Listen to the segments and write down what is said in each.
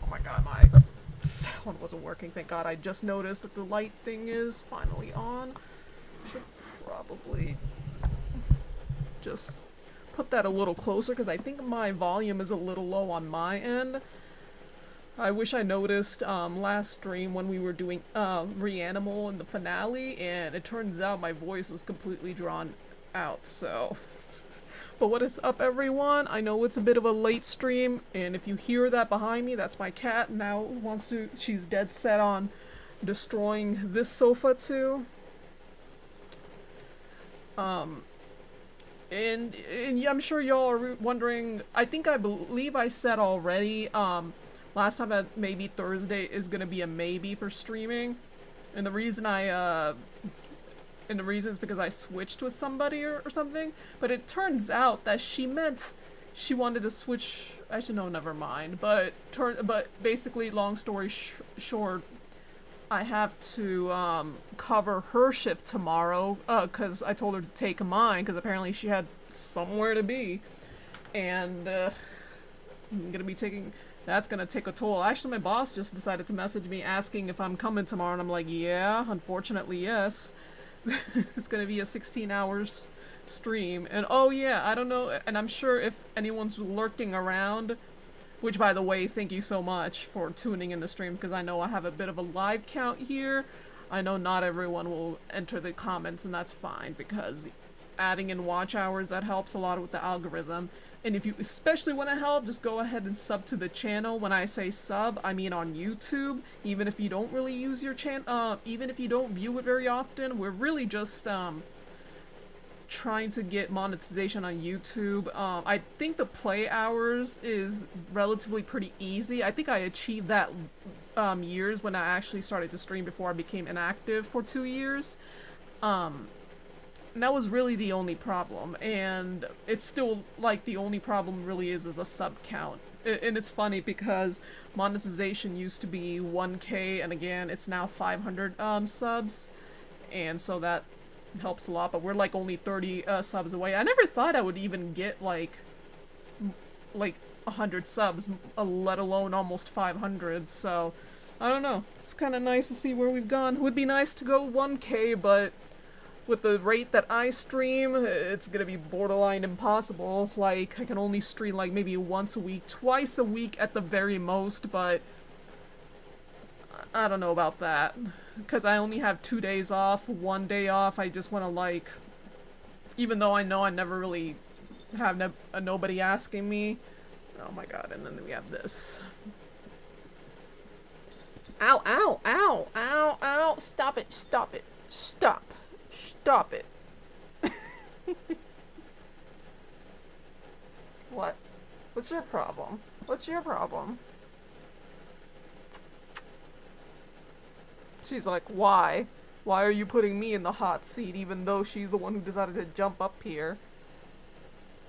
Oh my god, my sound wasn't working. Thank god. I just noticed that the light thing is finally on. Should probably just put that a little closer because I think my volume is a little low on my end. I wish I noticed last stream when we were doing Reanimal in the finale, and it turns out my voice was completely drawn out, so... But what is up, everyone? I know it's a bit of a late stream, and if you hear that behind me, that's my cat. Now wants to... she's dead set on destroying this sofa, too. And yeah, I'm sure y'all are wondering, I believe I said already, last time that maybe Thursday is gonna be a maybe for streaming. And the reason and the reason is because I switched with somebody or something. But it turns out that she meant she wanted to switch. Actually, no, never mind. But basically, long story short, I have to cover her shift tomorrow because I told her to take mine because apparently she had somewhere to be, and I'm gonna be taking. That's gonna take a toll. Actually, my boss just decided to message me asking if I'm coming tomorrow, and I'm like, yeah, unfortunately, yes. It's gonna be a 16 hours stream, and oh yeah, I don't know, and I'm sure if anyone's lurking around, which by the way, thank you so much for tuning in the stream, because I know I have a bit of a live count here. I know not everyone will enter the comments, and that's fine, because adding in watch hours, that helps a lot with the algorithm. And if you especially want to help, just go ahead and sub to the channel. When I say sub, I mean on YouTube. Even if you don't really use your channel, even if you don't view it very often, we're really just trying to get monetization on YouTube. I think the play hours is relatively pretty easy. I think I achieved that years when I actually started to stream before I became inactive for 2 years. And that was really the only problem, and it's still, like, the only problem really is a sub count. And it's funny because monetization used to be 1K, and again, it's now 500 subs, and so that helps a lot, but we're, like, only 30 subs away. I never thought I would even get, like 100 subs, let alone almost 500, so I don't know. It's kind of nice to see where we've gone. It would be nice to go 1K, but with the rate that I stream, it's gonna be borderline impossible. Like, I can only stream like maybe once a week, twice a week at the very most, but I don't know about that. Because I only have 2 days off, 1 day off, I just want to, like, even though I know I never really have nobody asking me. Oh my god, and then we have this. Ow, ow, ow, ow, ow, stop it, stop it, stop. Stop it. What? What's your problem? What's your problem? She's like, why? Why are you putting me in the hot seat even though she's the one who decided to jump up here?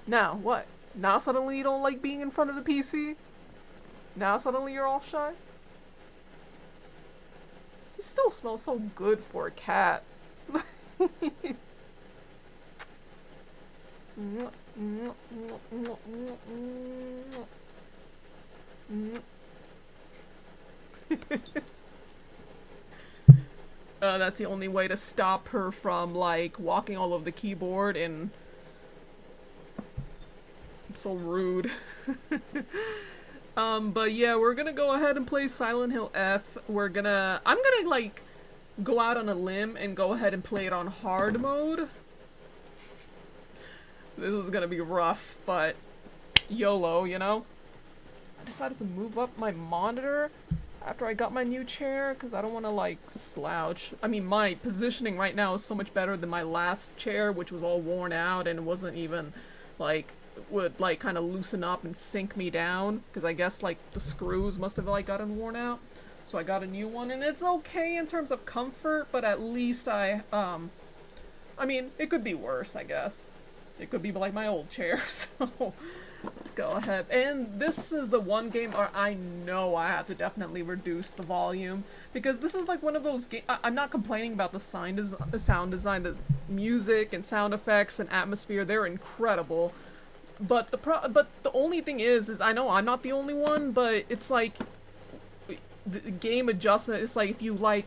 Now, what? Now suddenly you don't like being in front of the PC? Now suddenly you're all shy? He still smells so good for a cat. That's the only way to stop her from, like, walking all over the keyboard, and it's so rude. But yeah, we're gonna go ahead and play Silent Hill F. I'm gonna, like, go out on a limb and go ahead and play it on hard mode. This is gonna be rough, but YOLO, you know? I decided to move up my monitor after I got my new chair, because I don't want to, like, slouch. I mean, my positioning right now is so much better than my last chair, which was all worn out and wasn't even, like, would, like, kind of loosen up and sink me down, because I guess, like, the screws must have, like, gotten worn out. So I got a new one, and it's okay in terms of comfort, but at least I mean, it could be worse, I guess. It could be like my old chair, so let's go ahead. And this is the one game where I know I have to definitely reduce the volume, because this is like one of those games. I'm not complaining about the sound design, the music and sound effects and atmosphere, they're incredible. But the only thing is I know I'm not the only one, but it's like the game adjustment, it's like if you, like,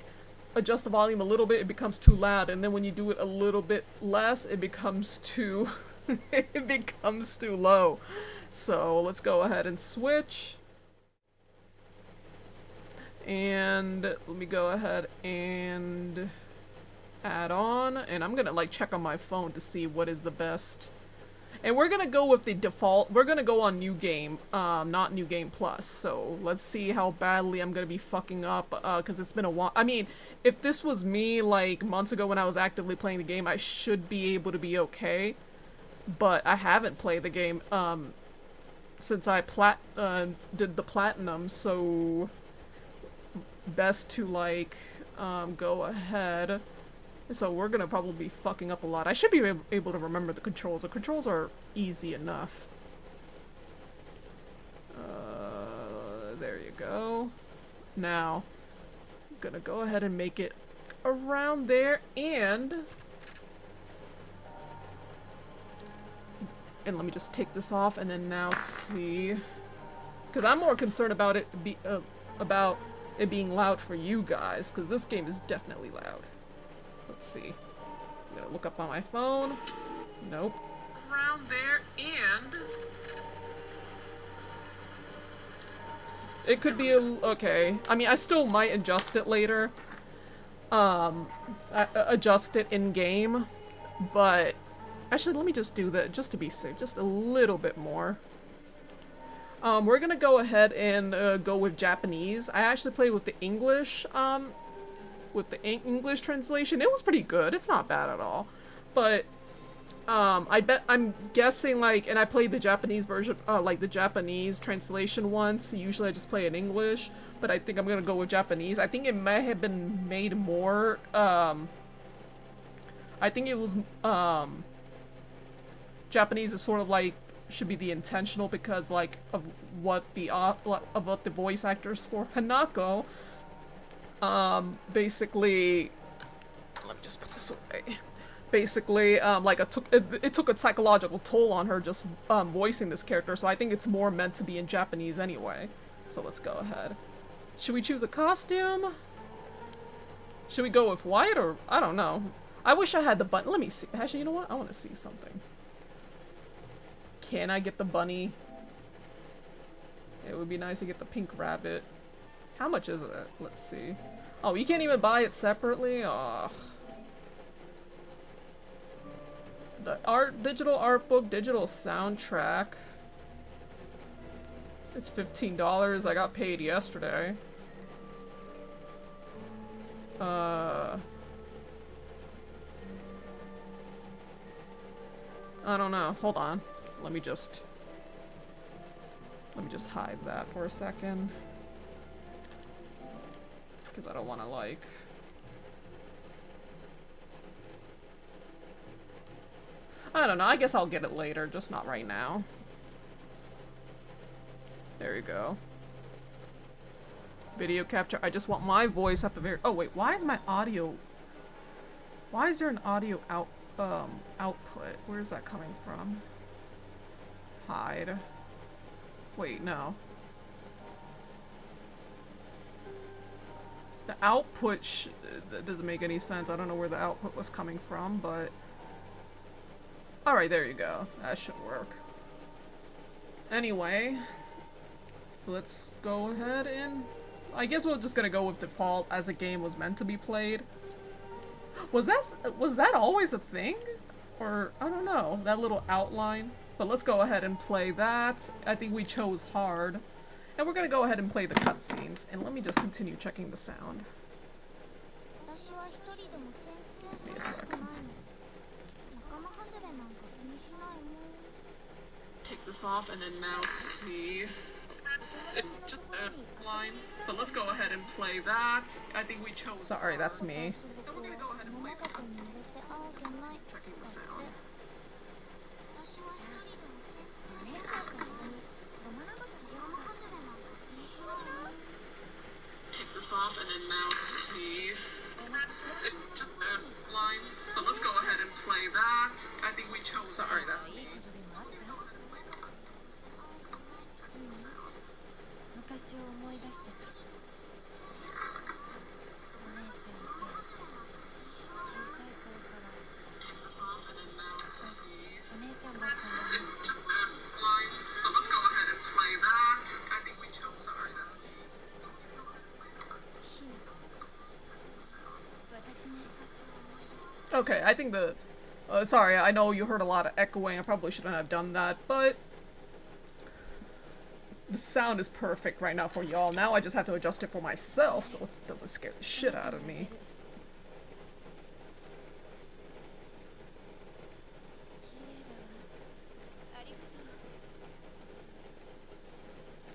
adjust the volume a little bit, it becomes too loud, and then when you do it a little bit less, it becomes too it becomes too low. So let's go ahead and switch. And let me go ahead and add on, and I'm gonna, like, check on my phone to see what is the best. And we're gonna go with the default. We're gonna go on New Game, not New Game Plus. So let's see how badly I'm gonna be fucking up, because it's been a while. I mean, if this was me, like, months ago when I was actively playing the game, I should be able to be okay. but I haven't played the game since I did the platinum, so best to like go ahead. So we're gonna probably be fucking up a lot. I should be able to remember the controls. The controls are easy enough. There you go. Now, I'm gonna go ahead and make it around there, and let me just take this off, and then now see, because I'm more concerned about it being loud for you guys, because this game is definitely loud. Let's see. I'm gonna look up on my phone. Nope. Around there, and it could be okay. I mean, I still might adjust it later. Adjust it in game, but actually, let me just do that just to be safe, just a little bit more. We're gonna go ahead and go with Japanese. I actually played with the English, English translation. It was pretty good. It's not bad at all. But I'm guessing, like, and I played the Japanese version, like the Japanese translation once. Usually I just play in English, but I think I'm gonna go with Japanese. I think it may have been made more, I think it was, Japanese is sort of like, should be the intentional because, like, of what the voice actors for Hanako, basically, let me just put this away. Basically, like, it took a psychological toll on her just voicing this character, so I think it's more meant to be in Japanese anyway. So let's go ahead. Should we choose a costume? Should we go with white, or I don't know. I wish I had the button. Let me see. Actually, you know what? I want to see something. Can I get the bunny? It would be nice to get the pink rabbit. How much is it? Let's see. Oh, you can't even buy it separately? Ugh. The digital art book, digital soundtrack. It's $15. I got paid yesterday. I don't know. Hold on. Let me just hide that for a second. Because I don't want to, like... I don't know, I guess I'll get it later, just not right now. There you go. Video capture. I just want my voice at the very... Oh wait, why is my audio... Why is there an audio output? Where's that coming from? Hide. Wait, no. The output that doesn't make any sense. I don't know where the output was coming from, but... Alright, there you go. That should work. Anyway, let's go ahead and... I guess we're just gonna go with default as the game was meant to be played. Was that always a thing? Or, I don't know, that little outline? But let's go ahead and play that. I think we chose hard. And we're gonna go ahead and play the cutscenes. And let me just continue checking the sound. Give me a second. Take this off and then now see. It's just a line. But let's go ahead and play that. I think we chose. Sorry, that's me. And we're gonna go ahead and play the cutscenes. Checking the sound. Take this off and then now see. It's just a line. But let's go ahead and play that. I think we chose. Sorry, that's me. Okay, I think the... sorry, I know you heard a lot of echoing. I probably shouldn't have done that, but... The sound is perfect right now for y'all. Now I just have to adjust it for myself so it doesn't scare the shit out of me.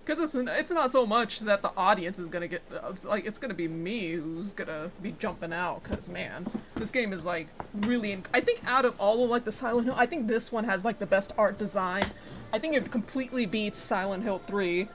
Because it's not so much that the audience is gonna get like it's gonna be me who's gonna be jumping out. Because man, this game is like really. I think out of all of like the Silent Hill, I think this one has like the best art design. I think it completely beats Silent Hill 3.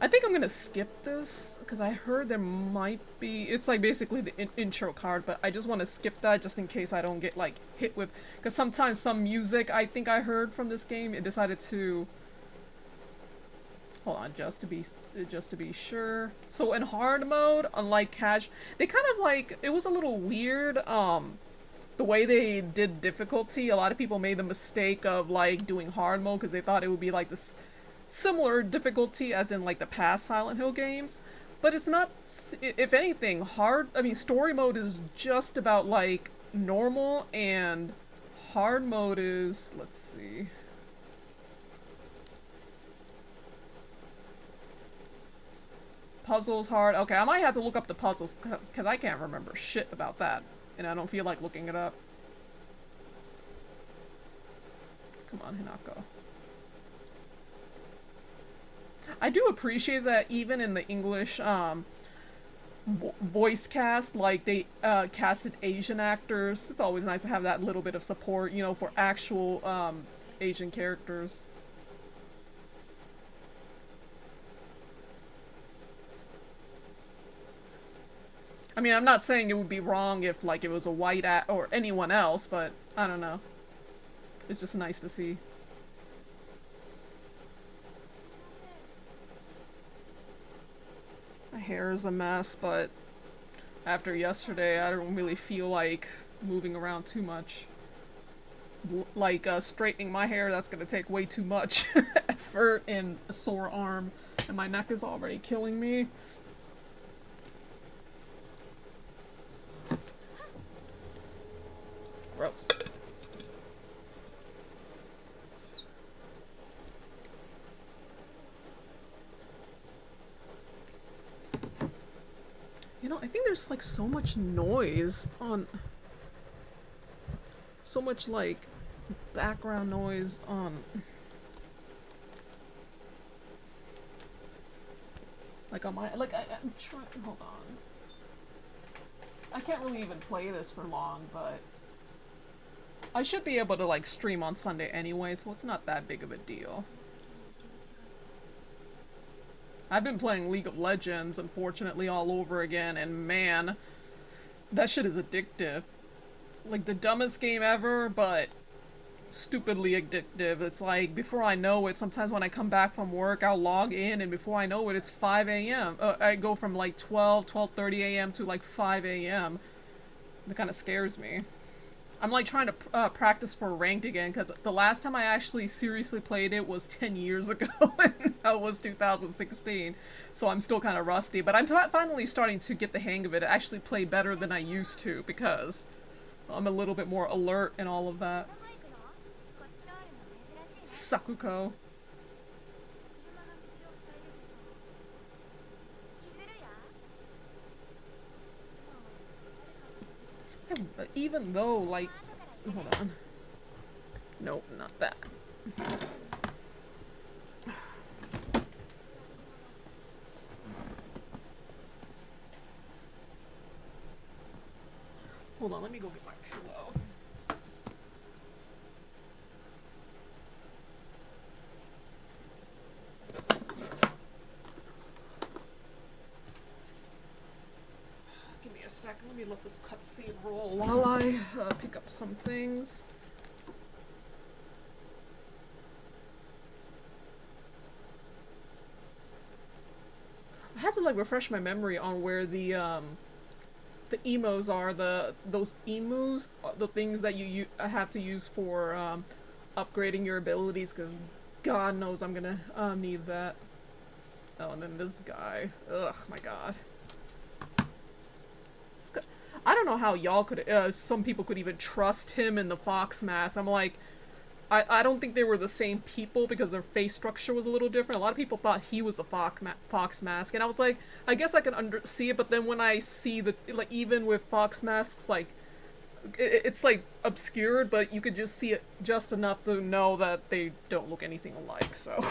I think I'm gonna skip this because I heard there might be. It's like basically the intro card, but I just want to skip that just in case I don't get like hit with. Because sometimes some music I think I heard from this game, it decided to. Hold on, just to be sure. So in hard mode, unlike cash, they kind of like it was a little weird. The way they did difficulty, a lot of people made the mistake of like doing hard mode because they thought it would be like this similar difficulty as in like the past Silent Hill games, but it's not. If anything, story mode is just about like normal, and hard mode is, let's see. Puzzles hard. Okay, I might have to look up the puzzles because I can't remember shit about that, and I don't feel like looking it up. Come on, Hinako. I do appreciate that even in the English voice cast, like they casted Asian actors. It's always nice to have that little bit of support, you know, for actual Asian characters. I mean, I'm not saying it would be wrong if like it was a white or anyone else, but I don't know. It's just nice to see. My hair is a mess, but after yesterday, I don't really feel like moving around too much. Straightening my hair, that's gonna take way too much effort and a sore arm, and my neck is already killing me. Gross. You know, I think there's like so much noise on. So much like background noise on. Like on my. Like, I'm trying. Hold on. I can't really even play this for long, but. I should be able to like stream on Sunday anyway, so it's not that big of a deal. I've been playing League of Legends, unfortunately, all over again, and man, that shit is addictive. Like, the dumbest game ever, but stupidly addictive. It's like, before I know it, sometimes when I come back from work, I'll log in, and before I know it, it's 5 a.m. I go from like 12:30 a.m. to like 5 a.m. That kind of scares me. I'm like trying to practice for ranked again, because the last time I actually seriously played it was 10 years ago, and that was 2016, so I'm still kind of rusty, but I'm finally starting to get the hang of it. I actually play better than I used to, because I'm a little bit more alert and all of that. Sakuko. Even though, like, hold on. Nope, not that. Hold on, let me go get my pillow. Give me a second, let me let this cutscene roll while I pick up some things. I had to like refresh my memory on where the emos are, those emus, the things that you have to use for upgrading your abilities, because God knows I'm gonna need that. Oh, and then this guy. Ugh, my God. I don't know how y'all could, some people could even trust him in the fox mask. I'm like, I don't think they were the same people because their face structure was a little different. A lot of people thought he was the fox mask, and I was like, I guess I can see it, but then when I see the, like, even with fox masks, like, It's like obscured, but you could just see it just enough to know that they don't look anything alike, so.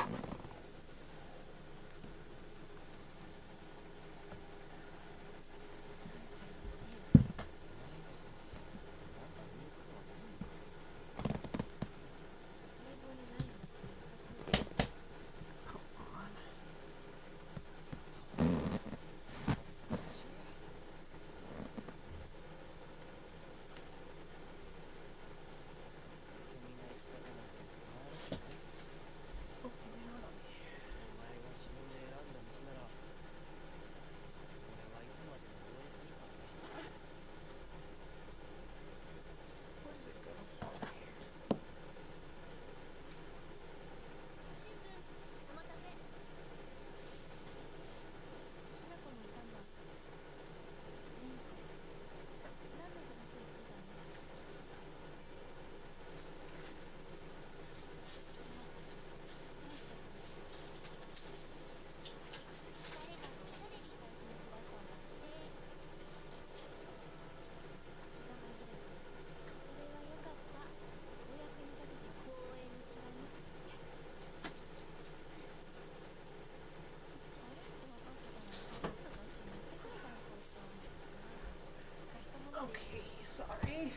Okay, sorry.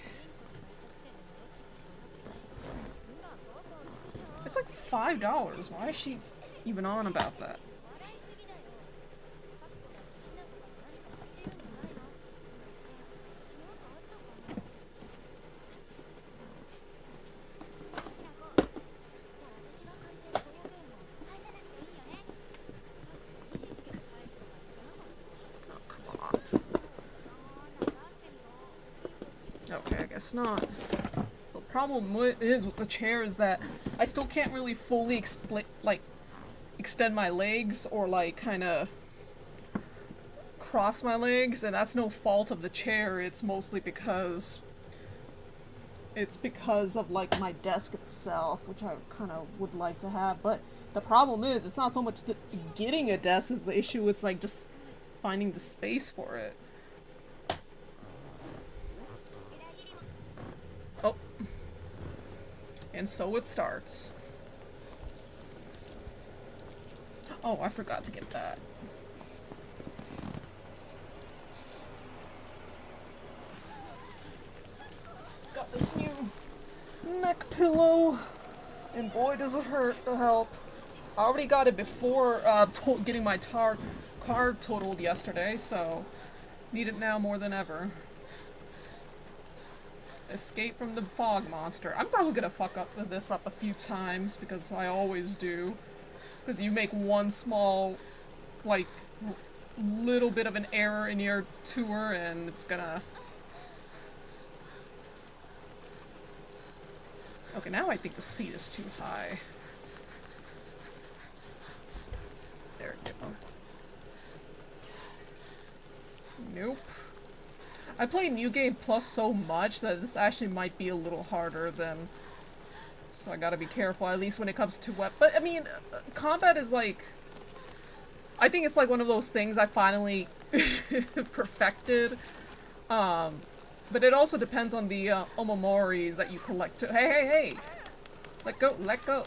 It's like $5. Why is she even on about that? Okay, I guess not. The problem is with the chair is that I still can't really fully extend my legs or like kind of cross my legs, and that's no fault of the chair. It's mostly because of like my desk itself, which I kind of would like to have. But the problem is, it's not so much that getting a desk is the issue. It's like just finding the space for it. Oh. And so it starts. Oh, I forgot to get that. Got this new neck pillow. And boy does it hurt to help. I already got it before getting my car totaled yesterday, so need it now more than ever. Escape from the fog monster. I'm probably gonna fuck this up a few times because I always do. Because you make one small, like, little bit of an error in your tour and it's gonna... Okay, now I think the seat is too high. There we go. Nope. I play New Game Plus so much that this actually might be a little harder than... So I gotta be careful, at least when it comes to what... But, I mean, combat is like... I think it's like one of those things I finally perfected. But it also depends on the omomoris that you collect too. Hey, hey, hey! Let go, let go.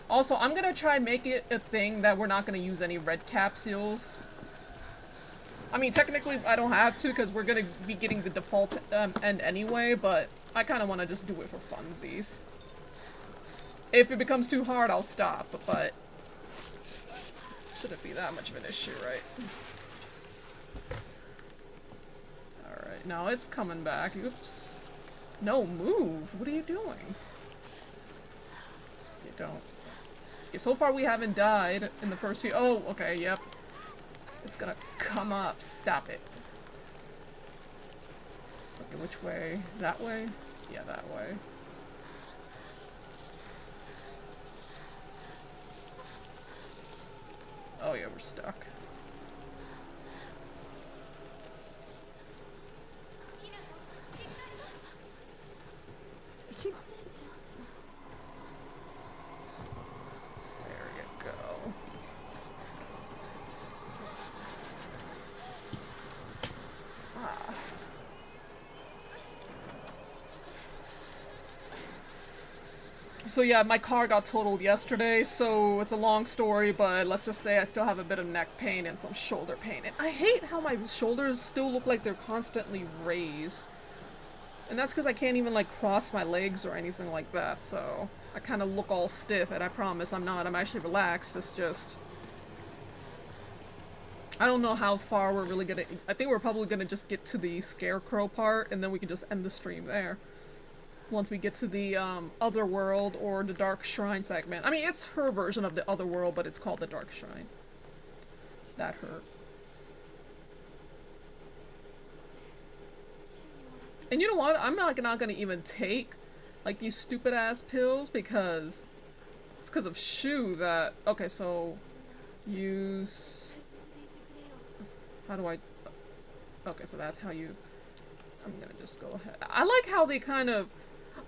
Also, I'm gonna try and make it a thing that we're not gonna use any red capsules. I mean, technically I don't have to because we're gonna be getting the default end anyway, but I kind of want to just do it for funsies. If it becomes too hard, I'll stop, but shouldn't be that much of an issue, right? Alright, now it's coming back. Oops. No, move! What are you doing? You don't. Okay, so far we haven't died in the first few- Oh, okay, yep. It's gonna come up. Stop it. Okay, which way? That way? Yeah, that way. Oh yeah, we're stuck. There you go. Ah. So yeah, my car got totaled yesterday, so it's a long story, but let's just say I still have a bit of neck pain and some shoulder pain. And I hate how my shoulders still look like they're constantly raised. And that's because I can't even, like, cross my legs or anything like that, so I kind of look all stiff, and I promise I'm not. I'm actually relaxed. It's just... I don't know how far we're really gonna... I think we're probably gonna just get to the scarecrow part, and then we can just end the stream there. Once we get to the, other world or the Dark Shrine segment. I mean, it's her version of the other world, but it's called the Dark Shrine. That hurt. And you know what? I'm not gonna even take, like, these stupid-ass pills, because... It's because of Shu that... Okay, so... Use... How do I... Okay, so that's how you... I'm gonna just go ahead. I like how they kind of...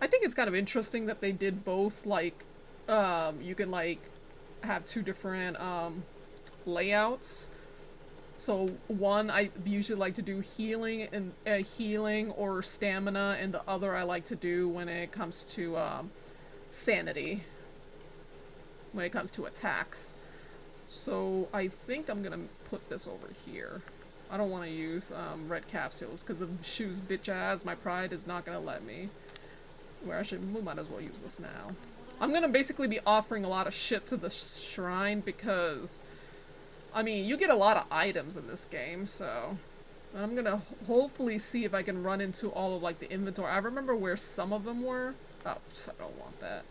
I think it's kind of interesting that they did both, like... you can, like, have two different, layouts. So one I usually like to do healing and healing or stamina, and the other I like to do when it comes to sanity. When it comes to attacks. So I think I'm gonna put this over here. I don't want to use red capsules because of Shu's bitch ass. My pride is not gonna let me. Where actually we might as well use this now. I'm gonna basically be offering a lot of shit to the shrine because. I mean, you get a lot of items in this game, so... I'm gonna hopefully see if I can run into all of, like, the inventory. I remember where some of them were. Oh, I don't want that.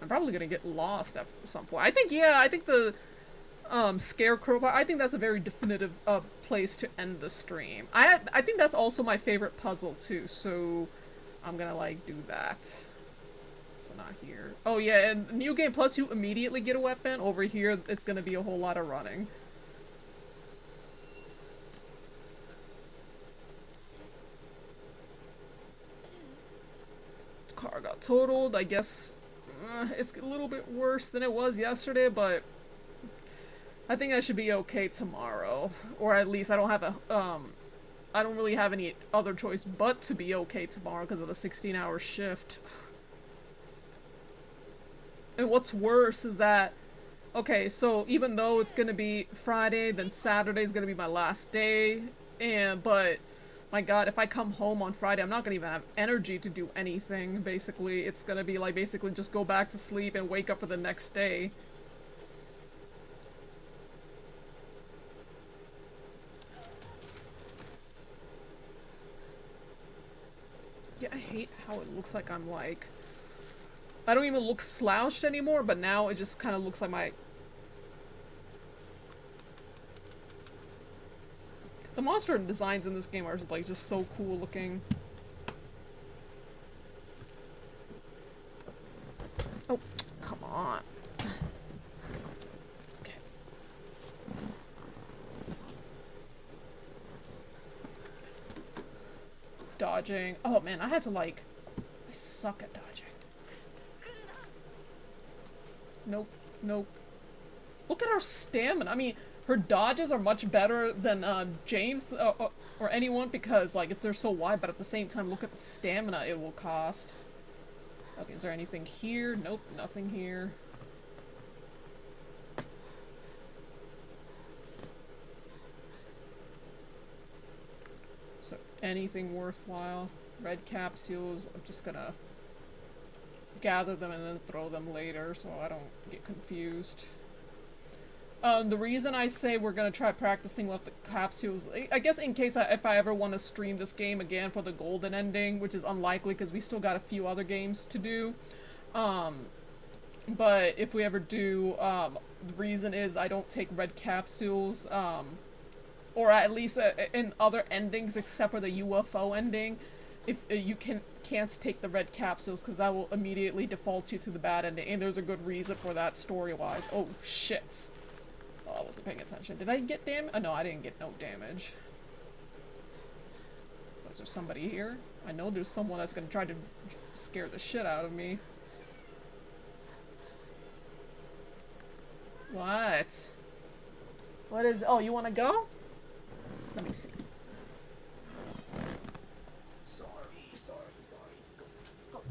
I'm probably gonna get lost at some point. I think, yeah, I think the, scarecrow part, I think that's a very definitive, place to end the stream. I think that's also my favorite puzzle, too, so... I'm gonna, like, do that. Not here. Oh yeah, and New Game Plus, you immediately get a weapon. Over here, it's gonna be a whole lot of running. Car got totaled. I guess it's a little bit worse than it was yesterday, but I think I should be okay tomorrow. Or at least I don't have a, I don't really have any other choice but to be okay tomorrow because of the 16-hour shift. And what's worse is that, okay, so even though it's gonna be Friday, then Saturday's gonna be my last day, but, my god, if I come home on Friday, I'm not gonna even have energy to do anything, basically. It's gonna be, like, basically just go back to sleep and wake up for the next day. Yeah, I hate how it looks like I'm, like... I don't even look slouched anymore, but now it just kind of looks like my... The monster designs in this game are just, like, just so cool looking. Oh, come on. Okay. Dodging. Oh man, I had to, like... I suck at dodging. Nope, nope. Look at her stamina. I mean, her dodges are much better than James or anyone because, like, they're so wide, but at the same time, look at the stamina it will cost. Okay, is there anything here? Nope, nothing here. So, anything worthwhile? Red capsules, I'm just gonna gather them and then throw them later so I don't get confused. The reason I say we're gonna try practicing with the capsules, I guess in case if I ever want to stream this game again for the golden ending, which is unlikely because we still got a few other games to do. But if we ever do, the reason is I don't take red capsules, or at least in other endings except for the UFO ending, if you can't take the red capsules because that will immediately default you to the bad ending, and there's a good reason for that story-wise. Oh, shit. Oh, I wasn't paying attention. Did I get damage? Oh, no, I didn't get no damage. Is there somebody here? I know there's someone that's gonna try to scare the shit out of me. What? What is... Oh, you wanna go? Let me see. Sorry. Go.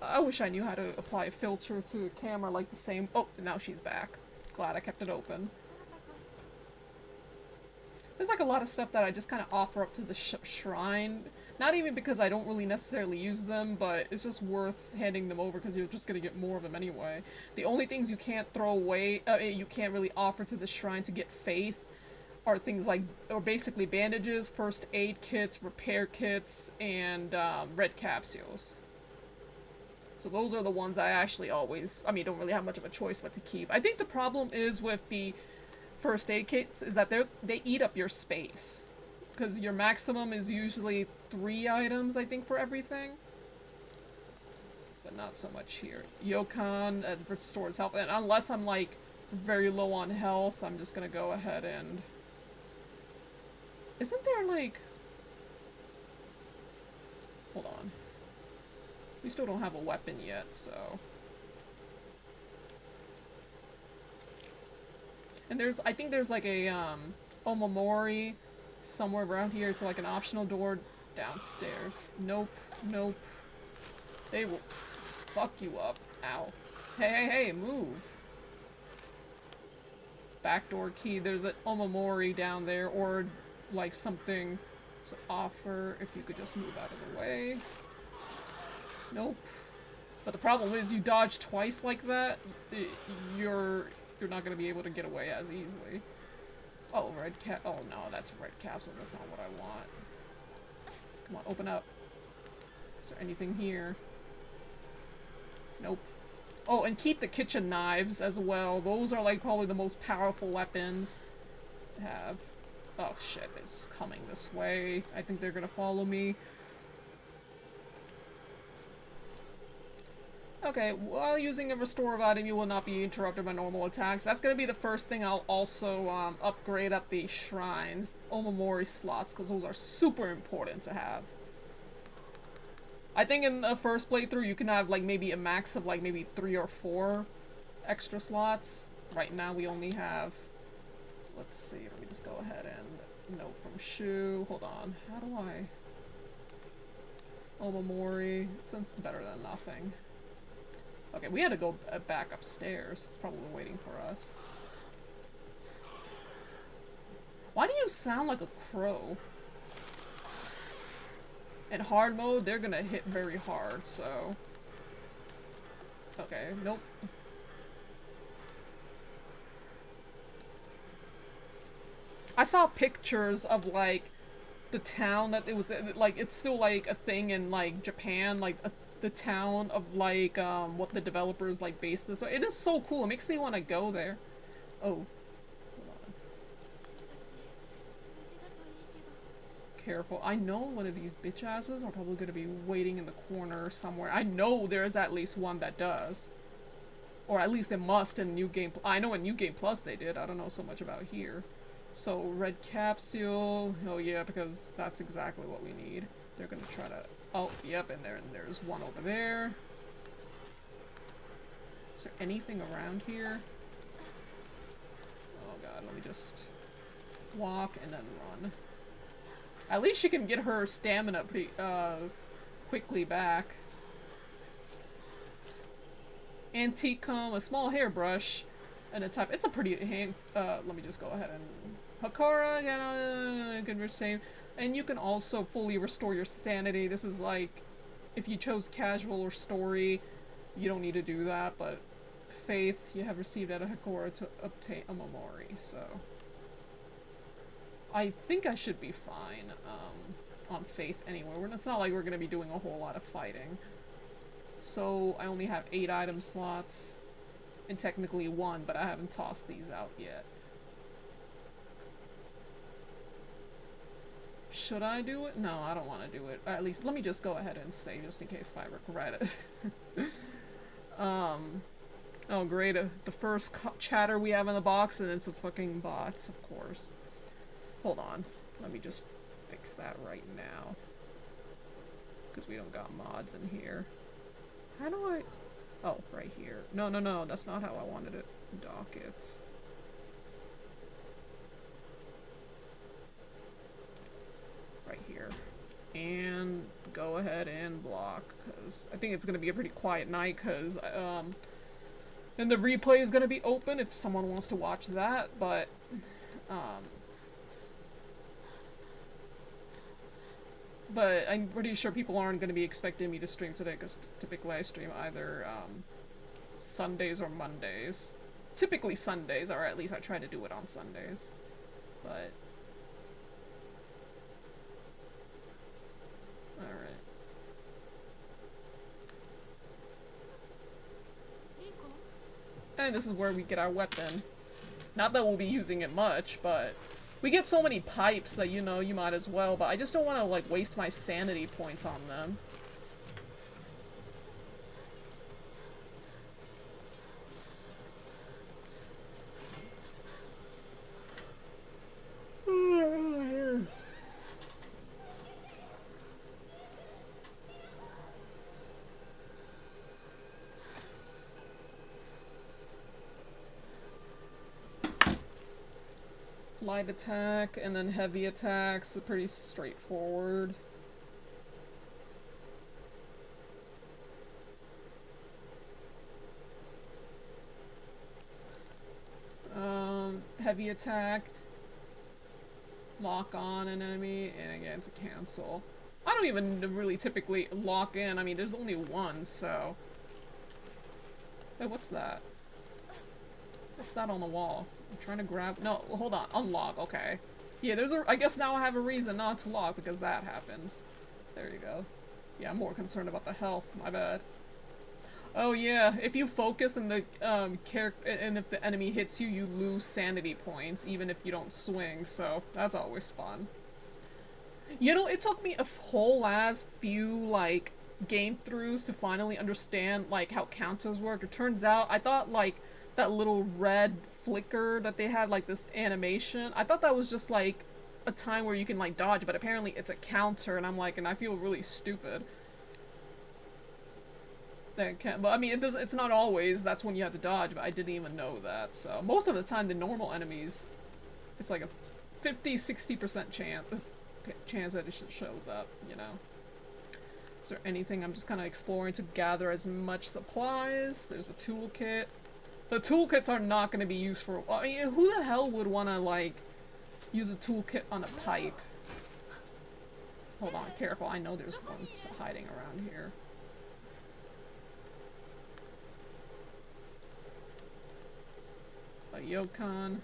I wish I knew how to apply a filter to a camera like the same. Oh, now she's back. Glad I kept it open. There's like a lot of stuff that I just kind of offer up to the shrine. Not even because I don't really necessarily use them, but it's just worth handing them over because you're just gonna get more of them anyway. The only things you can't throw away, you can't really offer to the shrine to get faith are things like, or basically bandages, first aid kits, repair kits, and red capsules. So those are the ones I actually always, I mean, don't really have much of a choice but to keep. I think the problem is with the first aid kits is that they eat up your space. Because your maximum is usually 3 items, I think, for everything. But not so much here. Yokon restores health, and unless I'm like very low on health, I'm just gonna go ahead and... Isn't there like... Hold on. We still don't have a weapon yet, so... And I think there's like a, Omamori somewhere around here. It's like an optional door downstairs. Nope, nope. They will fuck you up. Ow. Hey, move. Backdoor key. There's an Omamori down there, or like something to offer if you could just move out of the way. Nope. But the problem is you dodge twice like that, you're not going to be able to get away as easily. Oh, oh no, that's red capsules. That's not what I want. Come on, open up. Is there anything here? Nope. Oh, and keep the kitchen knives as well. Those are like probably the most powerful weapons to have. Oh shit, it's coming this way. I think they're gonna follow me. Okay, while using a restorative item, you will not be interrupted by normal attacks. That's going to be the first thing I'll also upgrade at the shrines. Omamori slots, because those are super important to have. I think in the first playthrough, you can have like maybe a max of like maybe 3 or 4 extra slots. Right now, we only have... Let's see, let me just go ahead and... Note from Shu. Hold on. How do I... Omamori. Since better than nothing. Okay, we had to go back upstairs. It's probably waiting for us. Why do you sound like a crow? In hard mode, they're gonna hit very hard, so... Okay, nope. I saw pictures of, like, the town that it was, like, it's still, like, a thing in, like, Japan, like, the town of, like, what the developers, like, based this on. It is so cool. It makes me want to go there. Oh. Hold on. Careful. I know one of these bitch asses are probably going to be waiting in the corner somewhere. I know there's at least one that does. Or at least it must in New Game... I know in New Game Plus they did. I don't know so much about here. So, red capsule. Oh yeah, because that's exactly what we need. They're going to try to... Oh, yep, and there's one over there. Is there anything around here? Oh god, let me just walk and then run. At least she can get her stamina pretty quickly back. Antique comb, a small hairbrush, and a type. It's a pretty hand. Let me just go ahead and Hakora. Yeah, good save. And you can also fully restore your sanity. This is like, if you chose casual or story, you don't need to do that, but faith, you have received at a Hakora to obtain a Momori, so... I think I should be fine, on faith anyway. It's not like we're gonna be doing a whole lot of fighting. So, I only have 8 item slots, and technically 1, but I haven't tossed these out yet. Should I do it? No, I don't want to do it. Or at least, let me just go ahead and save just in case if I regret it. Oh great, the first chatter we have in the box, and it's a fucking bots, of course. Hold on, let me just fix that right now. Because we don't got mods in here. How do I... Oh, right here. No, that's not how I wanted it. Dockets. Right here. And go ahead and block, because I think it's going to be a pretty quiet night, because and the replay is going to be open if someone wants to watch that, but I'm pretty sure people aren't going to be expecting me to stream today, because typically I stream either Sundays or Mondays. Typically Sundays, or at least I try to do it on Sundays. But alright. And this is where we get our weapon. Not that we'll be using it much, but we get so many pipes that, you know, you might as well, but I just don't want to, like, waste my sanity points on them. Light attack and then heavy attacks are pretty straightforward. Heavy attack, lock on an enemy, and again to cancel. I don't even really typically lock in. I mean, there's only one, so. Hey, what's that? What's that on the wall? I'm trying to grab. No, hold on. Unlock. Okay. Yeah, there's a. I guess now I have a reason not to lock because that happens. There you go. Yeah, I'm more concerned about the health. My bad. Oh yeah, if you focus and the and if the enemy hits you, you lose sanity points, even if you don't swing. So that's always fun. You know, it took me a whole ass few like game throughs to finally understand like how counters work. It turns out I thought like that little red flicker that they had, like this animation, I thought that was just like a time where you can like dodge, but apparently it's a counter, and I'm like, and I feel really stupid. But I mean, it's not always that's when you have to dodge, but I didn't even know that. So most of the time the normal enemies, it's like a 50-60% chance that it shows up, you know. Is there anything? I'm just kind of exploring to gather as much supplies. There's a toolkit. The toolkits are not going to be used for. I mean, who the hell would want to like use a toolkit on a pipe? Hold on, careful. I know there's one hiding around here. A Yokon.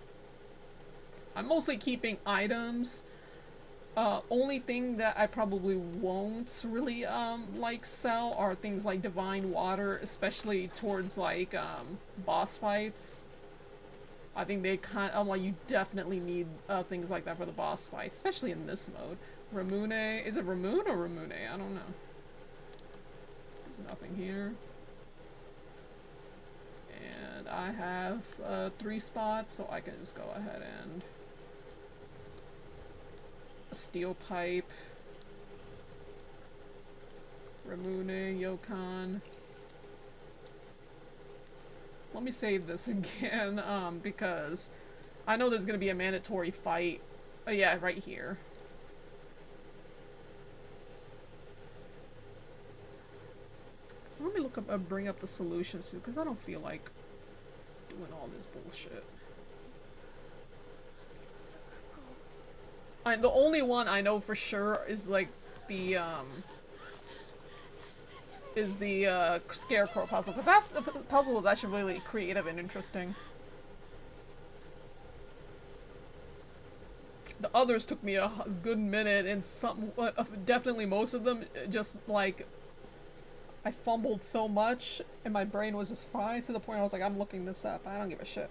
I'm mostly keeping items. Only thing that I probably won't really like sell are things like divine water, especially towards like boss fights. I think they kind of like you definitely need things like that for the boss fights, especially in this mode. Ramune, is it Ramoon or Ramune? I don't know. There's nothing here. And I have 3 spots, so I can just go ahead and a steel pipe, Ramune, Yokon. Let me save this again, because I know there's gonna be a mandatory fight. Oh yeah, right here. Let me look up, bring up the solutions too, because I don't feel like doing all this bullshit. The only one I know for sure is like the scarecrow puzzle, because that puzzle was actually really creative and interesting. The others took me a good minute, and some definitely most of them just like I fumbled so much, and my brain was just fried to the point I was like, I'm looking this up. I don't give a shit.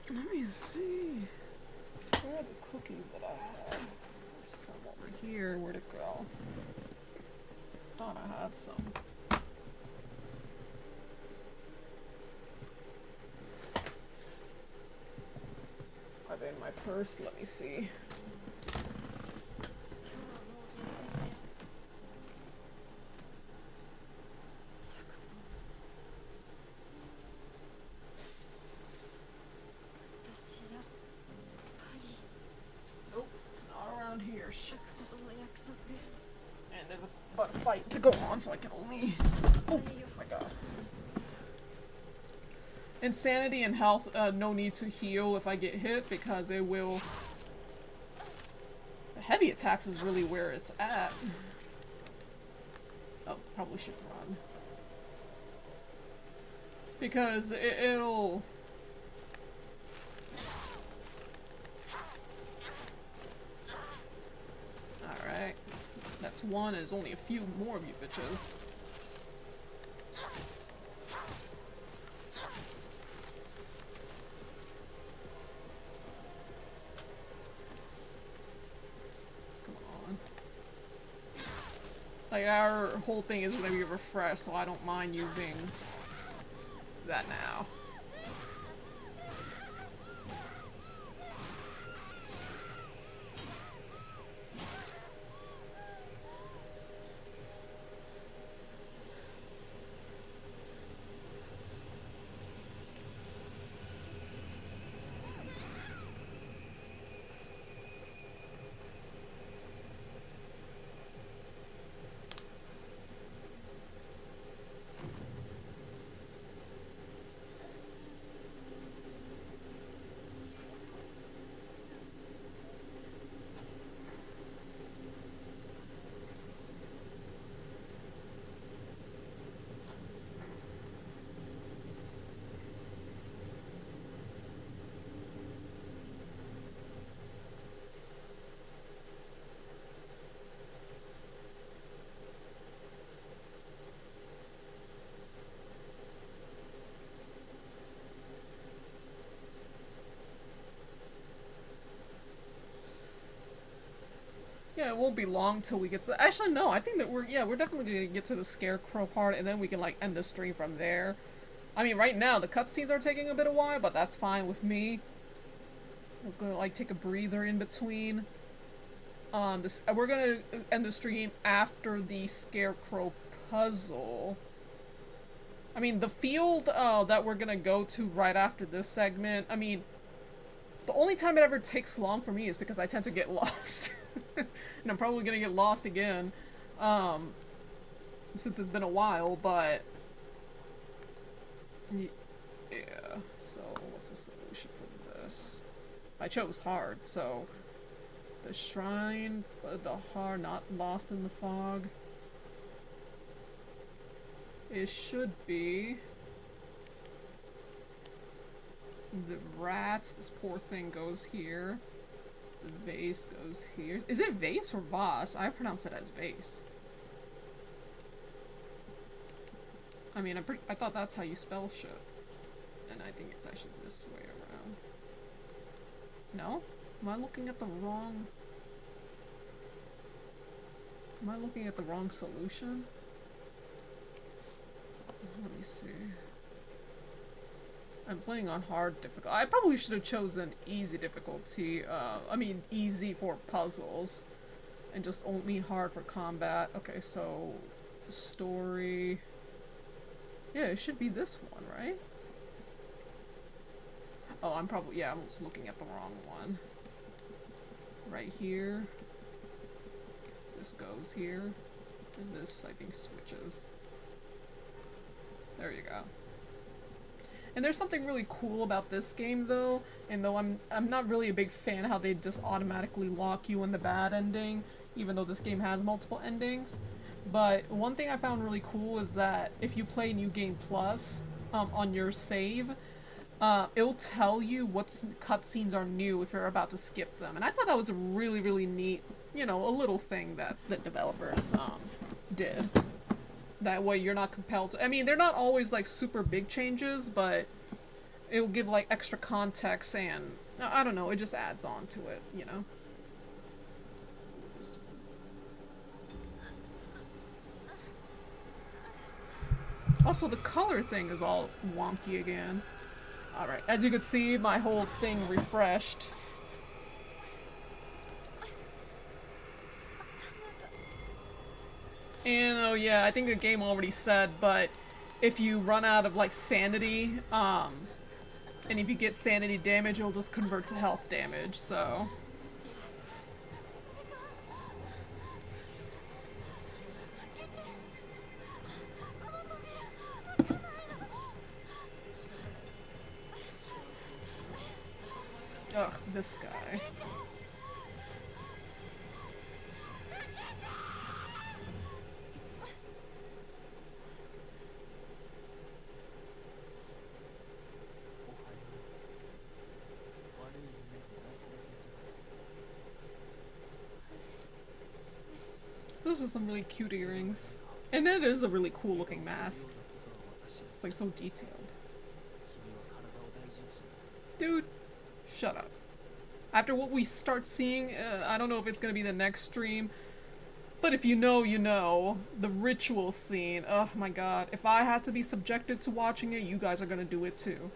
Let me see. Where are the cookies that I had? There's some over here. Where'd it go? Thought I had some. Are they in my purse? Let me see. Nope, not around here. Shit. And there's a fight to go on, so I can only. Oh my god. Insanity and health, no need to heal if I get hit because it will. The heavy attacks is really where it's at. Oh, probably should run. Because it'll. Alright. That's one, there's only a few more of you bitches. Like, our whole thing is gonna be refreshed, so I don't mind using that now. Yeah, it won't be long till we get to. Actually, no. I think that we're definitely gonna get to the scarecrow part, and then we can like end the stream from there. I mean, right now the cutscenes are taking a bit of while, but that's fine with me. We're gonna like take a breather in between. We're gonna end the stream after the scarecrow puzzle. I mean, the field that we're gonna go to right after this segment. I mean, the only time it ever takes long for me is because I tend to get lost. And I'm probably gonna get lost again, since it's been a while, but yeah, so what's the solution for this? I chose hard, so the shrine, the heart not lost in the fog. It should be the rats. This poor thing goes here. The vase goes here. Is it vase or vase? I pronounce it as vase. I mean, I thought that's how you spell shit. And I think it's actually this way around. No? Am I looking at the wrong... Am I looking at the wrong solution? Let me see. I'm playing on hard difficulty. I probably should have chosen easy difficulty. I mean, easy for puzzles. And just only hard for combat. Okay, so... story... Yeah, it should be this one, right? Oh, I'm probably... yeah, I'm just looking at the wrong one. Right here. This goes here. And this, I think, switches. There you go. And there's something really cool about this game, though, and though I'm not really a big fan how they just automatically lock you in the bad ending, even though this game has multiple endings. But one thing I found really cool is that if you play New Game Plus on your save, it'll tell you what cutscenes are new if you're about to skip them. And I thought that was a really, really neat, you know, a little thing that the developers did. That way you're not compelled to. I mean, they're not always like super big changes, but It'll give like extra context and I don't know, it just adds on to it, you know. Also, the color thing is all wonky again. Alright, as you can see, my whole thing refreshed. And oh yeah, I think the game already said, but if you run out of like sanity, and if you get sanity damage, it'll just convert to health damage, so. Ugh, this guy. Those are some really cute earrings. And it is a really cool looking mask. It's like so detailed. Dude, shut up. After what we start seeing, I don't know if it's gonna be the next stream, but if you know, you know. The ritual scene, oh my god. If I had to be subjected to watching it, you guys are gonna do it too.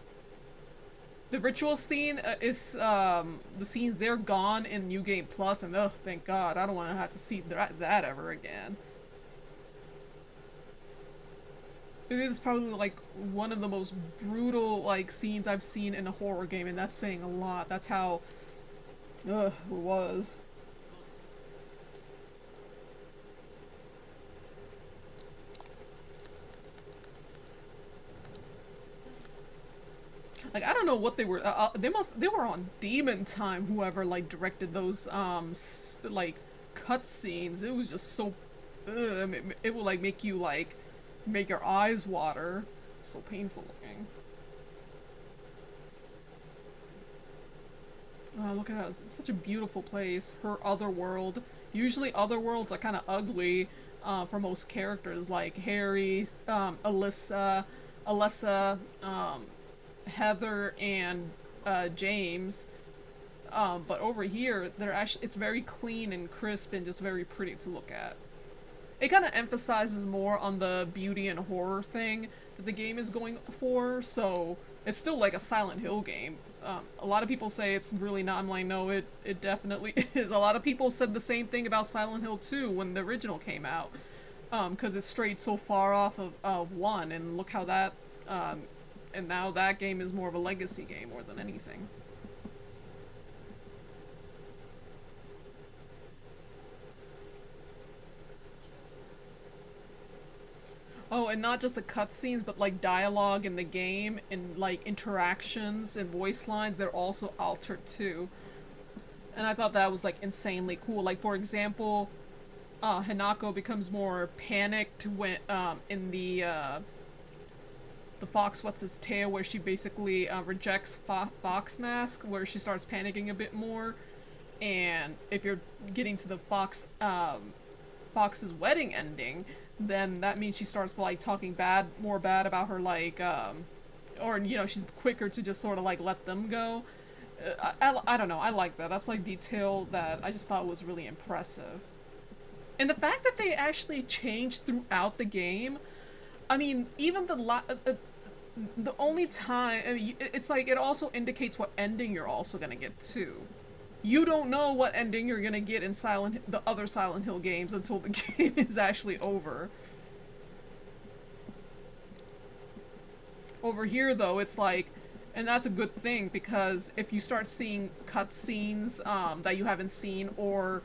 The ritual scene is, the scenes, they're gone in New Game Plus, and oh, thank god, I don't want to have to see that ever again. It is probably like one of the most brutal like scenes I've seen in a horror game, and that's saying a lot. That's how it was. Like, I don't know what they were, they were on Demon Time, whoever, like, directed those, like, cutscenes. It was just so, it will, like, make you, like, make your eyes water. So painful looking. Oh, look at that. It's such a beautiful place. Her other world. Usually other worlds are kind of ugly, for most characters, like Harry, Alessa, Heather and James, but over here they're actually, it's very clean and crisp and just very pretty to look at. It kind of emphasizes more on the beauty and horror thing that the game is going for, so it's still like a Silent Hill game. A lot of people say it's really not. I'm like, no, it definitely is. A lot of people said the same thing about Silent Hill 2 when the original came out, because it strayed so far off of 1, and look how that and now that game is more of a legacy game more than anything. Oh, and not just the cutscenes, but like dialogue in the game and like interactions and voice lines, they're also altered too. And I thought that was like insanely cool. Like, for example, Hanako becomes more panicked when in the fox what's his tail, where she basically rejects Fox Mask, where she starts panicking a bit more. And if you're getting to the Fox's wedding ending, then that means she starts like talking more bad about her, like or you know, she's quicker to just sort of like let them go. I don't know, I like that. That's like detail that I just thought was really impressive. And the fact that they actually changed throughout the game, I mean, even the only time, I mean, it's like it also indicates what ending you're also gonna get too. You don't know what ending you're gonna get in the other Silent Hill games until the game is actually over. Over here, though, it's like, and that's a good thing, because if you start seeing cutscenes that you haven't seen, or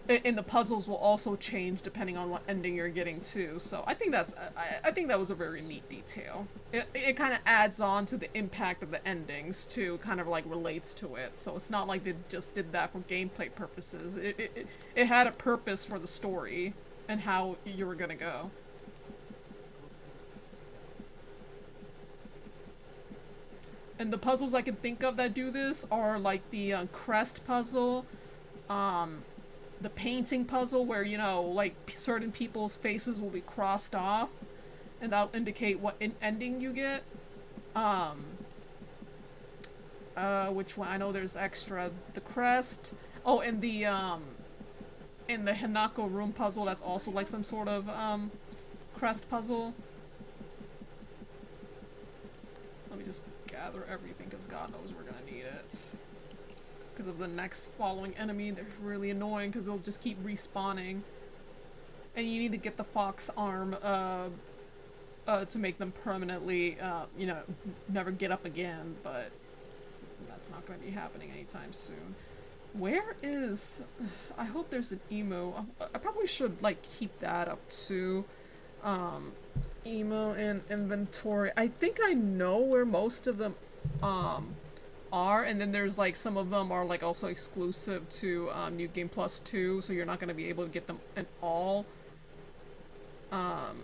in the puzzles will also change depending on what ending you're getting to. So I think I think that was a very neat detail. It kind of adds on to the impact of the endings too, kind of like relates to it. So it's not like they just did that for gameplay purposes. It had a purpose for the story and how you were gonna go. And the puzzles I can think of that do this are like the crest puzzle, the painting puzzle, where, you know, like certain people's faces will be crossed off and that'll indicate what ending you get. Which one? I know there's extra. The crest. Oh, and in the Hinako room puzzle, that's also like some sort of, crest puzzle. Let me just gather everything, because God knows we're gonna need it. Because of the next following enemy, they're really annoying, because they'll just keep respawning. And you need to get the fox arm, to make them permanently, you know, never get up again, but that's not going to be happening anytime soon. Where is... I hope there's an emo. I probably should, like, keep that up too. Emo in inventory. I think I know where most of them, are, and then there's, like, some of them are, like, also exclusive to, New Game Plus 2, so you're not going to be able to get them in all. The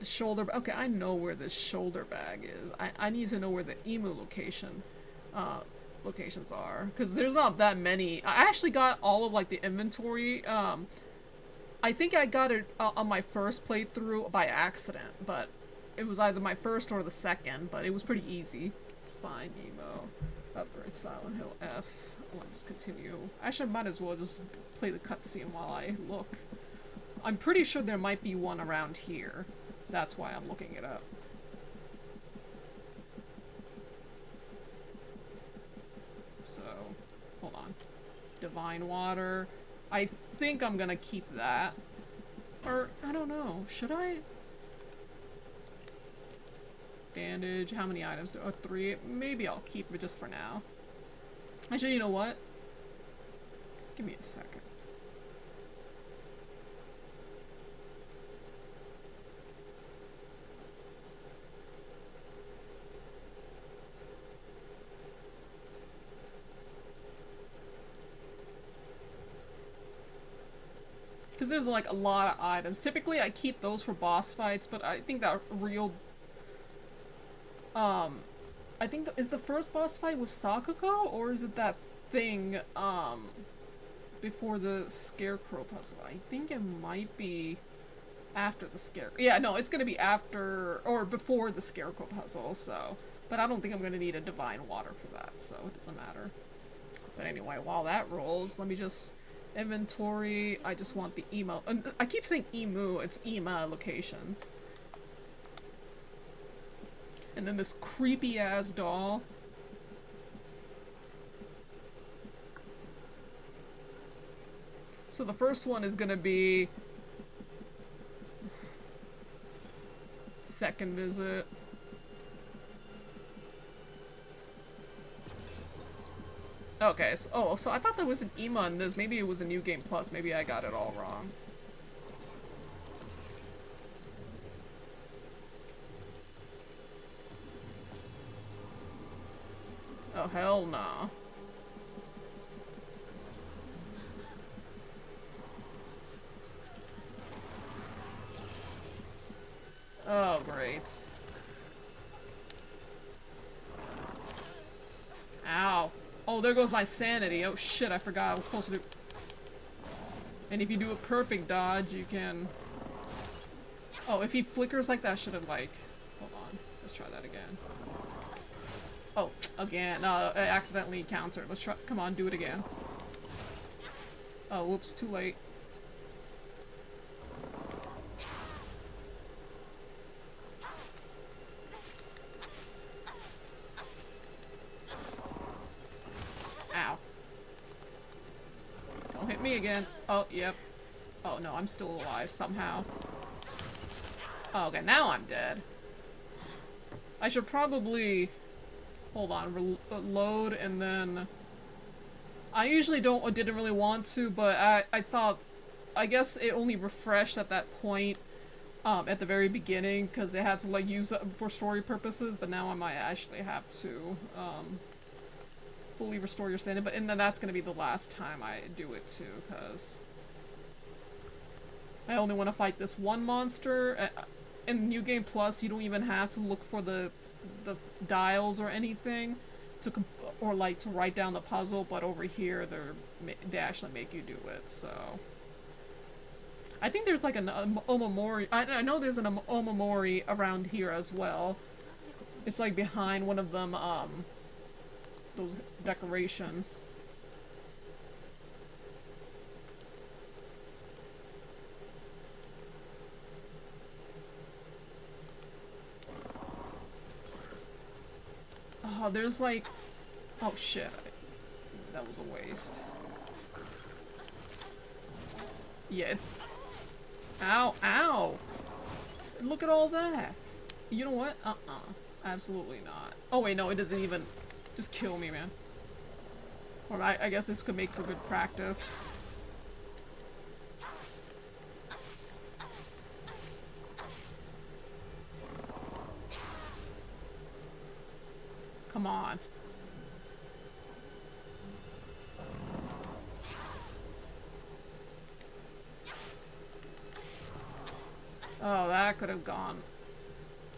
shoulder... Okay, I know where this shoulder bag is. I need to know where the emu locations are, because there's not that many. I actually got all of, like, the inventory. I think I got it on my first playthrough by accident, but it was either my first or the second, but it was pretty easy. Find emo. Upgrade Silent Hill F. I want to just continue. Actually, I might as well just play the cutscene while I look. I'm pretty sure there might be one around here. That's why I'm looking it up. So, hold on. Divine Water. I think I'm gonna keep that. Or, I don't know. Should I? Bandage. How many items? 3. Maybe I'll keep it just for now. Actually, you know what? Give me a second. Because there's, like, a lot of items. Typically, I keep those for boss fights, but I think that real... I think is the first boss fight with Sakuko, or is it that thing, before the Scarecrow puzzle? I think it might be after the Scarecrow. Yeah, no, it's gonna be after, or before the Scarecrow puzzle, so... But I don't think I'm gonna need a Divine Water for that, so it doesn't matter. But anyway, while that rolls, let me just... Inventory, I just want the emo. I keep saying emu, it's ema locations. And then this creepy ass doll. So the first one is gonna be second visit. Okay, so, so I thought there was an EMA in this. Maybe it was a New Game Plus. Maybe I got it all wrong. Oh, hell no. Oh, great. Ow. Oh, there goes my sanity. Oh shit, I forgot I was supposed to do... And if you do a perfect dodge, you can... Oh, if he flickers like that, I should have, like... Hold on. Let's try that again. Oh, again. I accidentally countered. Let's try... Come on, do it again. Oh, whoops, too late. Ow. Don't hit me again. Oh, yep. Oh, no, I'm still alive somehow. Oh, okay, now I'm dead. I should probably... Hold on, reload and then... I usually didn't really want to, but I thought... I guess it only refreshed at that point, at the very beginning, because they had to, like, use it for story purposes, but now I might actually have to, fully restore your sanity, and then that's gonna be the last time I do it too, because I only want to fight this one monster. In New Game Plus, you don't even have to look for the dials or anything to or like to write down the puzzle, but over here they actually make you do it. So I think there's like an Omamori. I know there's an Omamori around here as well. It's like behind one of them those decorations. Oh, there's like... Oh shit. That was a waste. Yeah, it's... Ow, ow! Look at all that! You know what? Absolutely not. Oh wait, no, it doesn't even... Just kill me, man. Or I guess this could make for good practice. Come on. Oh, that could have gone.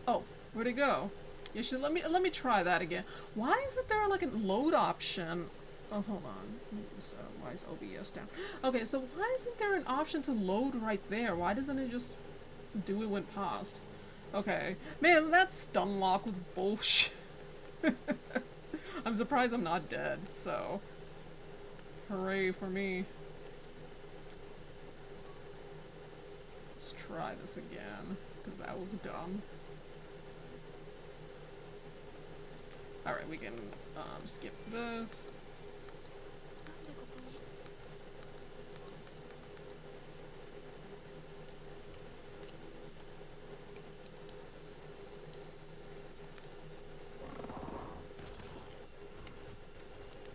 Oh, where'd it go? You should let me try that again. Why isn't there like a load option? Oh, hold on. So, why is OBS down? Okay, so why isn't there an option to load right there? Why doesn't it just do it when paused? Okay. Man, that stun lock was bullshit. I'm surprised I'm not dead, so... Hooray for me. Let's try this again, because that was dumb. Alright, we can skip this.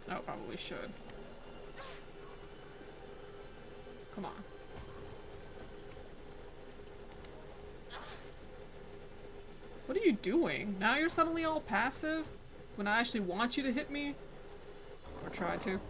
Oh, probably should. Come on. What are you doing? Now you're suddenly all passive? When I actually want you to hit me? Or try to?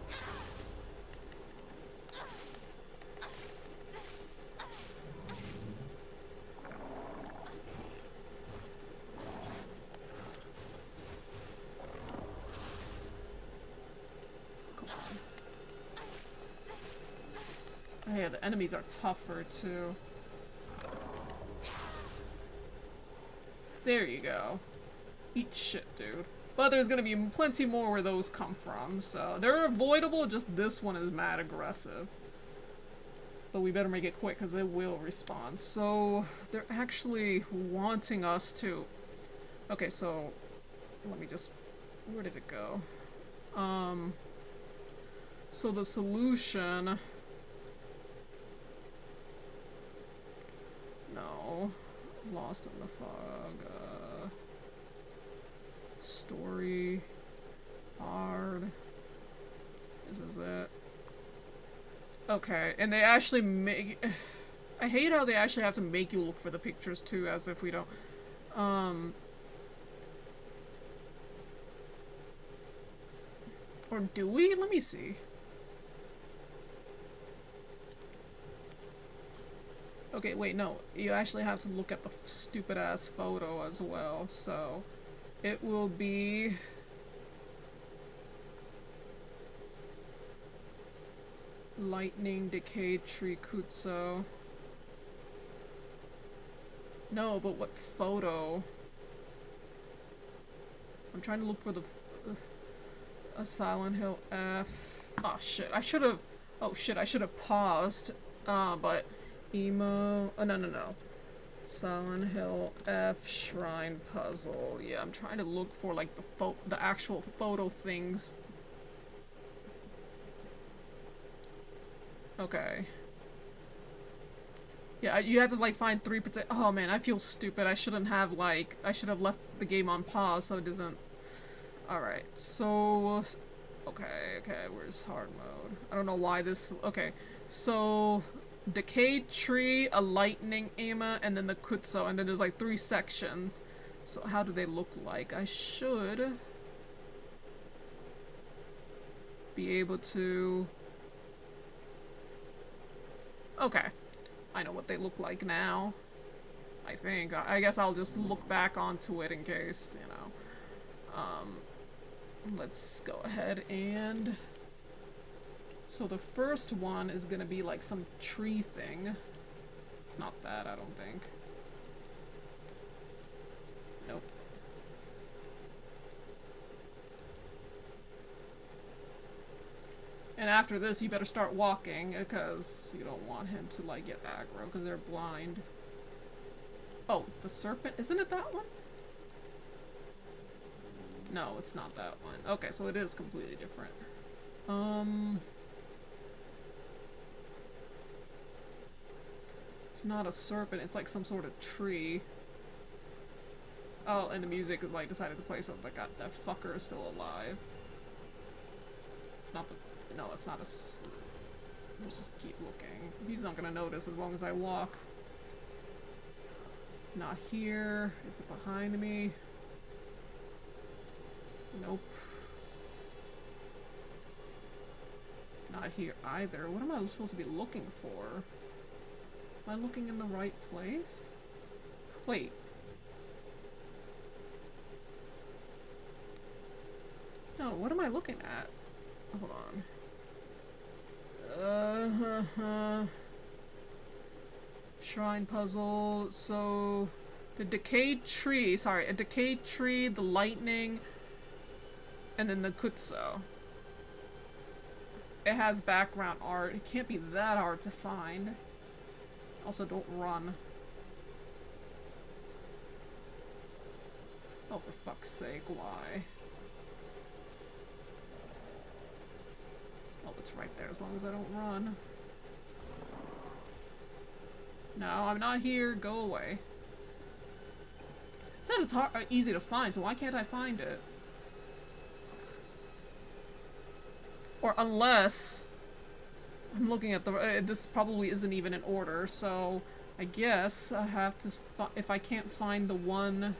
Yeah, the enemies are tougher too. There you go. Eat shit, dude. But there's gonna be plenty more where those come from, so they're avoidable, just this one is mad aggressive. But we better make it quick, because it will respawn. So, they're actually wanting us to... Okay, so... Let me just... Where did it go? So the solution... No. Lost in the fog. Story. Hard. This is it. Okay, and they actually make... I hate how they actually have to make you look for the pictures too, as if we don't... Or do we? Let me see. Okay, wait, no. You actually have to look at the stupid-ass photo as well, so... It will be... Lightning, Decayed Tree, Kutso. No, but what photo? I'm trying to look for the... a Silent Hill F... Oh shit, I should've... Oh shit, I should've paused. But... Emo... Oh, no. Silent Hill F Shrine Puzzle. Yeah, I'm trying to look for like the actual photo things. Okay. Yeah, you have to like find 3%. Oh man, I feel stupid. I shouldn't have like... I should have left the game on pause so it doesn't... Alright, so... Okay, where's hard mode? I don't know why this... Okay, so... Decayed Tree, a Lightning Ama, and then the Kutso, and then there's like 3 sections. So how do they look like? I should be able to... Okay. I know what they look like now. I think. I guess I'll just look back onto it in case, you know. Let's go ahead and... So the first one is gonna be like some tree thing. It's not that, I don't think. Nope. And after this, you better start walking, because you don't want him to, like, get aggro, because they're blind. Oh, it's the serpent? Isn't it that one? No, it's not that one. Okay, so it is completely different. It's not a serpent, it's like some sort of tree. Oh, and the music, like, decided to play, so like, that fucker is still alive. It's not the... No, it's not a... Let's just keep looking. He's not gonna notice as long as I walk. Not here. Is it behind me? Nope. Not here either. What am I supposed to be looking for? Am I looking in the right place? Wait. No, what am I looking at? Hold on. Shrine puzzle. So, the decayed tree. Sorry, a decayed tree, the lightning, and then the kutsu. It has background art. It can't be that hard to find. Also, don't run. Oh, for fuck's sake, why? Oh, it's right there as long as I don't run. No, I'm not here. Go away. It said it's hard, easy to find, so why can't I find it? Or unless I'm looking at the this probably isn't even in order, so I guess I have to if I can't find the one.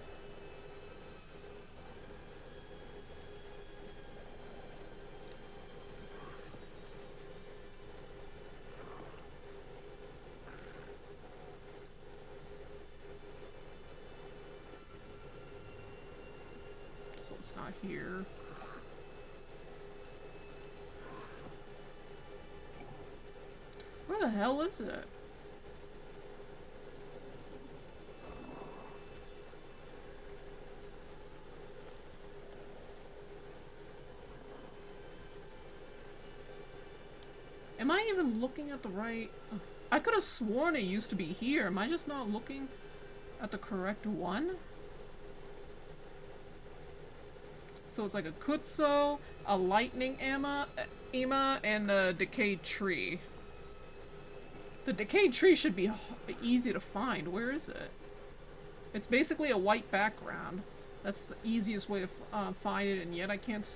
So it's not here. Where the hell is it? Am I even looking at the right... I could have sworn it used to be here. Am I just not looking at the correct one? So it's like a kutsu, a lightning ima, and a decayed tree. The decayed tree should be easy to find. Where is it? It's basically a white background. That's the easiest way to find it, and yet I can't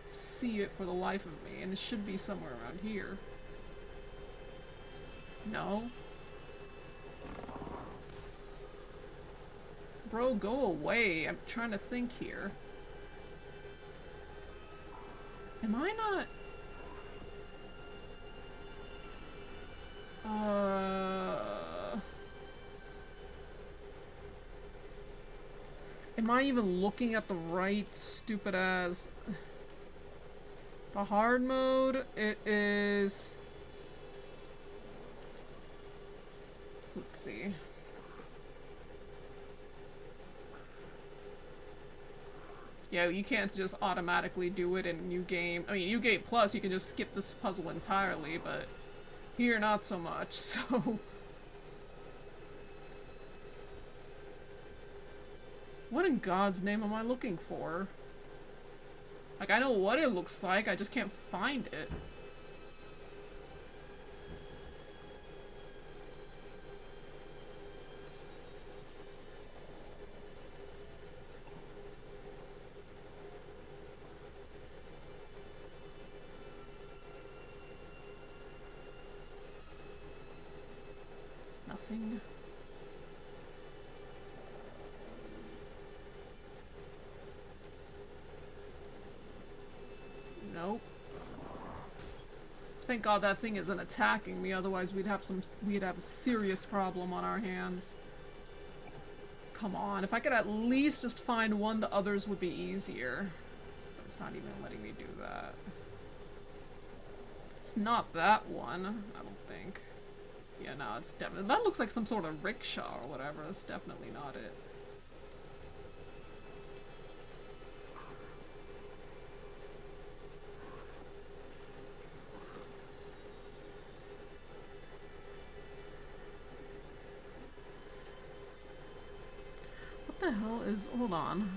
see it for the life of me. And it should be somewhere around here. No? Bro, go away. I'm trying to think here. Am I not... Am I even looking at the right stupid ass... The hard mode, it is... Let's see. Yeah, you can't just automatically do it in New Game. I mean, New Game Plus, you can just skip this puzzle entirely, but here, not so much, so... What in God's name am I looking for? Like, I know what it looks like, I just can't find it. Nothing. Nope. Thank God that thing isn't attacking me, otherwise we'd have a serious problem on our hands. Come on, if I could at least just find one, the others would be easier. But it's not even letting me do that. It's not that one, I don't think. Yeah, no, it's definitely... That looks like some sort of rickshaw or whatever. That's definitely not it. the hell is... Hold on.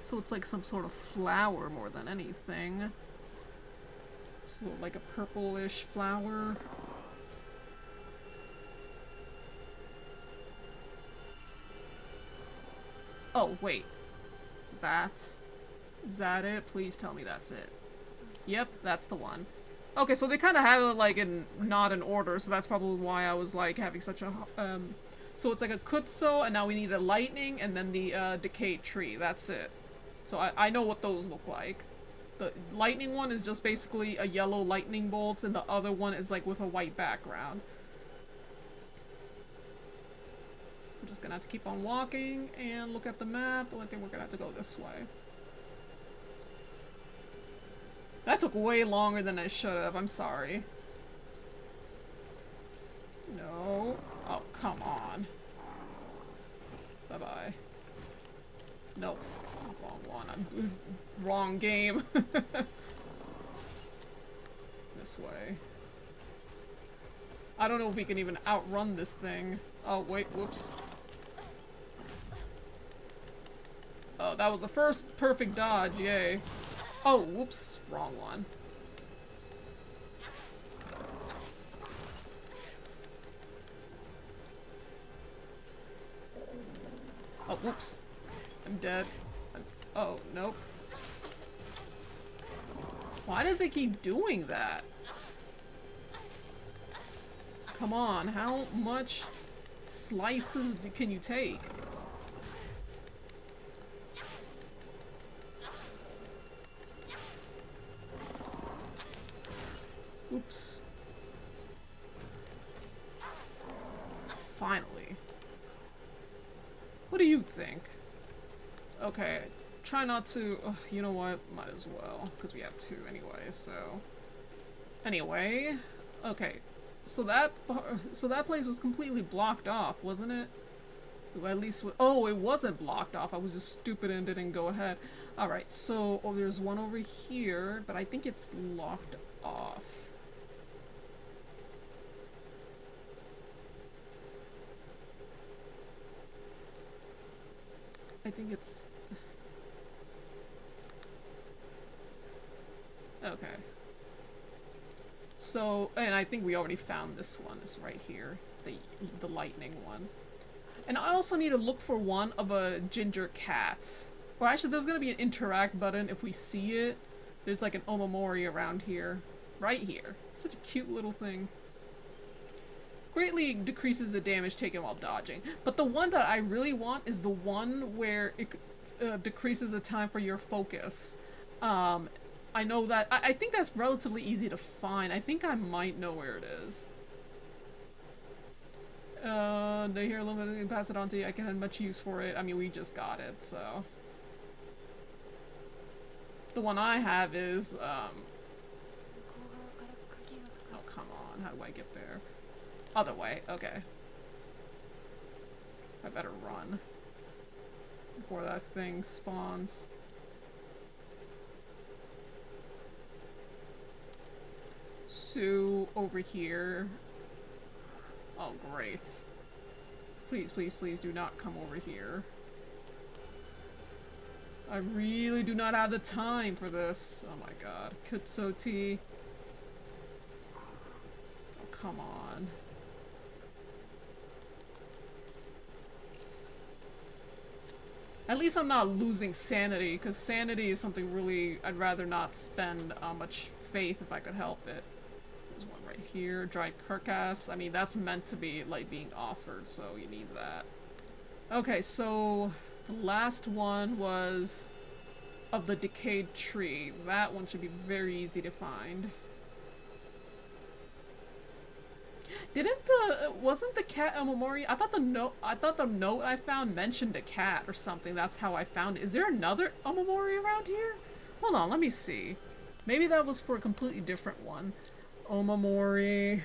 So it's like some sort of flower more than anything. So like a purplish flower. Oh, wait. Is that it? Please tell me that's it. Yep, that's the one. Okay, so they kind of have it like not in order, so that's probably why I was like having such a so it's like a Kutso, and now we need a lightning, and then the decayed tree. That's it. So I know what those look like. The lightning one is just basically a yellow lightning bolt, and the other one is like with a white background. I'm just gonna have to keep on walking and look at the map. I think we're gonna have to go this way. That took way longer than I should have. I'm sorry. No. Oh, come on. Bye-bye. Nope. Wrong one. Wrong game. This way. I don't know if we can even outrun this thing. Oh, wait. Whoops. Oh, that was the first perfect dodge. Yay. Oh, whoops. Wrong one. Oh, whoops. I'm dead. Oh, nope. Why does it keep doing that? Come on, how much slices can you take? Oops. Finally. What do you think? Okay, try not to... you know what? Might as well, because we have two anyway, so... Anyway, okay. So that place was completely blocked off, wasn't it? At least... Oh, it wasn't blocked off. I was just stupid and didn't go ahead. Alright, so... Oh, there's one over here, but I think it's locked off. I think it's... Okay. So, and I think we already found this one. It's right here. The lightning one. And I also need to look for one of a ginger cat. Or actually, there's gonna be an interact button if we see it. There's like an omamori around here. Right here. Such a cute little thing. Greatly decreases the damage taken while dodging. But the one that I really want is the one where it decreases the time for your focus. I know that... I think that's relatively easy to find. I think I might know where it is. They hear limited, pass it on to you. I can have much use for it. I mean, we just got it, so... The one I have is, Oh, come on. How do I get there? Other way. Okay. I better run before that thing spawns. So, over here. Oh, great. Please, please, please do not come over here. I really do not have the time for this. Oh my god. Kutsoti. Oh, come on. At least I'm not losing sanity, because sanity is something really I'd rather not spend much faith if I could help it. There's one right here, dried carcass. I mean, that's meant to be, like, being offered, so you need that. Okay, so the last one was of the decayed tree. That one should be very easy to find. Wasn't the cat a memorial? I thought the note I found mentioned a cat or something. That's how I found it. Is there another Omamori around here? Hold on, let me see. Maybe that was for a completely different one. Omamori,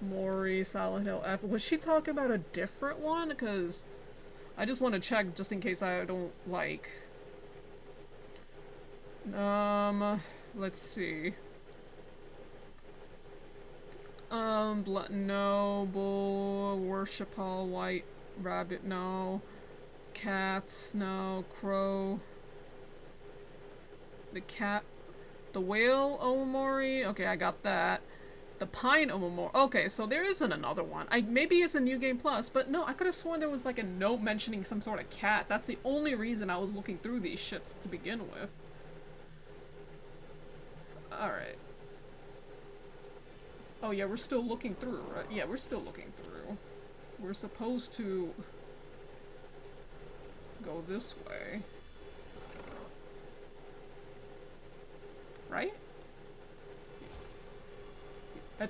Mori, Silent Hill F. Was she talking about a different one? Because I just want to check just in case I don't like. Let's see. Blood Noble, Worship Hall, White Rabbit, no. Cats, no. Crow. The cat. The whale omamori. Okay, I got that. The pine omamori. Okay, so there isn't another one. Maybe it's a New Game Plus, but no, I could have sworn there was like a note mentioning some sort of cat. That's the only reason I was looking through these shits to begin with. Alright. Oh yeah, we're still looking through, right? Yeah, we're still looking through. We're supposed to go this way. Right?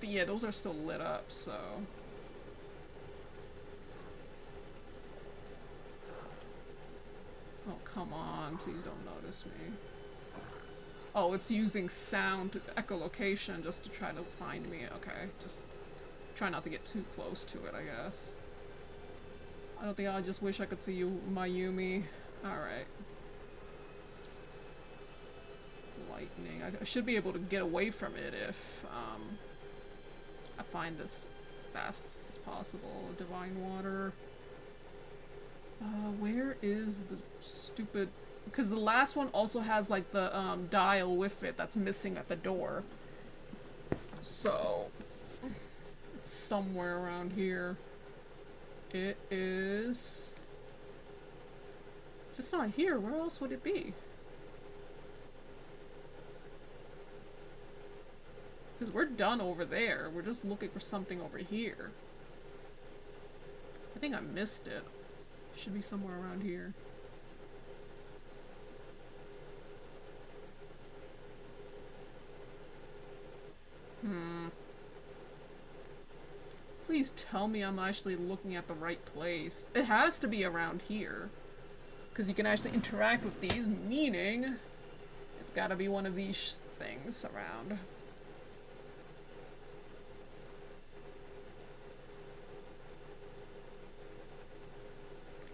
Yeah, those are still lit up, so... Oh, come on. Please don't notice me. Oh, it's using sound echolocation just to try to find me. Okay, just try not to get too close to it, I guess. I don't think I just wish I could see you, Mayumi. Alright. Lightning. I should be able to get away from it if I find this fast as possible. Divine water. Where is the stupid... Because the last one also has like the dial with it that's missing at the door. So it's somewhere around here. It is... If it's not here, where else would it be? Because we're done over there. We're just looking for something over here. I think I missed it. Should be somewhere around here. Please tell me I'm actually looking at the right place. It has to be around here. Because you can actually interact with these, meaning it's gotta be one of these things around.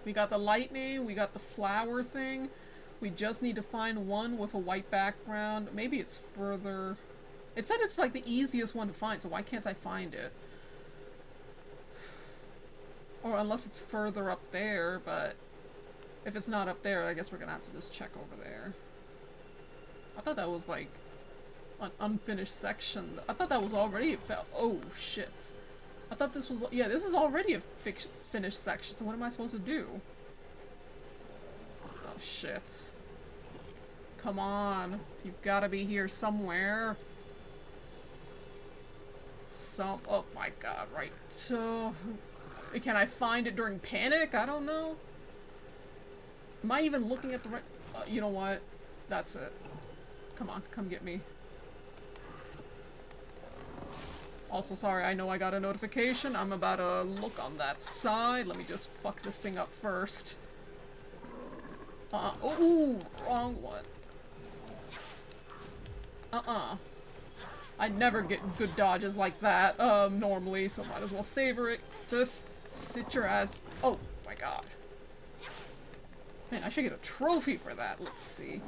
We got the lightning, we got the flower thing. We just need to find one with a white background. Maybe it's further... It said it's like the easiest one to find, so why can't I find it? Or unless it's further up there, but if it's not up there, I guess we're gonna have to just check over there. I thought that was like an unfinished section. I thought that was already oh shit. I thought this was, yeah, this is already a finished section, so what am I supposed to do? Oh shit. Come on. You've gotta be here somewhere. Oh my god, right. So, can I find it during panic? I don't know. Am I even looking at the right... you know what? That's it. Come on, come get me. Also, sorry, I know I got a notification. I'm about to look on that side. Let me just fuck this thing up first. Ooh, wrong one. I never get good dodges like that, normally, so might as well savor it. Just sit your ass. Oh my god. Man, I should get a trophy for that. Let's see.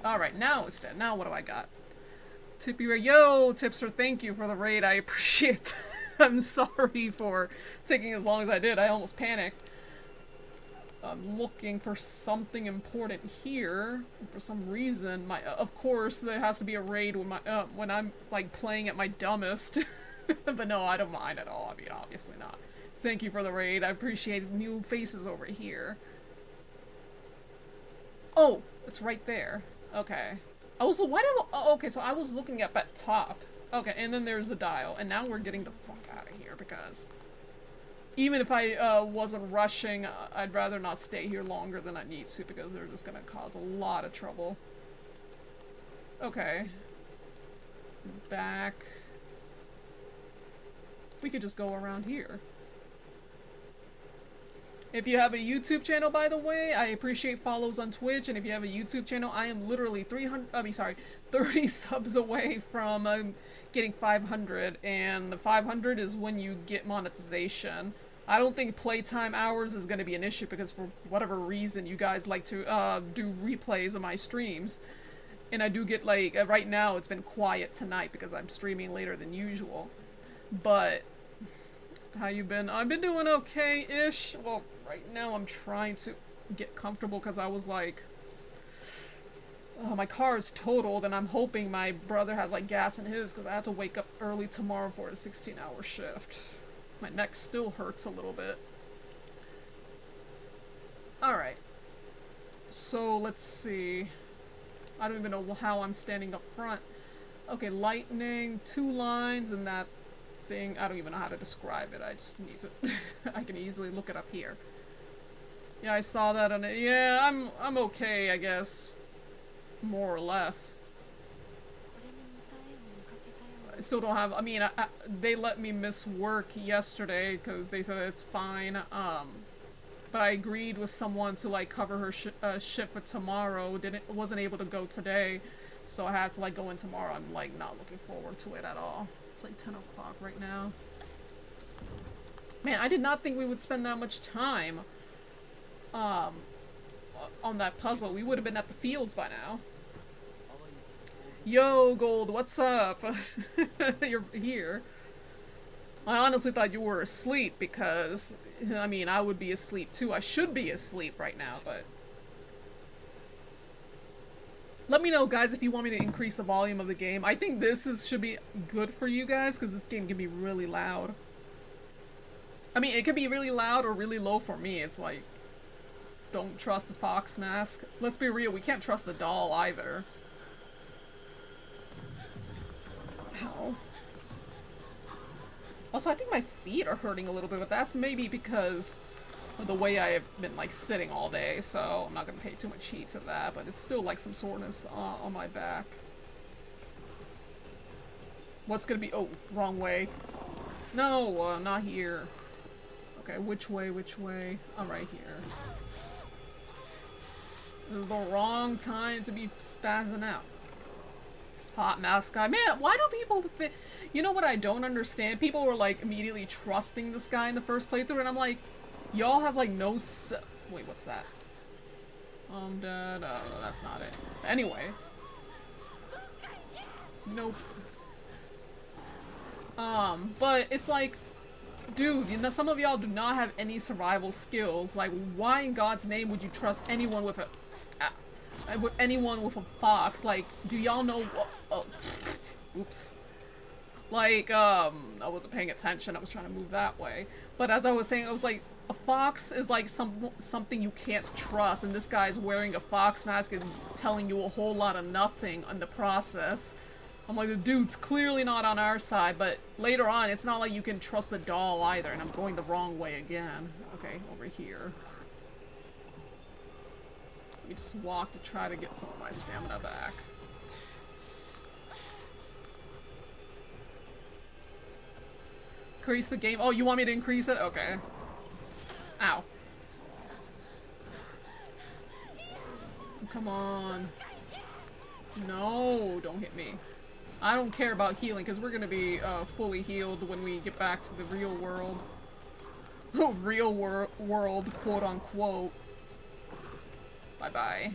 Alright, now it's dead. Now what do I got? Tippy Ray. Yo, Tipster, thank you for the raid. I appreciate that. I'm sorry for taking as long as I did. I almost panicked. I'm looking for something important here. For some reason, of course, there has to be a raid when I'm like playing at my dumbest. But no, I don't mind at all. I mean, obviously not. Thank you for the raid. I appreciate new faces over here. Oh, it's right there. Okay. Okay, so I was looking up at top. Okay, and then there's the dial, and now we're getting the fuck out of here because even if I wasn't rushing, I'd rather not stay here longer than I need to because they're just gonna cause a lot of trouble. Okay. Back. We could just go around here. If you have a YouTube channel, by the way, I appreciate follows on Twitch, and if you have a YouTube channel, I am literally 30 subs away from getting 500, and the 500 is when you get monetization. I don't think playtime hours is going to be an issue because for whatever reason you guys like to do replays of my streams. And I do get like, right now it's been quiet tonight because I'm streaming later than usual. But How you been? I've been doing okay-ish. Well, right now I'm trying to get comfortable because I was like, my car is totaled and I'm hoping my brother has like gas in his because I have to wake up early tomorrow for a 16-hour shift. My neck still hurts a little bit. Alright. So, let's see. I don't even know how I'm standing up front. Okay, lightning, 2 lines, and that thing. I don't even know how to describe it. I just need to... I can easily look it up here. Yeah, I saw that on it. Yeah, I'm okay, I guess. More or less. I still don't have... I mean, they let me miss work yesterday because they said it's fine. But I agreed with someone to like cover her shift for tomorrow. Wasn't able to go today, so I had to like go in tomorrow. I'm like not looking forward to it at all. It's like 10 o'clock right now. Man, I did not think we would spend that much time on that puzzle. We would have been at the fields by now. Yo, Gold, what's up? You're here. I honestly thought you were asleep because, I mean, I would be asleep too. I should be asleep right now, but... Let me know, guys, if you want me to increase the volume of the game. I think this should be good for you guys because this game can be really loud. I mean, it could be really loud or really low for me. It's like, don't trust the fox mask. Let's be real, we can't trust the doll either. Ow. Also, I think my feet are hurting a little bit, but that's maybe because of the way I have been, like, sitting all day, so I'm not gonna pay too much heed to that, but it's still, like, some soreness on my back. What's gonna be- oh, wrong way. No, not here. Okay, which way, which way? I'm right here. This is the wrong time to be spazzing out. Hot mask guy. Man, why do people fit- You know what I don't understand? People were like immediately trusting this guy in the first playthrough, and I'm like, y'all have like no wait, what's that? I'm dead. Oh, no, that's not it. Anyway. Nope. But it's like, dude, you know, some of y'all do not have any survival skills. Like, why in God's name would you trust anyone with a fox? Like, do y'all know what? Oh, oops. Like, I wasn't paying attention. I was trying to move that way. But as I was saying, I was like, a fox is like something you can't trust, and this guy's wearing a fox mask and telling you a whole lot of nothing in the process. I'm like, the dude's clearly not on our side, but later on, it's not like you can trust the doll either, and I'm going the wrong way again. Okay, over here. Let me just walk to try to get some of my stamina back. Increase the game. Oh, you want me to increase it? Okay. Ow. Come on. No, don't hit me. I don't care about healing because we're gonna be fully healed when we get back to the real world. Real world, quote unquote. Bye-bye.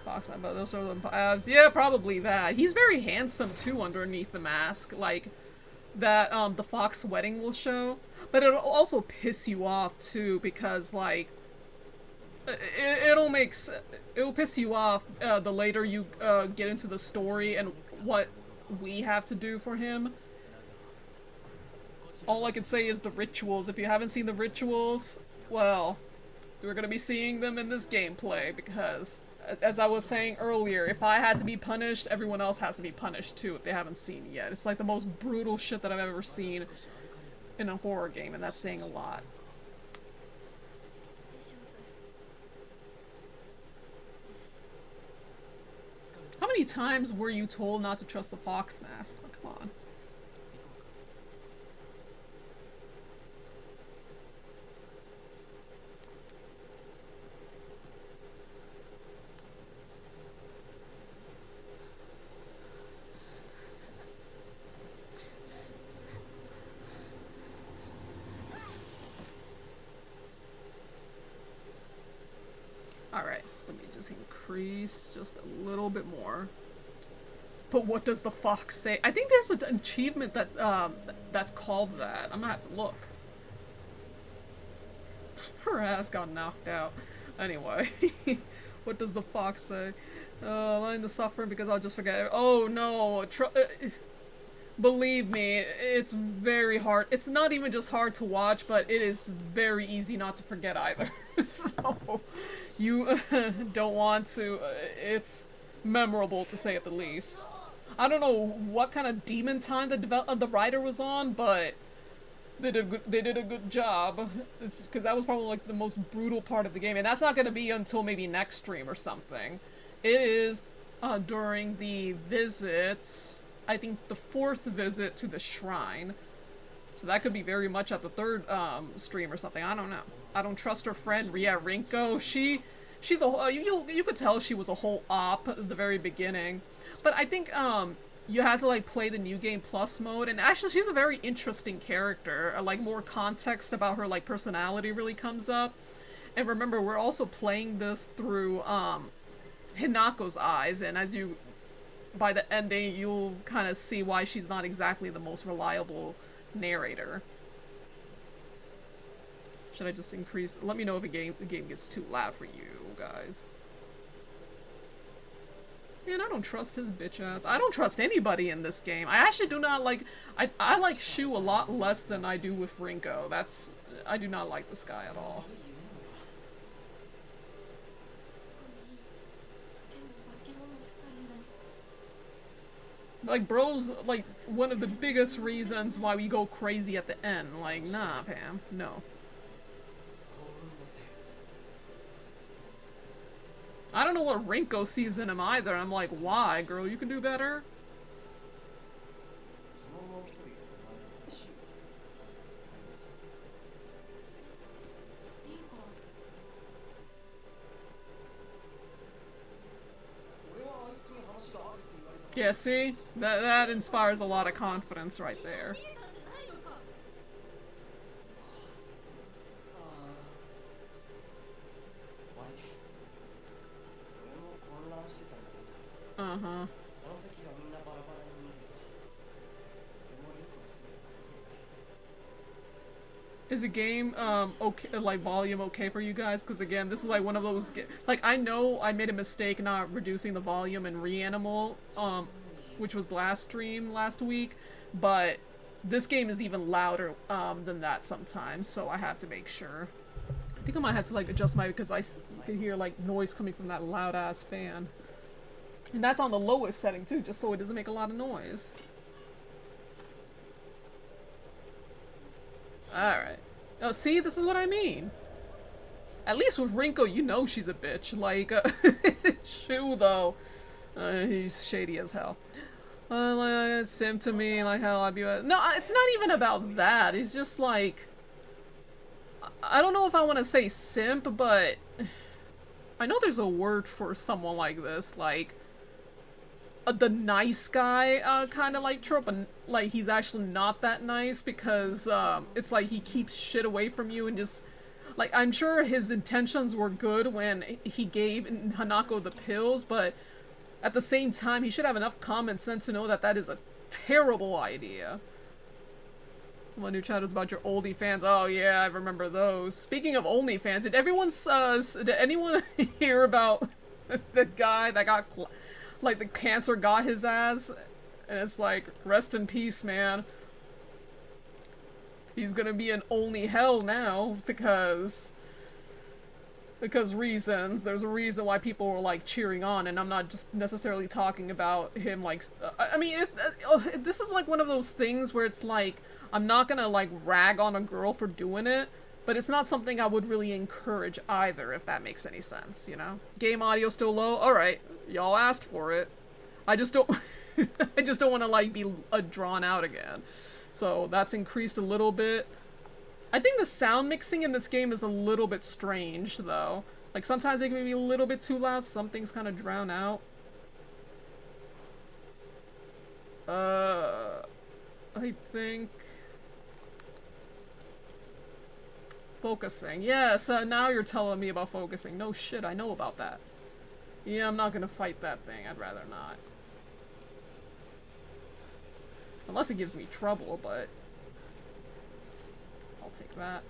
Foxman, but those are the abs. Yeah, probably that. He's very handsome too underneath the mask, like that the fox wedding will show. But it'll also piss you off too because like it'll piss you off the later you get into the story and what we have to do for him. All I can say is the rituals. If you haven't seen the rituals, well, we're gonna be seeing them in this gameplay because, as I was saying earlier, if I had to be punished, everyone else has to be punished too if they haven't seen it yet. It's like the most brutal shit that I've ever seen in a horror game, and that's saying a lot. How many times were you told not to trust the fox mask? Oh, come on. Alright, let me just increase just a little bit more. But what does the fox say? I think there's an achievement that that's called that. I'm gonna have to look. Her ass got knocked out. Anyway, what does the fox say? I'm the suffering because I'll just forget it. Oh no, believe me, it's very hard. It's not even just hard to watch, but it is very easy not to forget either. So, you don't want to. It's memorable to say at the least. I don't know what kind of demon time the writer was on, but they did a good job. Because that was probably like the most brutal part of the game, and that's not going to be until maybe next stream or something. It is during the visit, I think the 4th visit to the shrine. So that could be very much at the 3rd stream or something. I don't know. I don't trust her friend. Yeah, Rinko. She's a you could tell she was a whole op at the very beginning. But I think you had to like play the New Game Plus mode, and actually she's a very interesting character. Like more context about her like personality really comes up. And remember, we're also playing this through Hinako's eyes, and as you by the ending you'll kind of see why she's not exactly the most reliable narrator. Should I just increase? Let me know if the game gets too loud for you guys. Man, I don't trust his bitch ass. I don't trust anybody in this game. I actually do not like... I like Shu a lot less than I do with Rinko. I do not like this guy at all. Like, bro's, like, one of the biggest reasons why we go crazy at the end. Like, nah, Pam. No. I don't know what Rinko sees in him either. I'm like, why, girl? You can do better? Yeah, see? That inspires a lot of confidence right there. Uh-huh. Is the game, okay, like, volume okay for you guys? Because again, this is like one of those, like, I know I made a mistake not reducing the volume in Reanimal, which was last week, but this game is even louder, than that sometimes, so I have to make sure. I think I might have to, like, adjust my, because I can hear, like, noise coming from that loud-ass fan. And that's on the lowest setting, too, just so it doesn't make a lot of noise. Alright. Oh, see? This is what I mean. At least with Rinko, you know she's a bitch. Like, Shu, though. He's shady as hell. Like, sim to me, like, how I'd be... No, it's not even about that. He's just, like... I don't know if I want to say simp, but... I know there's a word for someone like this, like... the nice guy kind of like trope, and like he's actually not that nice because it's like he keeps shit away from you and just like I'm sure his intentions were good when he gave Hanako the pills, but at the same time he should have enough common sense to know that that is a terrible idea. One new chat is about your oldie fans. Oh yeah, I remember those. Speaking of OnlyFans, did anyone hear about the guy that got like the cancer got his ass, and it's like, rest in peace, man. He's gonna be in only hell now because reasons. There's a reason why people were like cheering on, and I'm not just necessarily talking about him like. I mean, this is like one of those things where it's like I'm not gonna like rag on a girl for doing it, but it's not something I would really encourage either, if that makes any sense, you know? Game audio still low? Alright, y'all asked for it. I just don't... I just don't want to, like, be drawn out again. So, that's increased a little bit. I think the sound mixing in this game is a little bit strange, though. Like, sometimes it can be a little bit too loud, some things kind of drown out. I think... Focusing. Yes, now you're telling me about focusing. No shit, I know about that. Yeah, I'm not gonna fight that thing. I'd rather not. Unless it gives me trouble, but I'll take that.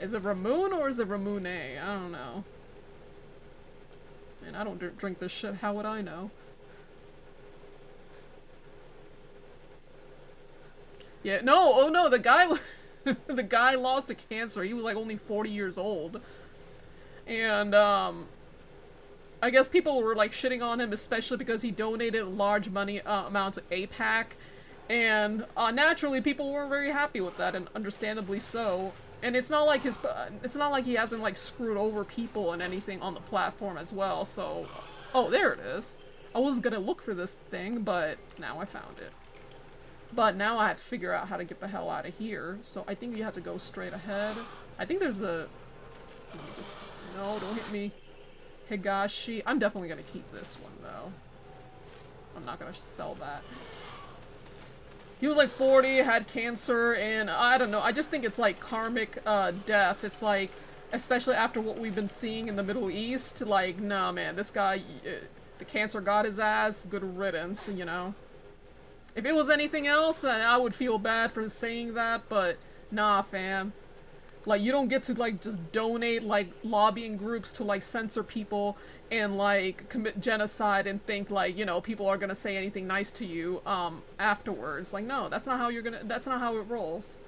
Is it Ramoon or is it Ramune? I don't know. Man, I don't drink this shit. How would I know? Yeah, no, oh no, the guy, the guy lost to cancer. He was like only 40 years old. And, I guess people were like shitting on him, especially because he donated large money amounts to APAC. And, naturally people weren't very happy with that, and understandably so. And it's not like it's not like he hasn't like screwed over people and anything on the platform as well, so... Oh, there it is. I was gonna look for this thing, but now I found it. But now I have to figure out how to get the hell out of here, so I think you have to go straight ahead. I think there's a... No, don't hit me. Higashi. I'm definitely gonna keep this one, though. I'm not gonna sell that. He was like 40, had cancer, and I don't know, I just think it's like karmic death. It's like, especially after what we've been seeing in the Middle East, like, nah man, this guy, the cancer got his ass, good riddance, you know? If it was anything else, then I would feel bad for saying that, but nah fam. Like, you don't get to like just donate like lobbying groups to like censor people and like commit genocide and think like, you know, people are gonna say anything nice to you afterwards. Like, no, that's not how that's not how it rolls.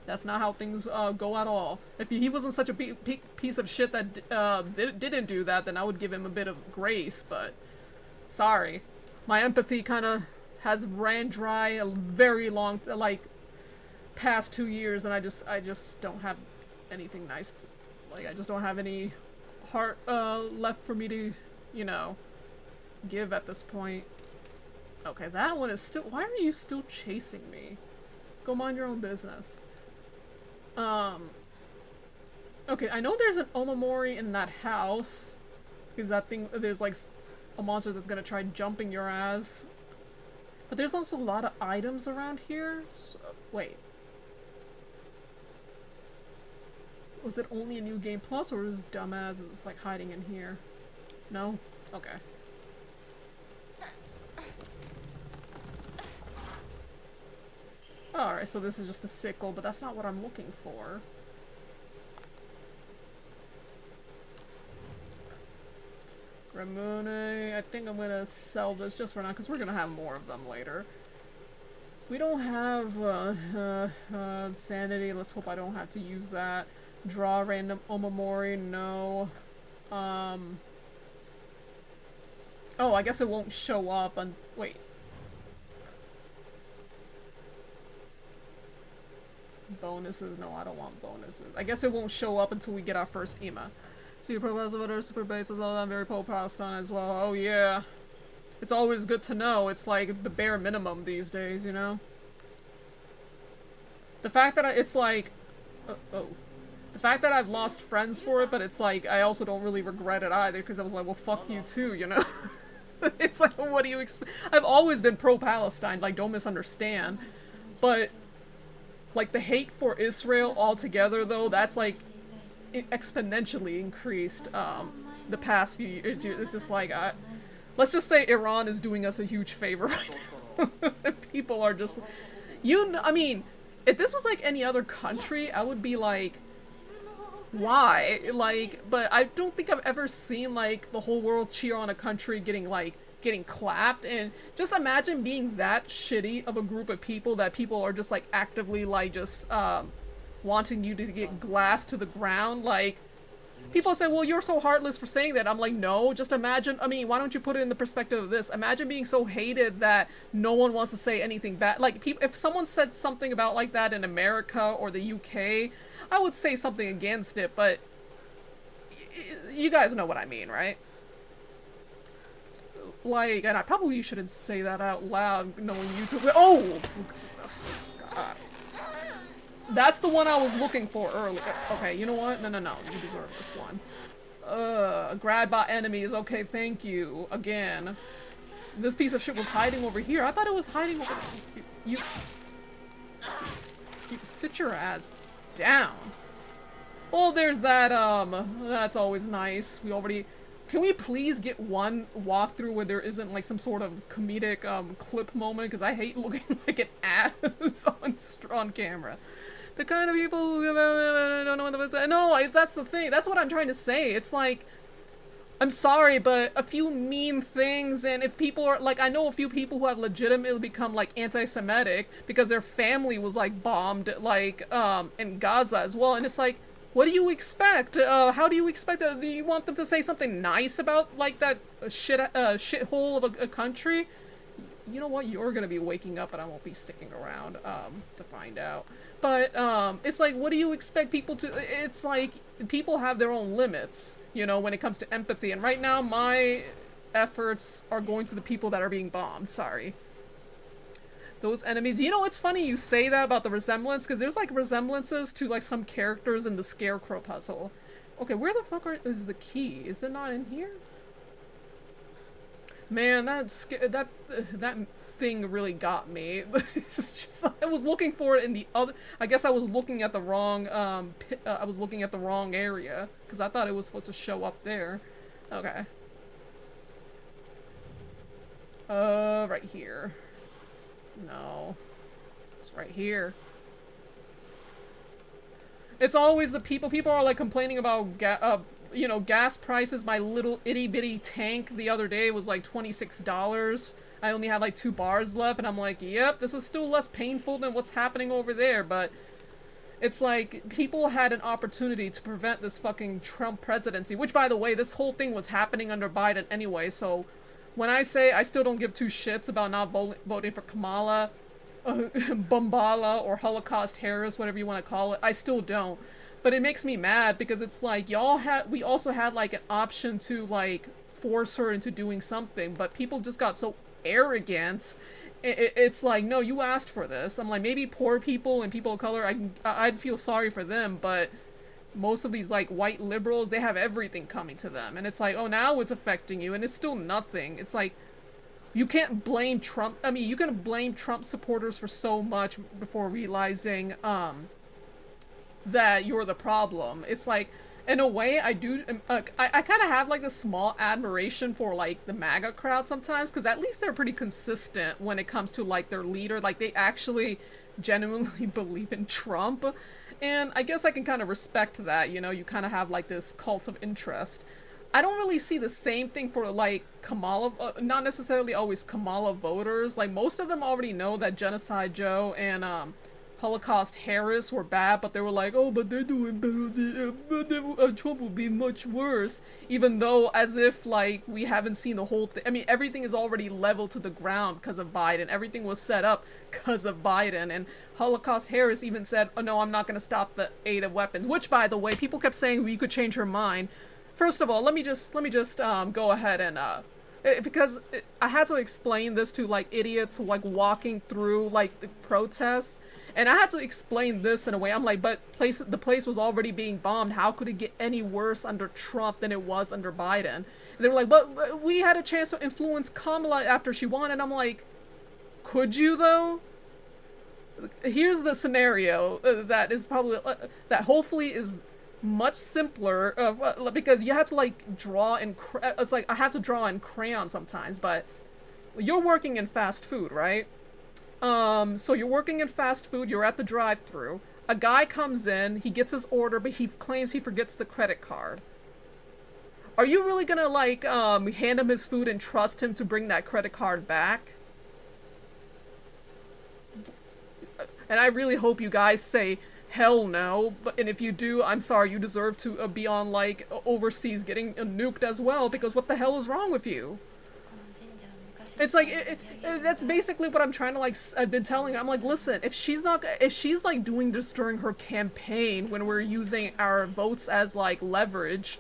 That's not how things go at all. If he wasn't such a piece of shit that didn't do that, then I would give him a bit of grace, but sorry. My empathy kind of has ran dry a very long, like, past 2 years, and I just don't have anything nice to, like, I just don't have any heart left for me to, you know, give at this point. Okay, that one is still... Why are you still chasing me? Go mind your own business. Okay, I know there's an Omamori in that house, because that thing, there's like a monster that's gonna try jumping your ass. But there's also a lot of items around here, so, wait. Was it only a New Game Plus, or is dumbass is like hiding in here? No? Okay. Alright, so this is just a sickle, but that's not what I'm looking for. Ramune, I think I'm gonna sell this just for now, because we're gonna have more of them later. We don't have, Sanity, let's hope I don't have to use that. Draw random Omamori, no. Oh, I guess it won't show up on- wait. Bonuses? No, I don't want bonuses. I guess it won't show up until we get our first EMA. So your profiles of other super bases, all that very pro-Palestine as well. Oh yeah. It's always good to know. It's like the bare minimum these days, you know? The fact that it's like... The fact that I've lost friends for it, but it's like, I also don't really regret it either, because I was like, well, fuck you too, you know? It's like, well, what do you expect? I've always been pro-Palestine, like, don't misunderstand. But, like, the hate for Israel altogether, though, that's, like, exponentially increased, the past few years. It's just like, let's just say Iran is doing us a huge favor right now. People are just, I mean, if this was, like, any other country, I would be like, why? Like, but I don't think I've ever seen, like, the whole world cheer on a country getting clapped, and just imagine being that shitty of a group of people that people are just, like, actively, like, just, wanting you to get glassed to the ground. Like, people say, well, you're so heartless for saying that. I'm like, no, just imagine, I mean, why don't you put it in the perspective of this? Imagine being so hated that no one wants to say anything bad. Like, if someone said something about like that in America or the UK, I would say something against it, but you guys know what I mean, right? Like, and I probably shouldn't say that out loud, knowing YouTube. Oh! God. That's the one I was looking for earlier. Okay, you know what? No, you deserve this one. Grabbed by enemies. Okay, thank you. Again. This piece of shit was hiding over here. I thought it was hiding over there. You sit your ass down. Well, there's that, that's always nice. We already Can we please get one walkthrough where there isn't like some sort of comedic clip moment? Because I hate looking like an ass on camera. The kind of people who don't know what to say. No, that's the thing. That's what I'm trying to say. It's like, I'm sorry, but a few mean things, and if people are like, I know a few people who have legitimately become like anti-Semitic because their family was like bombed, like in Gaza as well, and it's like, what do you expect? How do you expect? Do you want them to say something nice about like that shithole of a country? You know what? You're gonna be waking up, and I won't be sticking around to find out. But it's like, what do you expect people to? It's like people have their own limits, you know, when it comes to empathy. And right now, my efforts are going to the people that are being bombed. Sorry. Those enemies. You know, it's funny you say that about the resemblance, because there's like resemblances to like some characters in the Scarecrow puzzle. Okay, where the fuck is the key? Is it not in here? Man, that thing really got me. It's just, I was looking for it in the other. I guess I was looking at the wrong. I was looking at the wrong area because I thought it was supposed to show up there. Okay. Right here. No, it's right here. It's always the people. People are like complaining about you know, gas prices. My little itty bitty tank the other day was like $26. I only had like 2 bars left, and I'm like, yep, this is still less painful than what's happening over there, but it's like, people had an opportunity to prevent this fucking Trump presidency, which, by the way, this whole thing was happening under Biden anyway, so when I say I still don't give 2 shits about not voting for Kamala, Bombala, or Holocaust Harris, whatever you want to call it, I still don't. But it makes me mad, because it's like, we also had, like, an option to, like, force her into doing something, but people just got so arrogant. It's like, no, you asked for this. I'm like, maybe poor people and people of color, I'd feel sorry for them, but most of these, like, white liberals, they have everything coming to them, and it's like, oh, now it's affecting you, and it's still nothing. It's like, you can't blame Trump. I mean, you can blame Trump supporters for so much before realizing, that you're the problem. It's like, in a way, I kind of have like this small admiration for like the MAGA crowd sometimes, because at least they're pretty consistent when it comes to like their leader. Like, they actually genuinely believe in Trump, and I guess I can kind of respect that. You know, you kind of have like this cult of interest. I don't really see the same thing for like Kamala, not necessarily always Kamala voters. Like, most of them already know that Genocide Joe and Holocaust Harris were bad, but they were like, oh, but they're doing better, but Trump will be much worse. Even though, as if, like, we haven't seen the whole thing. I mean, everything is already leveled to the ground because of Biden. Everything was set up because of Biden. And Holocaust Harris even said, oh, no, I'm not going to stop the aid of weapons. Which, by the way, people kept saying we could change her mind. First of all, let me just go ahead and, because I had to explain this to, like, idiots, like, walking through, like, the protests. And I had to explain this in a way. I'm like, but the place was already being bombed. How could it get any worse under Trump than it was under Biden? And they were like, but we had a chance to influence Kamala after she won. And I'm like, could you though? Here's the scenario that is probably, that hopefully is much simpler, because you have to like draw in, it's like I have to draw in crayon sometimes, but you're working in fast food, right? So you're working in fast food, you're at the drive-thru. A guy comes in, he gets his order, but he claims he forgets the credit card. Are you really gonna, like, hand him his food and trust him to bring that credit card back? And I really hope you guys say, hell no, and if you do, I'm sorry, you deserve to be on, like, overseas getting nuked as well, because what the hell is wrong with you? It's like, that's basically what I'm trying to, like, I've been telling her. I'm like, listen, if she's like doing this during her campaign when we're using our votes as like leverage,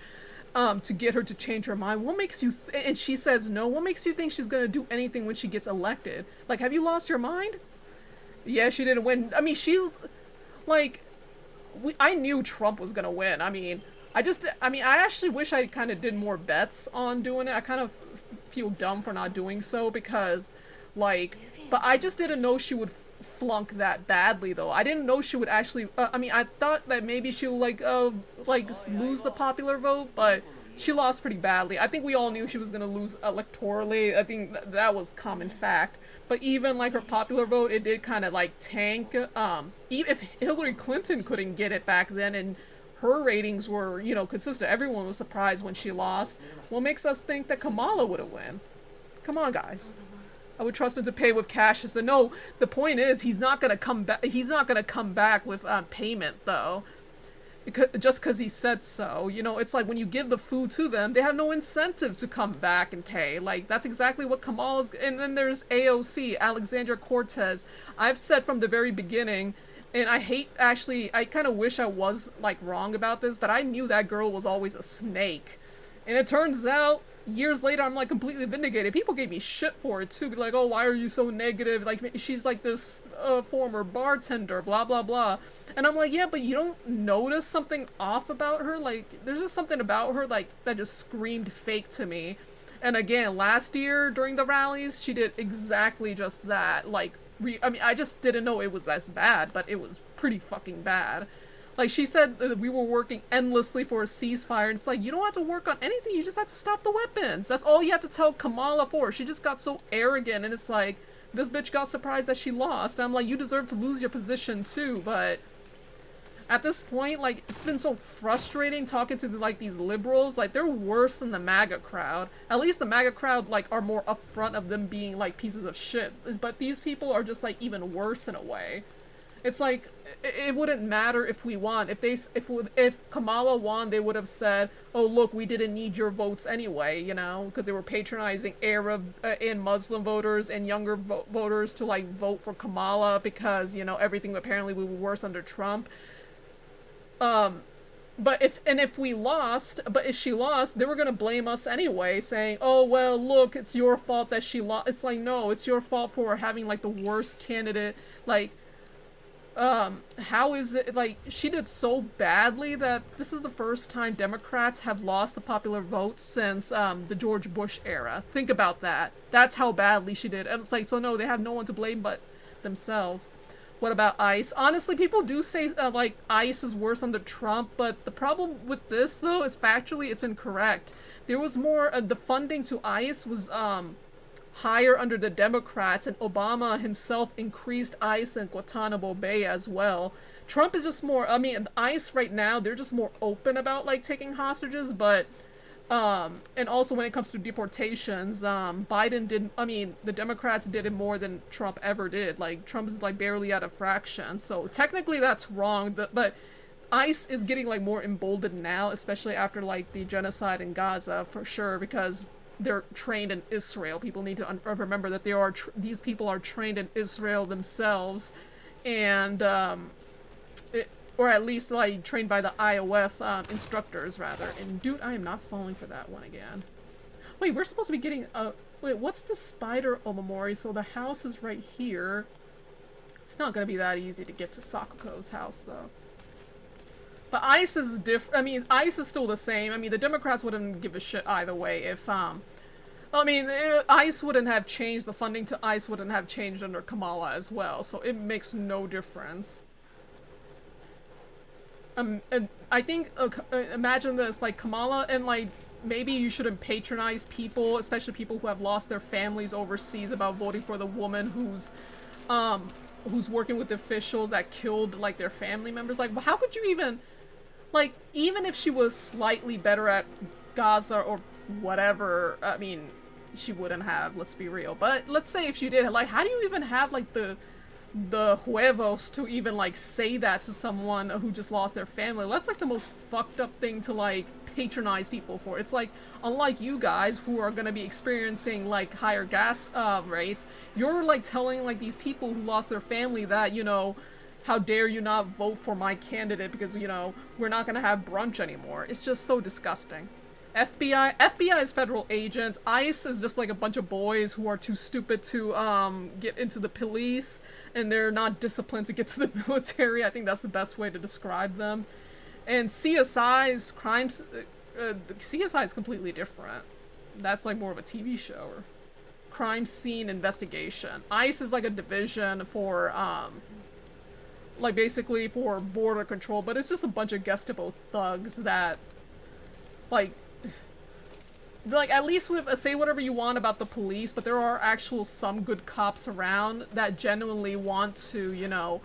to get her to change her mind, what makes you, and she says no, what makes you think she's gonna do anything when she gets elected? Like, have you lost your mind? Yeah, she didn't win. I mean, she's, like, I knew Trump was gonna win. I mean, I actually wish I kind of did more bets on doing it. I kind of feel dumb for not doing so, because, like, but I just didn't know she would flunk that badly, though. I didn't know she would actually, I mean, I thought that maybe she'll, like, lose the popular vote, but she lost pretty badly. I think we all knew she was gonna lose electorally. I think that was common fact. But even like her popular vote, it did kind of like tank. Even if Hillary Clinton couldn't get it back then, and her ratings were, you know, consistent, everyone was surprised when she lost. What makes us think that Kamala would have won? Come on, guys. I would trust him to pay with cash. So no, the point is he's not gonna come back. He's not gonna come back with payment though, just because he said so. You know, it's like when you give the food to them, they have no incentive to come back and pay. Like that's exactly what Kamala's. And then there's AOC, Alexandria Cortez. I've said from the very beginning. And I hate, actually, I kind of wish I was, like, wrong about this, but I knew that girl was always a snake. And it turns out, years later, I'm, like, completely vindicated. People gave me shit for it, too. Like, oh, why are you so negative? Like, she's, like, this former bartender, blah, blah, blah. And I'm like, yeah, but you don't notice something off about her? Like, there's just something about her, like, that just screamed fake to me. And again, last year, during the rallies, she did exactly just that. Like, I mean, I just didn't know it was as bad, but it was pretty fucking bad. Like, she said that we were working endlessly for a ceasefire, and it's like, you don't have to work on anything, you just have to stop the weapons. That's all you have to tell Kamala for. She just got so arrogant, and it's like, this bitch got surprised that she lost. And I'm like, you deserve to lose your position too, but at this point, like, it's been so frustrating talking to, like, these liberals. Like, they're worse than the MAGA crowd. At least the MAGA crowd, like, are more upfront of them being, like, pieces of shit. But these people are just, like, even worse in a way. It's like, it wouldn't matter if we won. If Kamala won, they would have said, oh, look, we didn't need your votes anyway, you know? Because they were patronizing Arab and Muslim voters and younger voters to, like, vote for Kamala because, you know, everything apparently would be worse under Trump. But if she lost, they were gonna blame us anyway, saying, oh, well, look, it's your fault that she lost. It's like, no, it's your fault for having, like, the worst candidate. Like, how is it, like, she did so badly that this is the first time Democrats have lost the popular vote since, the George Bush era. Think about that. That's how badly she did. And it's like, so no, they have no one to blame but themselves. What about ICE? Honestly, people do say, like, ICE is worse under Trump, but the problem with this, though, is factually it's incorrect. There was more, the funding to ICE was, higher under the Democrats, and Obama himself increased ICE and Guantanamo Bay as well. Trump is just more, I mean, ICE right now, they're just more open about, like, taking hostages, but and also when it comes to deportations, Biden did, I mean, the Democrats did it more than Trump ever did. Like, Trump is, like, barely at a fraction. So technically that's wrong, but ICE is getting, like, more emboldened now, especially after, like, the genocide in Gaza, for sure, because they're trained in Israel. People need to remember that these people are trained in Israel themselves, and, or at least, like, trained by the IOF, instructors, rather. And, dude, I am not falling for that one again. Wait, we're supposed to be getting, wait, what's the spider Omamori? So the house is right here. It's not gonna be that easy to get to Sakuko's house, though. But ICE is different. I mean, ICE is still the same. I mean, the Democrats wouldn't give a shit either way if, I mean, ICE wouldn't have changed, the funding to ICE wouldn't have changed under Kamala as well, so it makes no difference. And I think, imagine this, like, Kamala, and, like, maybe you shouldn't patronize people, especially people who have lost their families overseas, about voting for the woman who's working with officials that killed, like, their family members. Like, how could you even, like, even if she was slightly better at Gaza or whatever, I mean, she wouldn't have, let's be real. But let's say if she did, like, how do you even have, like, the huevos to even, like, say that to someone who just lost their family? That's, like, the most fucked up thing to, like, patronize people for. It's like, unlike you guys who are gonna be experiencing, like, higher gas rates, you're, like, telling, like, these people who lost their family that, you know, how dare you not vote for my candidate because, you know, we're not gonna have brunch anymore. It's just so disgusting. FBI is federal agents. ICE is just like a bunch of boys who are too stupid to get into the police, and they're not disciplined to get to the military. I think that's the best way to describe them. And CSI's crimes, CSI is completely different. That's like more of a TV show or crime scene investigation. ICE is like a division for like basically for border control, but it's just a bunch of Gestapo thugs that, like, like, at least with say whatever you want about the police, but there are actual some good cops around that genuinely want to,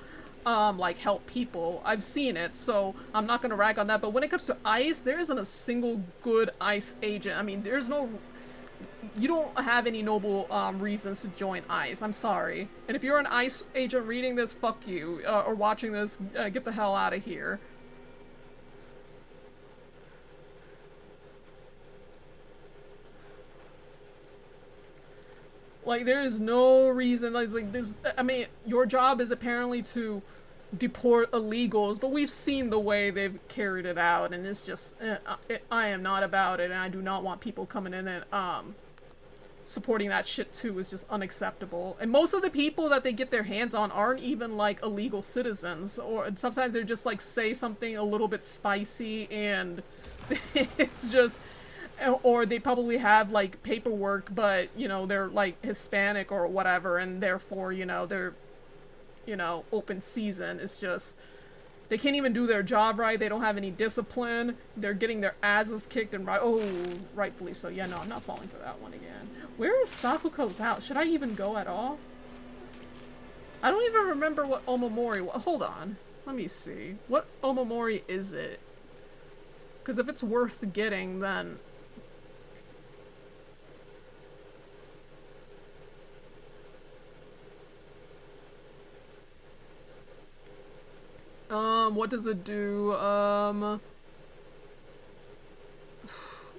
like, help people. I've seen it, so I'm not gonna rag on that. But when it comes to ICE, there isn't a single good ICE agent. I mean, you don't have any noble reasons to join ICE. I'm sorry. And if you're an ICE agent reading this, fuck you, or watching this, get the hell out of here. Like, there is no reason, like, I mean, your job is apparently to deport illegals, but we've seen the way they've carried it out, and it's just, I am not about it, and I do not want people coming in and, supporting that shit too is just unacceptable. And most of the people that they get their hands on aren't even, like, illegal citizens, or sometimes they're just, like, say something a little bit spicy, and it's just... Or they probably have, like, paperwork, but, they're, like, Hispanic or whatever, and therefore, they're, open season. It's just, they can't even do their job right, they don't have any discipline, they're getting their asses kicked, and rightfully so. Yeah, no, I'm not falling for that one again. Where is Sakuko's house? Should I even go at all? I don't even remember what Omamori was. Hold on. Let me see. What Omamori is it? Because if it's worth getting, then... what does it do?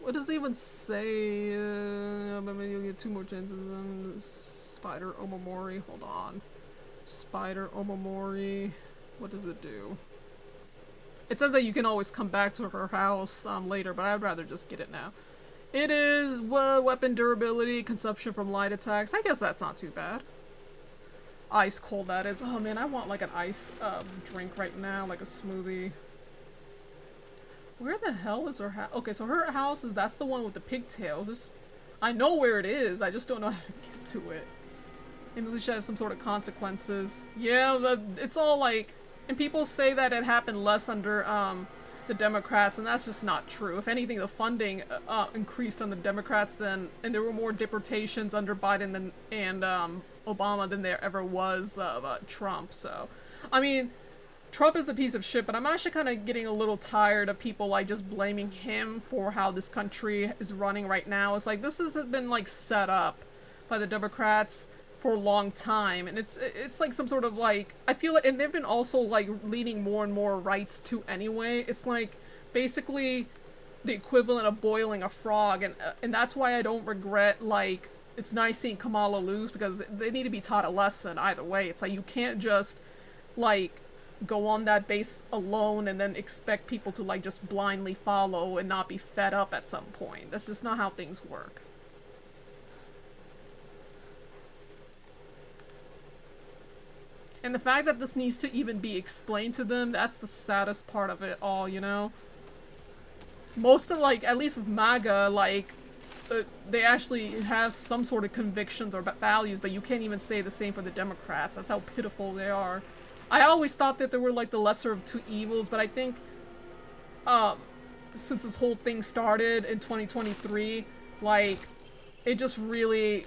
What does it even say? Maybe you'll get 2 more chances. Spider Omamori. Hold on. Spider Omamori. What does it do? It says that you can always come back to her house later, but I'd rather just get it now. It is weapon durability, consumption from light attacks. I guess that's not too bad. Ice cold, that is. Oh man, I want like an ice drink right now, like a smoothie. Where the hell is her house? Okay, so her house that's the one with the pigtails. I know where it is, I just don't know how to get to it. Maybe we should have some sort of consequences. Yeah, it's all like... And people say that it happened less under the Democrats, and that's just not true. If anything, the funding increased on the Democrats and there were more deportations under Biden and Obama than there ever was Trump. So, I mean, Trump is a piece of shit, but I'm actually kind of getting a little tired of people like just blaming him for how this country is running right now. It's like this has been like set up by the Democrats for a long time, and it's like some sort of like, I feel like, and they've been also like leaning more and more rights to anyway. It's like basically the equivalent of boiling a frog, and that's why I don't regret, like, it's nice seeing Kamala lose, because they need to be taught a lesson either way. It's like you can't just like go on that base alone and then expect people to like just blindly follow and not be fed up at some point. That's just not how things work. And the fact that this needs to even be explained to them, that's the saddest part of it all, you know? Most of, like, at least with MAGA, like, they actually have some sort of convictions or values, but you can't even say the same for the Democrats. That's how pitiful they are. I always thought that they were, like, the lesser of two evils, but I think, since this whole thing started in 2023, like, it just really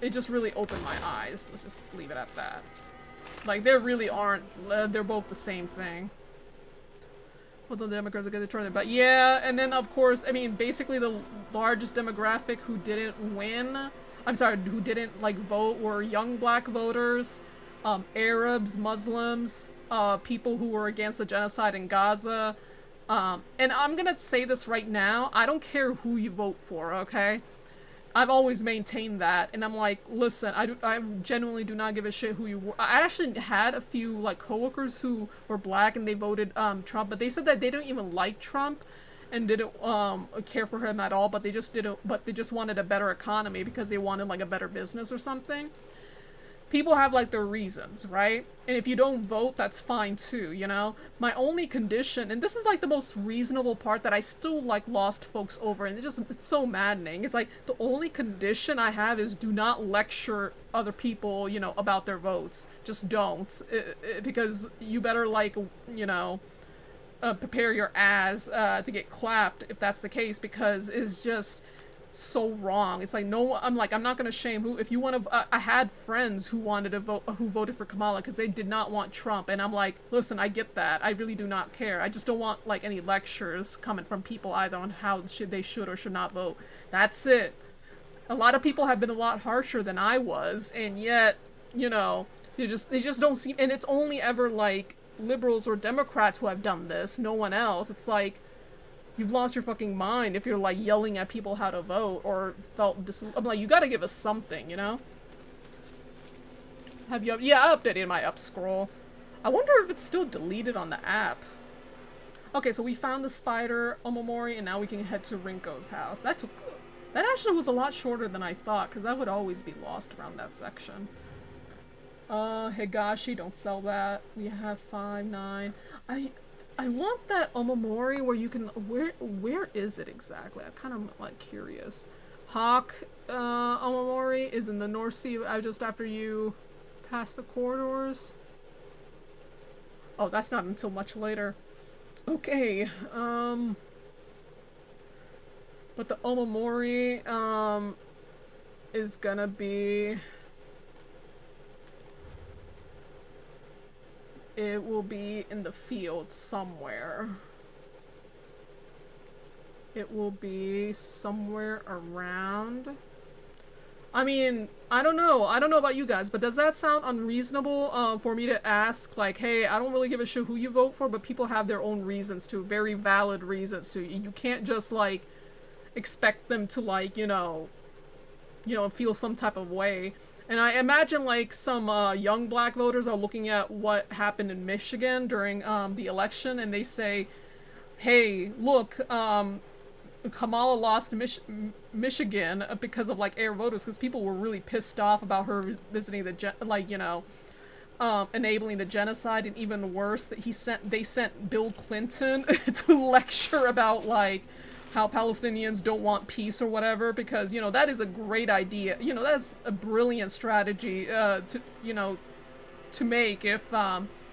opened my eyes. Let's just leave it at that. Like, they really aren't, they're both the same thing. Well, the Democrats are gonna turn their back. Yeah, and then of course, I mean, basically the largest demographic who didn't win, I'm sorry, who didn't, like, vote were young black voters, Arabs, Muslims, people who were against the genocide in Gaza. And I'm gonna say this right now, I don't care who you vote for, okay? I've always maintained that, and I'm like, listen, I genuinely do not give a shit who you were. I actually had a few, like, coworkers who were black and they voted Trump, but they said that they don't even like Trump and didn't care for him at all, but they just wanted a better economy because they wanted, like, a better business or something. People have, like, their reasons, right? And if you don't vote, that's fine too, you know? My only condition, and this is, like, the most reasonable part that I still, like, lost folks over, and it's so maddening. It's like, the only condition I have is do not lecture other people, you know, about their votes. Just don't. Because you better, like, you know, prepare your ass to get clapped if that's the case, because it's just... so wrong. It's like, no, I'm like, I'm not gonna shame who, if you want to, I had friends who wanted to vote, who voted for Kamala because they did not want Trump, and I'm like, listen, I get that, I really do not care, I just don't want, like, any lectures coming from people either on how they should or should not vote. That's it. A lot of people have been a lot harsher than I was, and yet, you know, they just don't seem, and it's only ever, like, liberals or Democrats who have done this, no one else. It's like, you've lost your fucking mind if you're, like, yelling at people how to vote or felt I'm like, you gotta give us something, you know? Have you yeah, I updated my up scroll. I wonder if it's still deleted on the app. Okay, so we found the spider Omamori, and now we can head to Rinko's house. That actually was a lot shorter than I thought, because I would always be lost around that section. Higashi, don't sell that. We have 5, 9. I want that Omamori where you can, where is it exactly? I'm kind of, like, curious. Hawk, Omamori is in the North Sea, just after you pass the corridors. Oh, that's not until much later. Okay, but the Omamori, is gonna be... It will be in the field somewhere. It will be somewhere around... I mean, I don't know. I don't know about you guys, but does that sound unreasonable for me to ask, like, hey, I don't really give a shit who you vote for, but people have their own reasons to, very valid reasons to. You can't just, like, expect them to, like, you know, feel some type of way. And I imagine, like, some young black voters are looking at what happened in Michigan during the election, and they say, hey, look, Kamala lost Michigan because of, like, air voters, because people were really pissed off about her visiting the, enabling the genocide, and even worse, that they sent Bill Clinton to lecture about, like, how Palestinians don't want peace or whatever, because, you know, that is a great idea. You know, that's a brilliant strategy to make if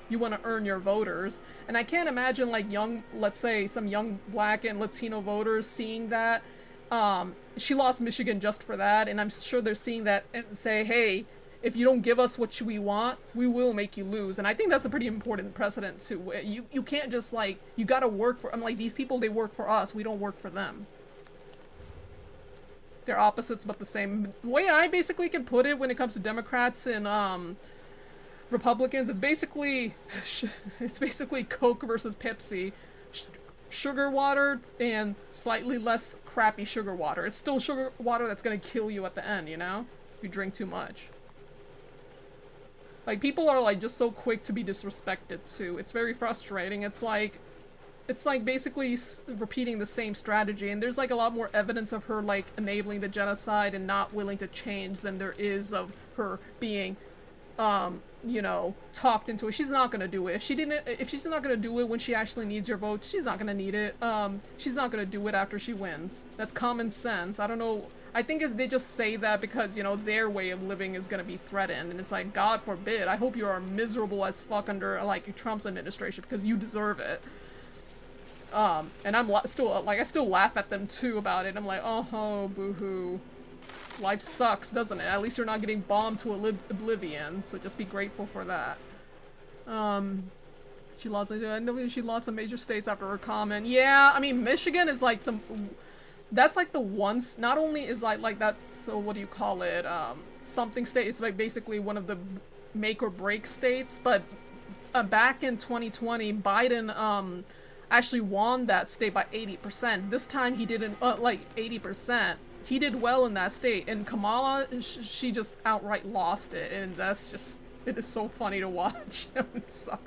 you want to earn your voters. And I can't imagine, like, let's say some young black and Latino voters seeing that. She lost Michigan just for that, and I'm sure they're seeing that and say, hey, if you don't give us what we want, we will make you lose. And I think that's a pretty important precedent too. You can't just, like, you gotta work for, I'm like, these people, they work for us, we don't work for them. They're opposites but the same. The way I basically can put it when it comes to Democrats and Republicans, it's basically Coke versus Pepsi. Sugar water and slightly less crappy sugar water. It's still sugar water that's gonna kill you at the end, you know? If you drink too much. Like, people are, like, just so quick to be disrespected, too. It's very frustrating. It's like basically repeating the same strategy, and there's, like, a lot more evidence of her, like, enabling the genocide and not willing to change than there is of her being, you know, talked into it. She's not gonna do it. If she's not gonna do it when she actually needs your vote, she's not gonna need it. She's not gonna do it after she wins. That's common sense. I don't know. I think they just say that because, you know, their way of living is gonna be threatened, and it's like, God forbid, I hope you are miserable as fuck under, like, Trump's administration, because you deserve it. And I'm still, like, I still laugh at them, too, about it. I'm like, oh, boo-hoo. Life sucks, doesn't it? At least you're not getting bombed to oblivion, so just be grateful for that. She lost some major states after her comment. Yeah, I mean, Michigan is, like, that's, like, the one, not only is, like that's, so what do you call it, something state, it's, like, basically one of the make or break states, but, back in 2020, Biden, actually won that state by 80%. This time he didn't, like, 80%. He did well in that state, and Kamala, she just outright lost it, and that's just, it is so funny to watch. I'm sorry.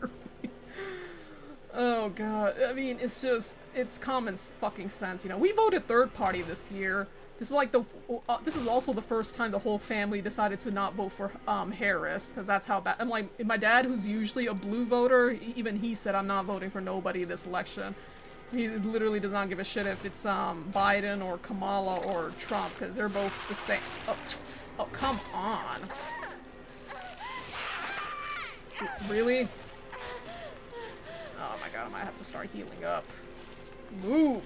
Oh god, I mean, it's just, it's common fucking sense, you know. We voted third party this year. This is like this is also the first time the whole family decided to not vote for, Harris, because that's how bad, I'm like, my dad, who's usually a blue voter, even he said, I'm not voting for nobody this election. He literally does not give a shit if it's, Biden or Kamala or Trump, because they're both the same. Oh, come on. Really? Oh my god, I might have to start healing up. Move!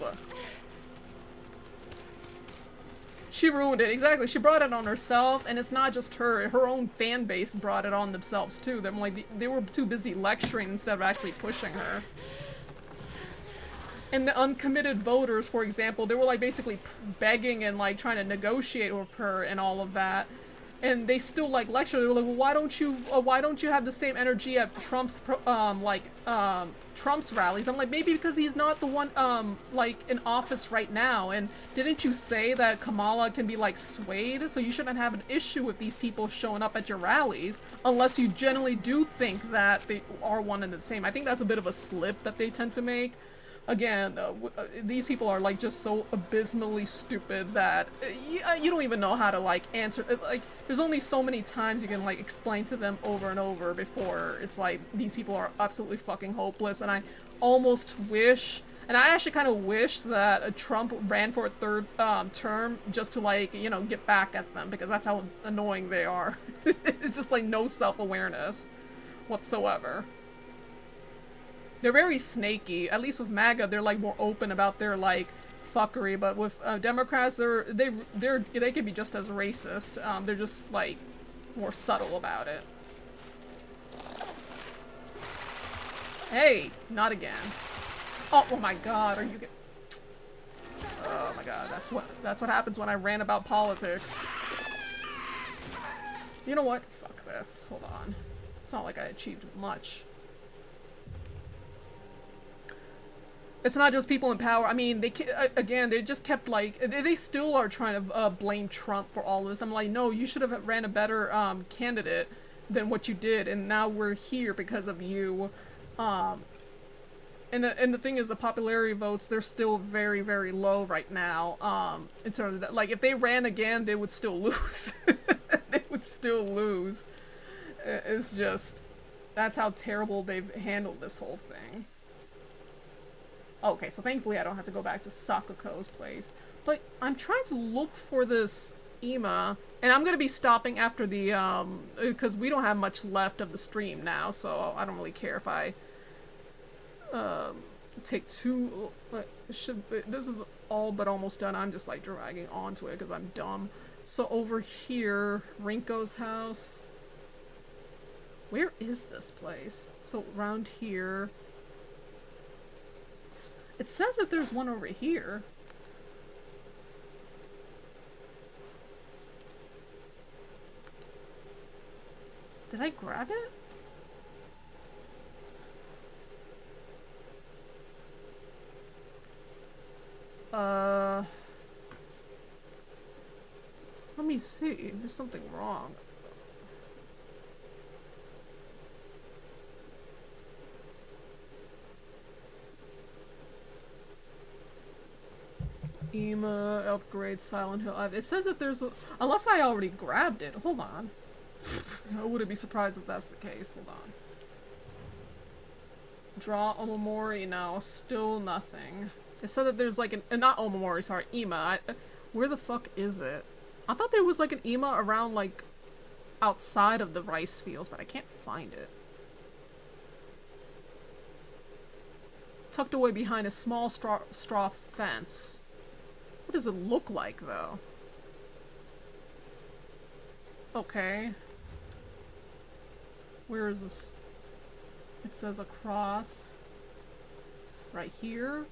She ruined it, exactly. She brought it on herself, and it's not just her. Her own fan base brought it on themselves, too. They're like, they were too busy lecturing instead of actually pushing her. And the uncommitted voters, for example, they were like basically begging and like trying to negotiate with her and all of that. And they still like lecture. They were like, well, why don't you have the same energy at Trump's Trump's rallies? I'm like, maybe because he's not the one like in office right now. And didn't you say that Kamala can be like swayed? So you shouldn't have an issue with these people showing up at your rallies unless you genuinely do think that they are one and the same. I think that's a bit of a slip that they tend to make. Again, these people are like just so abysmally stupid that you don't even know how to like answer. Like, there's only so many times you can like explain to them over and over before it's like these people are absolutely fucking hopeless. And I almost wish, and I actually kind of wish that Trump ran for a third term just to like, you know, get back at them, because that's how annoying they are. It's just like no self-awareness whatsoever. They're very snaky. At least with MAGA, they're like more open about their like fuckery. But with Democrats, they can be just as racist. They're just like more subtle about it. Hey, not again. Oh my God, are you? Oh my God, that's what happens when I rant about politics. You know what? Fuck this. Hold on. It's not like I achieved much. It's not just people in power. I mean, again, they just kept like, they still are trying to blame Trump for all this. I'm like, no, you should have ran a better candidate than what you did, and now we're here because of you. And the thing is, the popularity votes, they're still very, very low right now. In terms of that, like, if they ran again, they would still lose. They would still lose. It's just, that's how terrible they've handled this whole thing. Okay, so thankfully I don't have to go back to Sakuko's place. But I'm trying to look for this Ima, and I'm gonna be stopping after the, because we don't have much left of the stream now, so I don't really care if I, take too, this is all but almost done. I'm just, like, dragging onto it because I'm dumb. So over here, Rinko's house. Where is this place? So around here. It says that there's one over here. Did I grab it? Let me see. There's something wrong. Ima, upgrade, Silent Hill. It says that there's a... Unless I already grabbed it. Hold on. I wouldn't be surprised if that's the case. Hold on. Draw Omamori. No, still nothing. It said that there's like an... not Omamori, sorry. Ima. Where the fuck is it? I thought there was like an Ima around like... outside of the rice fields, but I can't find it. Tucked away behind a small straw fence. What does it look like, though? Okay. Where is this? It says across. Right here?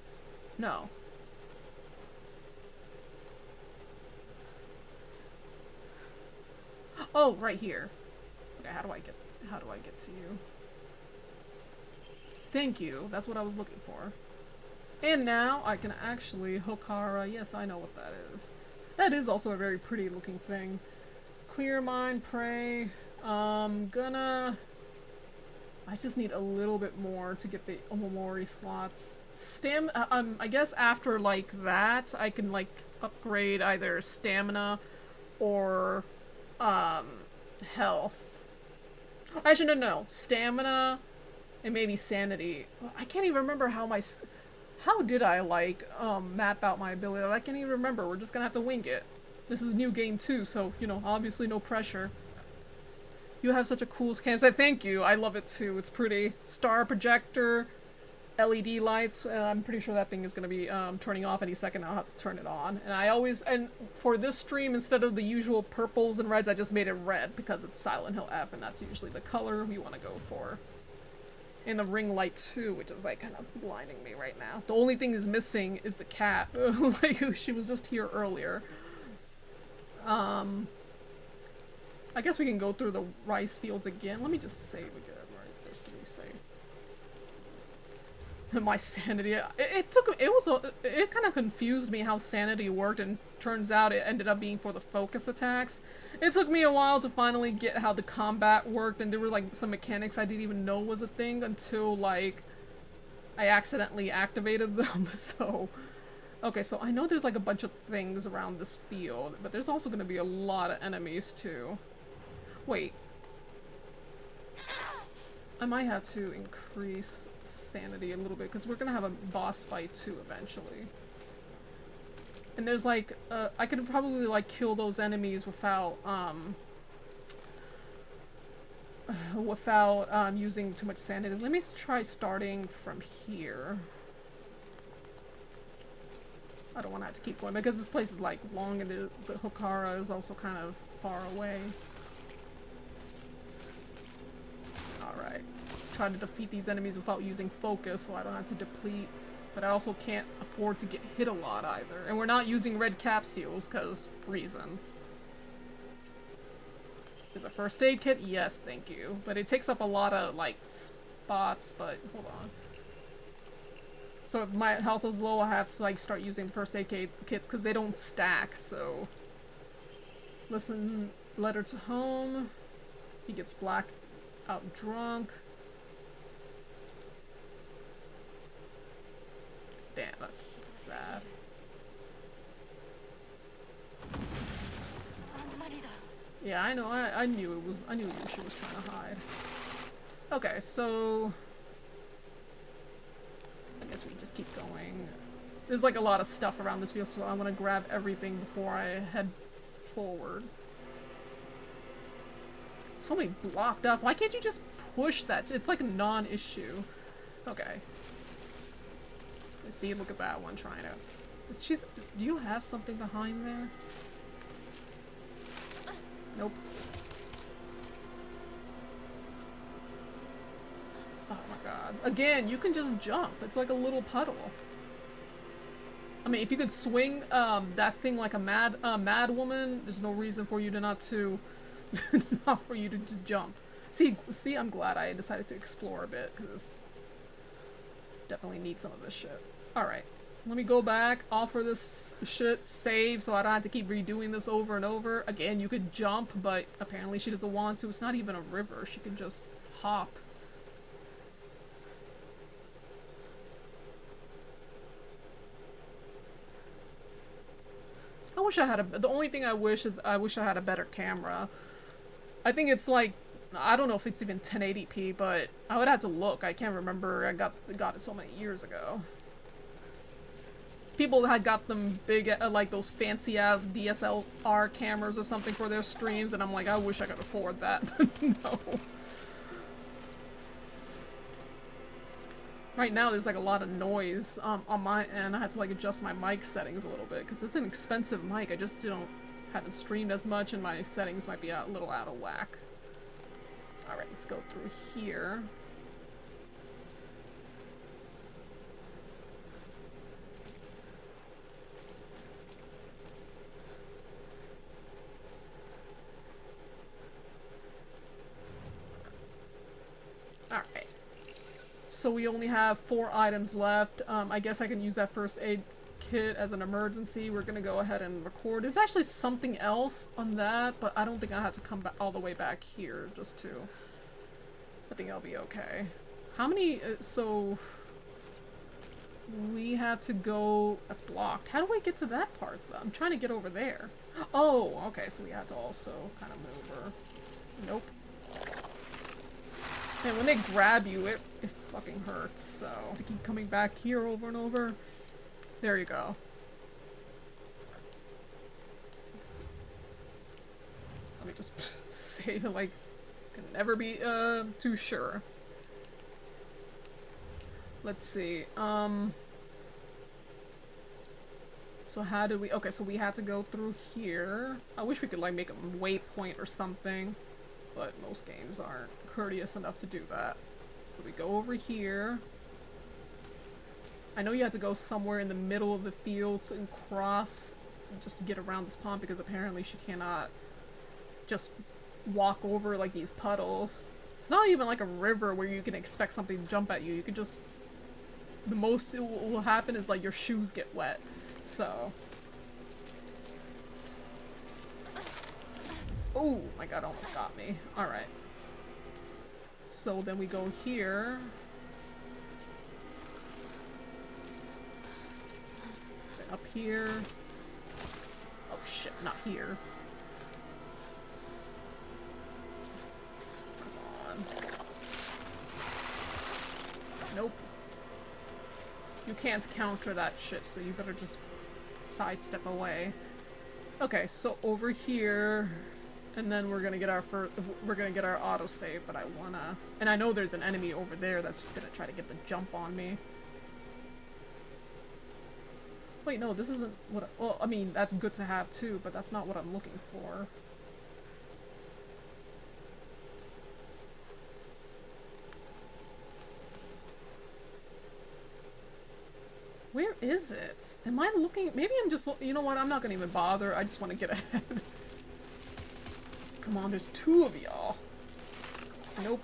No. Oh, right here. Okay, how do I get to you? Thank you. That's what I was looking for. And now I can actually Hokara. Yes, I know what that is. That is also a very pretty looking thing. Clear mind, pray. I just need a little bit more to get the Omamori slots. I guess after like that, I can like upgrade either stamina or health. Actually, no. Stamina and maybe sanity. I can't even remember how did I, like, map out my ability? I can't even remember. We're just gonna have to wing it. This is a new game, too, so, you know, obviously no pressure. You have such a cool scan. I thank you. I love it, too. It's pretty. Star projector. LED lights. I'm pretty sure that thing is going to be turning off any second. I'll have to turn it on. And I always, and for this stream, instead of the usual purples and reds, I just made it red because it's Silent Hill F, and that's usually the color we want to go for. And the ring light too, which is like kind of blinding me right now. The only thing is missing is the cat. Like, she was just here earlier. I guess we can go through the rice fields again. Let me just save again, right? Just to be safe. My sanity. It kind of confused me how sanity worked, and turns out it ended up being for the focus attacks. It took me a while to finally get how the combat worked, and there were like some mechanics I didn't even know was a thing until like I accidentally activated them. So okay, so I know there's like a bunch of things around this field, but there's also going to be a lot of enemies too. Wait, I might have to increase sanity a little bit because we're gonna have a boss fight too eventually. And there's like, I could probably like kill those enemies without using too much sanity. Let me try starting from here. I don't want to have to keep going because this place is like long, and the Hokara is also kind of far away. Alright. Try to defeat these enemies without using focus so I don't have to deplete. But I also can't afford to get hit a lot either. And we're not using red capsules because reasons. Is a first aid kit? Yes, thank you. But it takes up a lot of like spots, but hold on. So if my health is low, I have to like start using first aid kits because they don't stack, so. Listen, letter to home. He gets black out drunk. Damn, that's sad. Yeah, I know. I knew it was. I knew she was trying to hide. Okay, so I guess we just keep going. There's like a lot of stuff around this field, so I want to grab everything before I head forward. So many blocked up. Why can't you just push that? It's like a non-issue. Okay. See, look at that one trying to. She's. Do you have something behind there? Nope. Oh my god. Again, you can just jump. It's like a little puddle. I mean, if you could swing that thing like a mad woman, there's no reason for you to not for you to just jump. See, I'm glad I decided to explore a bit, because definitely need some of this shit. Alright, let me go back, offer this shit, save, so I don't have to keep redoing this over and over. Again, you could jump, but apparently she doesn't want to. It's not even a river, she can just hop. I wish I had the only thing I wish is I wish I had a better camera. I think it's like, I don't know if it's even 1080p, but I would have to look. I can't remember. I got it so many years ago. People had got them big, like those fancy-ass DSLR cameras or something for their streams, and I'm like, I wish I could afford that. No. Right now, there's like a lot of noise on my end. I have to like adjust my mic settings a little bit, because it's an expensive mic. I just haven't streamed as much, and my settings might be a little out of whack. Alright, let's go through here. Alright. So we only have 4 items left. I guess I can use that first aid kit as an emergency. We're gonna go ahead and record. There's actually something else on that, but I don't think I have to come back all the way back here just to. I think I'll be okay. How many, so we have to go, that's blocked. How do I get to that part though? I'm trying to get over there. Oh, okay, so we have to also kind of maneuver. Nope. And when they grab you, it fucking hurts, so to keep coming back here over and over. There you go. Let me just say, like, can never be too sure. let's see. So how did we... Okay, so we had to go through here. I wish we could, like, make a waypoint or something. But most games aren't courteous enough to do that. So we go over here. I know you have to go somewhere in the middle of the fields and cross just to get around this pond because apparently she cannot just walk over, like, these puddles. It's not even like a river where you can expect something to jump at you. You can just... The most it will happen is, like, your shoes get wet. So... Oh my god, almost got me. Alright. So then we go here. Then up here. Oh shit, not here. Come on. Nope. You can't counter that shit, so you better just sidestep away. Okay, so over here, and then we're gonna get our autosave, but I wanna... And I know there's an enemy over there that's gonna try to get the jump on me. Wait, no, this isn't what well, I mean, that's good to have too, but that's not what I'm looking for. Where is it? Am I looking? Maybe I'm just you know what? I'm not gonna even bother. I just want to get ahead. Come on, there's two of y'all. Nope.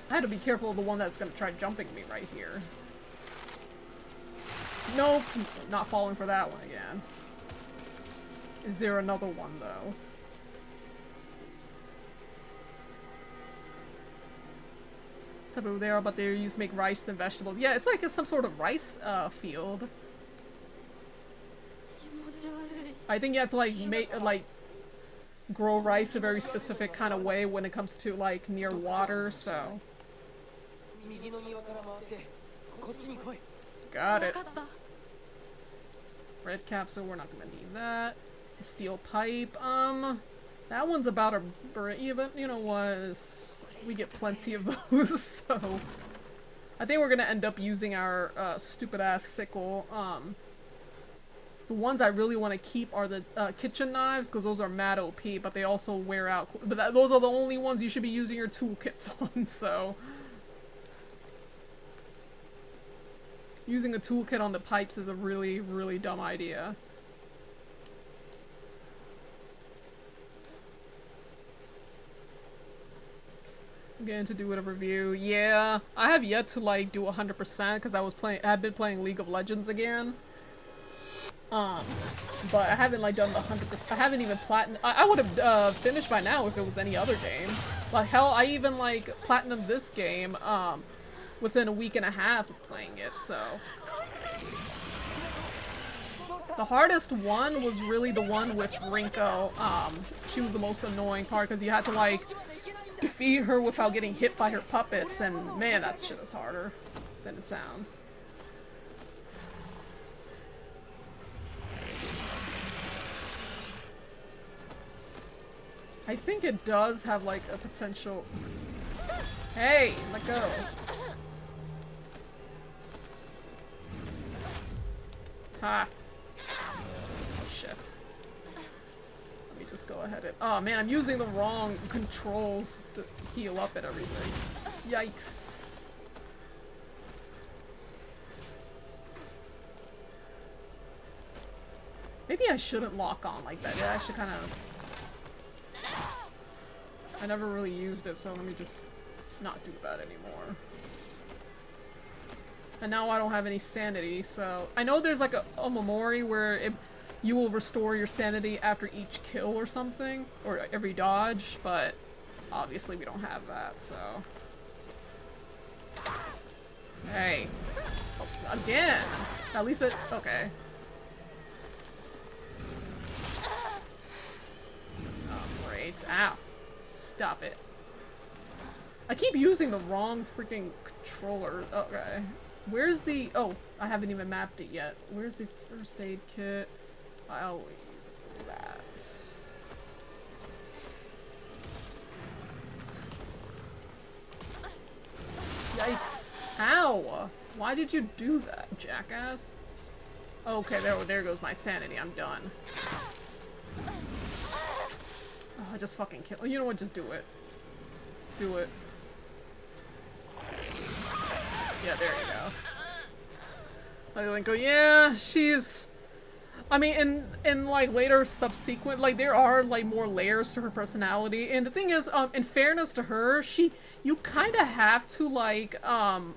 I had to be careful of the one that's gonna try jumping me right here. Nope. Not falling for that one again. Is there another one though? Type over there, but they're used to make rice and vegetables. Yeah, it's like some sort of rice field. I think you have to like make grow rice a very specific kind of way when it comes to like near water. So got it. Red capsule. We're not gonna need that. Steel pipe. That one's about a even. You know what? We get plenty of those, so I think we're gonna end up using our stupid ass sickle. The ones I really want to keep are the kitchen knives because those are mad OP, but they also wear out. But those are the only ones you should be using your toolkits on. So using a toolkit on the pipes is a really, really dumb idea. I'm going to do a review. Yeah, I have yet to like do 100% because I've been playing League of Legends again. But I haven't like done the 100%. I haven't even platinum. I would have finished by now if it was any other game. Like hell, I even like platinumed this game within a week and a half of playing it. So the hardest one was really the one with Rinko. She was the most annoying part because you had to like defeat her without getting hit by her puppets, and man, that shit is harder than it sounds. I think it does have like a potential... Hey, let go. Ha. Oh shit. Let me just go ahead and... Oh man, I'm using the wrong controls to heal up and everything. Yikes. Maybe I shouldn't lock on like that. It actually kind of... I never really used it, so let me just not do that anymore. And now I don't have any sanity, so... I know there's like a Omamori where you will restore your sanity after each kill or something, or every dodge, but obviously we don't have that, so... Hey. Oh, again! At least it... Okay. Oh, great. Ow. Stop it. I keep using the wrong freaking controller. Okay. Where's the... Oh, I haven't even mapped it yet. Where's the first aid kit? I always do that. Yikes. Ow! Ow! Why did you do that, jackass? Okay, there goes my sanity. I'm done. Oh, I just fucking kill. You know what? Just do it. Do it. Yeah, there you go. I like go, yeah, she's... I mean, in like later subsequent, like there are like more layers to her personality, and the thing is, in fairness to her, you kind of have to like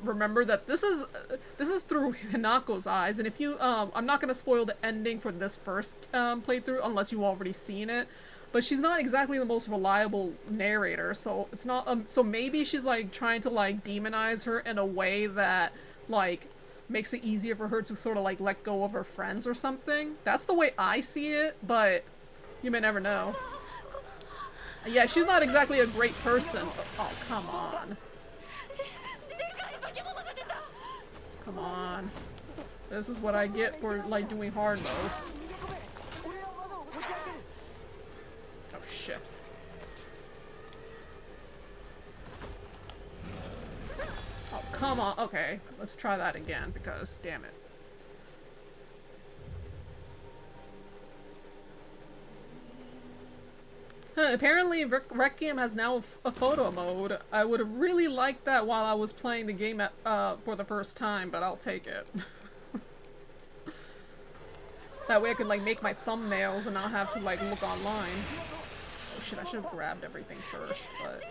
remember that this is through Hinako's eyes, and if you I'm not gonna spoil the ending for this first playthrough unless you've already seen it, but she's not exactly the most reliable narrator, so it's not so maybe she's like trying to like demonize her in a way that like makes it easier for her to sort of like let go of her friends or something. That's the way I see it, but you may never know. Yeah, she's not exactly a great person. Oh, come on. Come on. This is what I get for like doing hard mode. Oh shit. Oh, come on. Okay, let's try that again because, damn it. Apparently, Requiem has now a photo mode. I would have really liked that while I was playing the game at, for the first time, but I'll take it. That way I could, like, make my thumbnails and not have to, like, look online. Oh shit, I should have grabbed everything first, but...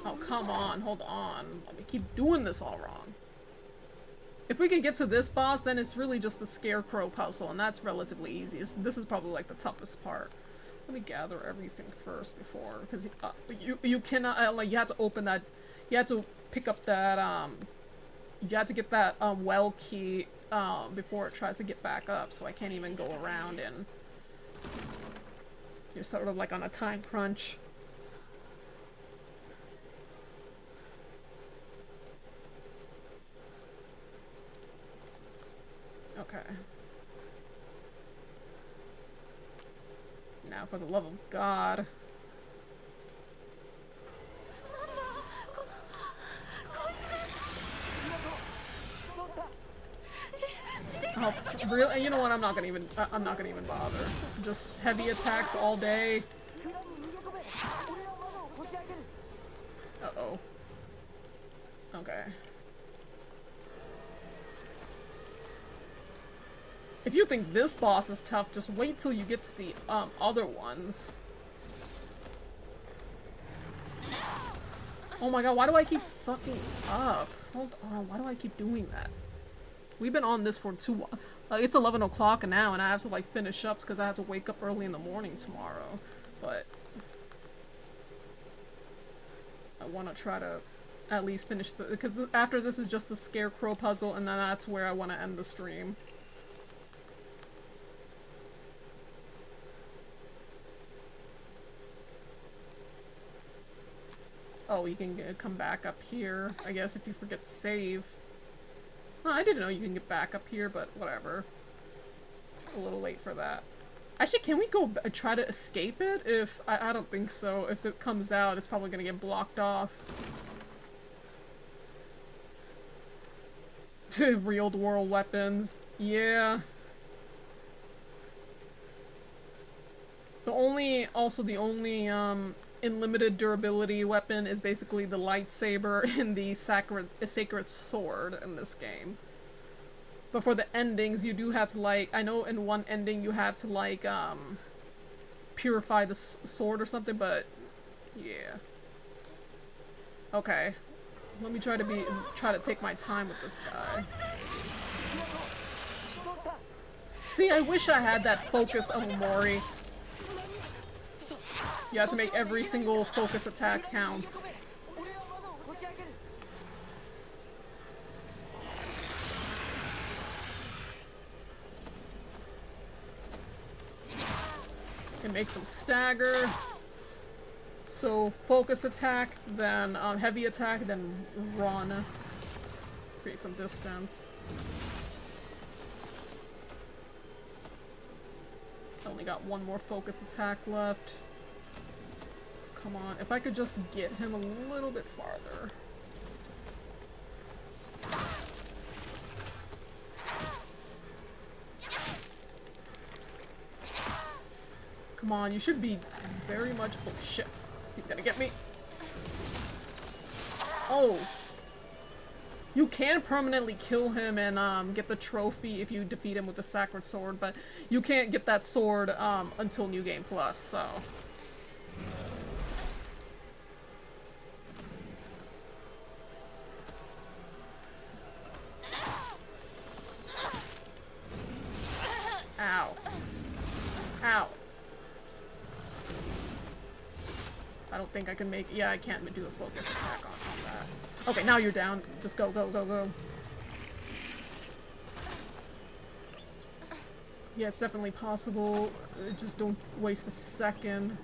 Oh, come on, hold on. Let me keep doing this all wrong. If we can get to this boss, then it's really just the scarecrow puzzle, and that's relatively easy. This is probably like the toughest part. Let me gather everything first before, because you cannot like you have to open that, you have to pick up that you have to get that well key before it tries to get back up. So I can't even go around, and you're sort of like on a time crunch. Okay. Now, for the love of God. Oh, really? You know what? I'm not gonna even bother. Just heavy attacks all day. Uh-oh. Okay. If you think this boss is tough, just wait till you get to the other ones. Oh my god, why do I keep fucking up? Hold on, why do I keep doing that? We've been on this for it's 11 o'clock now, and I have to like finish up because I have to wake up early in the morning tomorrow. But I want to try to at least finish because after this is just the scarecrow puzzle, and then that's where I want to end the stream. Oh, you can come back up here, I guess, if you forget to save. Oh, I didn't know you can get back up here, but whatever. A little late for that. Actually, can we go try to escape it? If I don't think so. If it comes out, it's probably gonna get blocked off. Real world weapons. Yeah. The only unlimited durability weapon is basically the lightsaber and the sacred sword in this game. But for the endings, you do have to like, I know in one ending you have to like purify the sword or something, but yeah. Okay. Let me try to take my time with this guy. See, I wish I had that focus of Omori. You have to make every single focus attack count. It makes them stagger. So focus attack, then heavy attack, then run. Create some distance. I only got one more focus attack left. Come on, if I could just get him a little bit farther. Come on, you should be very much- oh shit. He's gonna get me. Oh! You can permanently kill him and get the trophy if you defeat him with the Sacred Sword, but you can't get that sword until New Game Plus, so... Ow. Ow. I don't think I can make- yeah, I can't do a focus attack on that. Okay, now you're down. Just go, go, go, go. Yeah, it's definitely possible. Just don't waste a second.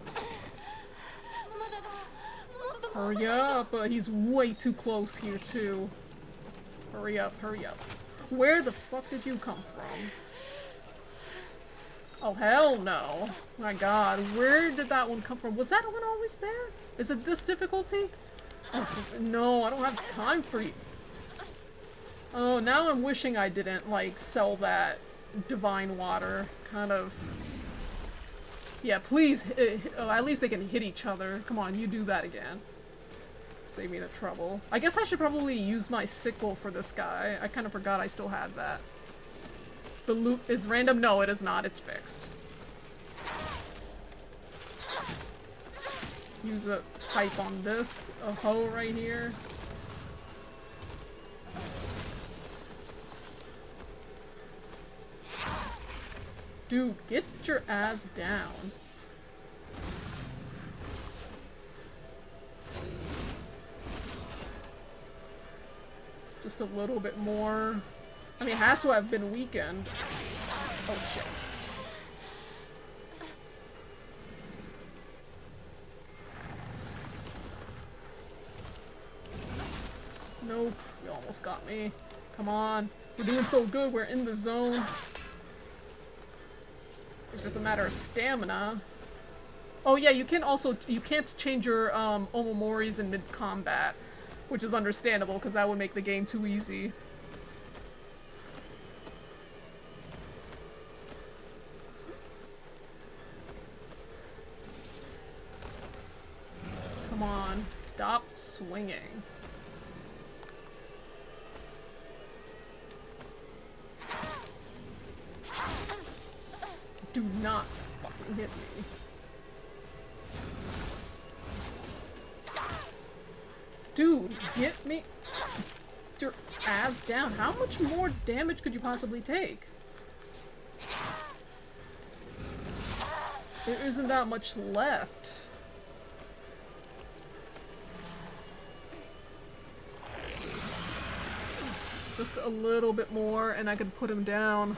Hurry up! He's way too close here, too. Hurry up, hurry up. Where the fuck did you come from? Oh, hell no. My god, where did that one come from? Was that one always there? Is it this difficulty? Oh, no, I don't have time for you. Oh, now I'm wishing I didn't, like, sell that divine water. Kind of... yeah, please, at least they can hit each other. Come on, you do that again. Save me the trouble. I guess I should probably use my sickle for this guy. I kind of forgot I still had that. The loot is random? No, it is not. It's fixed. Use a pipe on this. A hoe right here. Dude, get your ass down. Just a little bit more. I mean, it has to have been weakened. Oh, shit. Nope. You almost got me. Come on. We're doing so good. We're in the zone. It's just a matter of stamina. Oh, yeah, you can also- you can't change your, Omomoris in mid-combat. Which is understandable, because that would make the game too easy. Come on, stop swinging. Do not fucking hit me. Dude, get me your ass down. How much more damage could you possibly take? There isn't that much left. Just a little bit more and I could put him down.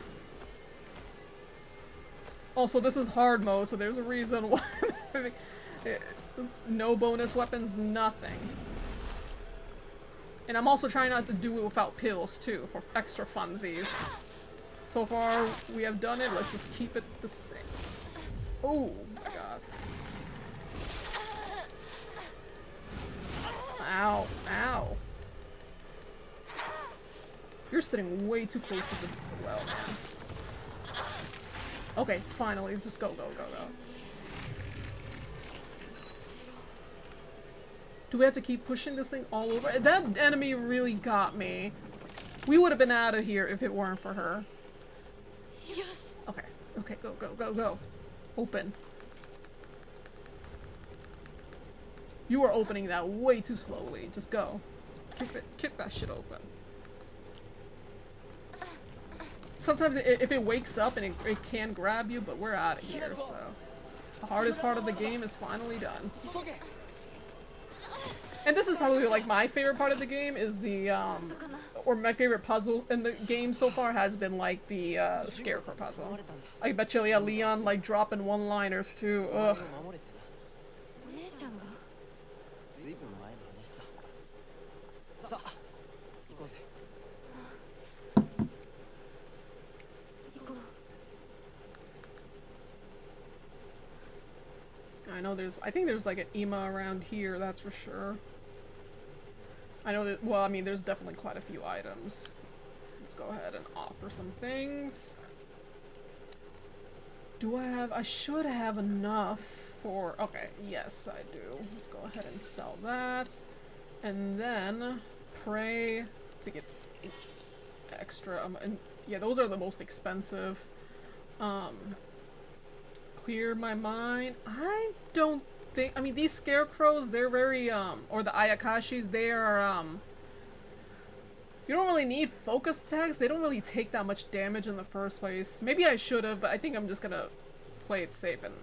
Also, this is hard mode, so there's a reason why. No bonus weapons, nothing. And I'm also trying not to do it without pills, too, for extra funsies. So far, we have done it. Let's just keep it the same. Oh, my god. Ow. Ow. You're sitting way too close to the well, man. Okay, finally. Let's just go, go, go, go. Do we have to keep pushing this thing all over? That enemy really got me. We would have been out of here if it weren't for her. Yes. Okay. Okay, go, go, go, go. Open. You are opening that way too slowly. Just go. Kick that shit open. Sometimes if it wakes up and it can grab you, but we're out of here, so. The hardest part of the game is finally done. And this is probably like my favorite part of the game is the, or my favorite puzzle in the game so far has been like the, Scarecrow puzzle. I bet you, yeah, Leon like dropping one-liners too, ugh. I know know I think there's like an Ema around here, that's for sure. I know that, well, I mean, there's definitely quite a few items. Let's go ahead and offer some things. I should have enough for, okay, yes, I do. Let's go ahead and sell that. And then pray to get extra, and yeah, those are the most expensive. Clear my mind. I don't think, I mean, these scarecrows, they're very, or the Ayakashis, they are, you don't really need focus attacks. They don't really take that much damage in the first place. Maybe I should have, but I think I'm just gonna play it safe and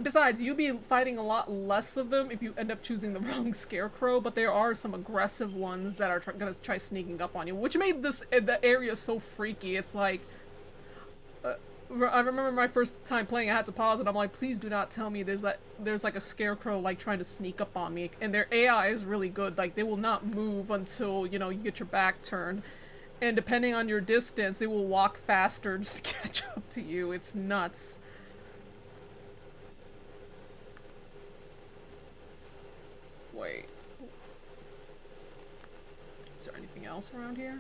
besides, you'll be fighting a lot less of them if you end up choosing the wrong scarecrow, but there are some aggressive ones that are gonna try sneaking up on you, which made the area so freaky. It's like, I remember my first time playing, I had to pause and I'm like, please do not tell me there's like a scarecrow like trying to sneak up on me. And their AI is really good. Like, they will not move until, you know, you get your back turned. And depending on your distance, they will walk faster just to catch up to you. It's nuts. Wait. Is there anything else around here?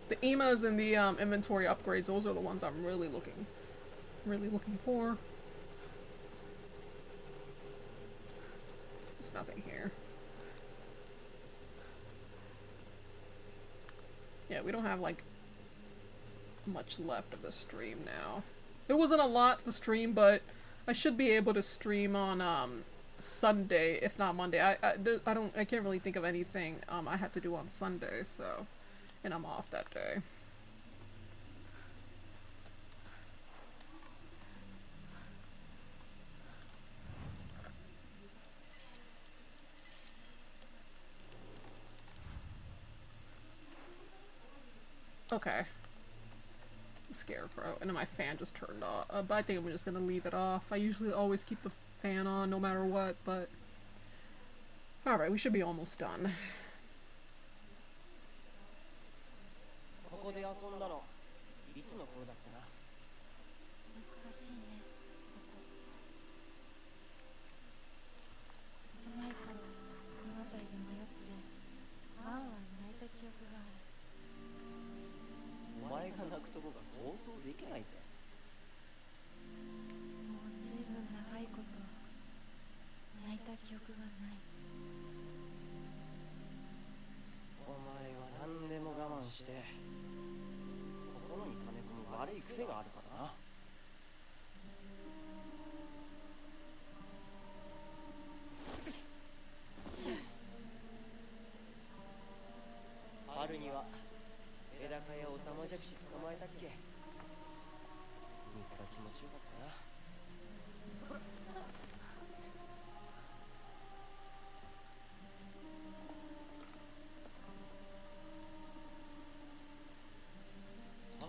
The EMAs and the inventory upgrades, those are the ones I'm really looking for. There's nothing here. Yeah, we don't have like much left of the stream now. There wasn't a lot to stream, but I should be able to stream on Sunday, if not Monday. I can't really think of anything I have to do on Sunday, so. And I'm off that day. Okay. Scarecrow. And then my fan just turned off. But I think I'm just gonna leave it off. I usually always keep the fan on no matter what, but... Alright, we should be almost done. ここで遊んだのいつの頃だったな。懐かしいね。ここ前からこの辺りで迷ってワンワン泣いた記憶がある。お前が泣くとこが想像できないぜ。もうずいぶん長いこと泣いた記憶がない。お前は何でも我慢して心に溜め込む悪い癖があるからな。春にはメダカやオタマジャクシ捕まえたっけ。水が気持ちよかったな。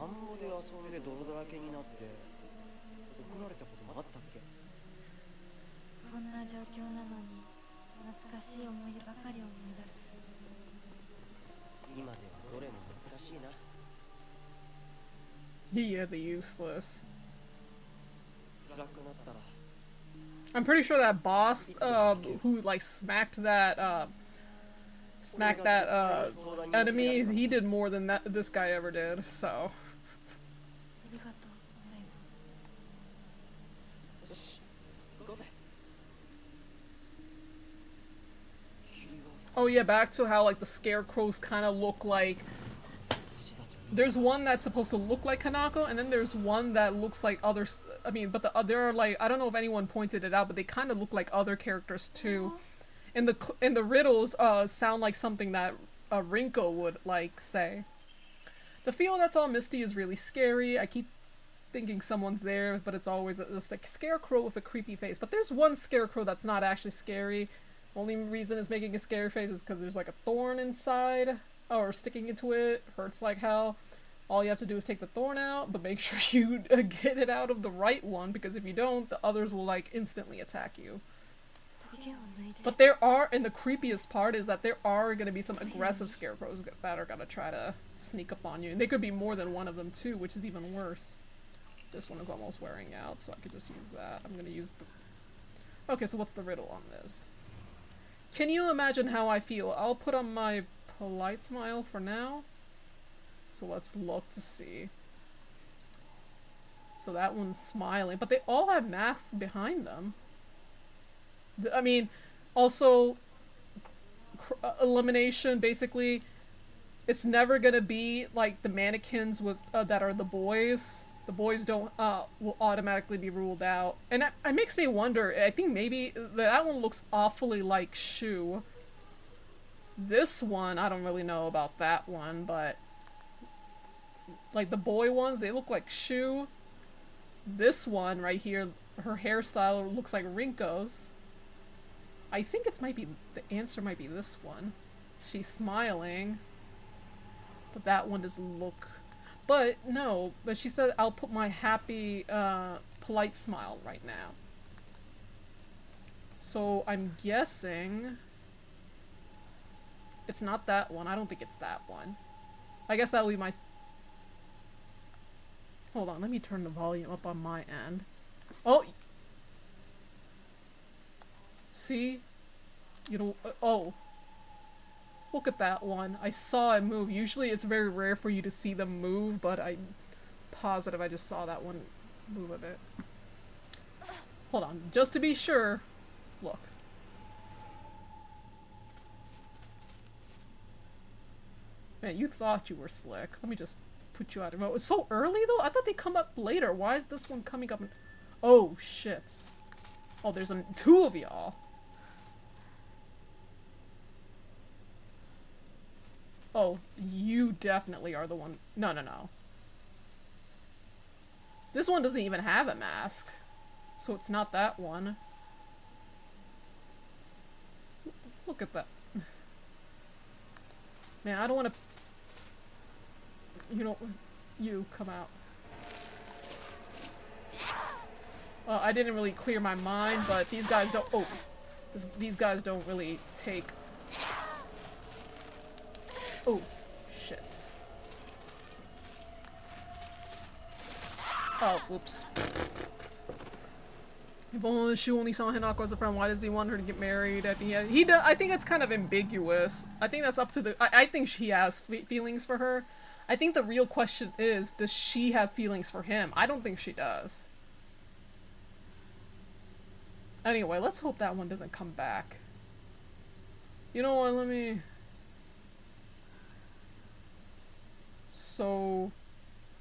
田んぼで遊んで泥だらけになって怒られたこともあったっけ。こんな状況なのに懐かしい思い出ばかり思い出す。今ではどれも懐かしいな。 Yeah, the useless. 辛くなったら I'm pretty sure that boss, who like smacked that enemy, he did more than this guy ever did, so. ありがとう、ライブ。よし行こうぜ。 Oh yeah, back to how like the scarecrows kind of look like. There's one that's supposed to look like Kanako, and then there's one that looks like others. I mean, but there are like, I don't know if anyone pointed it out, but they kind of look like other characters too. And the riddles sound like something that Rinko would like say. The field that's all misty is really scary. I keep thinking someone's there, but it's always just like scarecrow with a creepy face. But there's one scarecrow that's not actually scary. Only reason it's making a scary face is because there's like a thorn inside, or sticking into it. Hurts like hell. All you have to do is take the thorn out, but make sure you get it out of the right one, because if you don't, the others will like instantly attack you. But there are, and the creepiest part is that there are going to be some aggressive scarecrows that are going to try to sneak up on you. And there could be more than one of them too, which is even worse. This one is almost wearing out, so I could just use that. I'm going to use Okay, so what's the riddle on this? Can you imagine how I feel? I'll put on my polite smile for now. So let's look to see. So that one's smiling, but they all have masks behind them. I mean, also, elimination, basically, it's never gonna be like the mannequins with that are the boys. The boys don't will automatically be ruled out, and it makes me wonder. I think maybe that one looks awfully like Shu. This one, I don't really know about that one, but like the boy ones, they look like Shu. This one right here, her hairstyle looks like Rinko's. I think it might be the answer might be this one. She's smiling, but that one doesn't look. But no, but she said I'll put my happy, polite smile right now. So I'm guessing it's not that one. I don't think it's that one. I guess that'll be my. Hold on, let me turn the volume up on my end. Oh! See? You know, oh. Look at that one. I saw it move. Usually it's very rare for you to see them move, but I'm positive I just saw that one move a bit. Hold on, just to be sure. Look. Man, you thought you were slick. Let me just put you out of it. It's so early though? I thought they come up later. Why is this one coming up? Oh shit. Oh, there's two of y'all. Oh, you definitely are the one. No, no, no. This one doesn't even have a mask. So it's not that one. Look at that. Man, I don't want to... You know, you come out. I didn't really clear my mind, but these guys don't... Oh! These guys don't really take... Oh, shit. Oh, whoops. If Shu only saw Hinako as a friend, why does he want her to get married? I think he does. I think it's kind of ambiguous. I think that's up to the... I think she has feelings for her. I think the real question is, does she have feelings for him? I don't think she does. Anyway, let's hope that one doesn't come back. You know what, let me... So...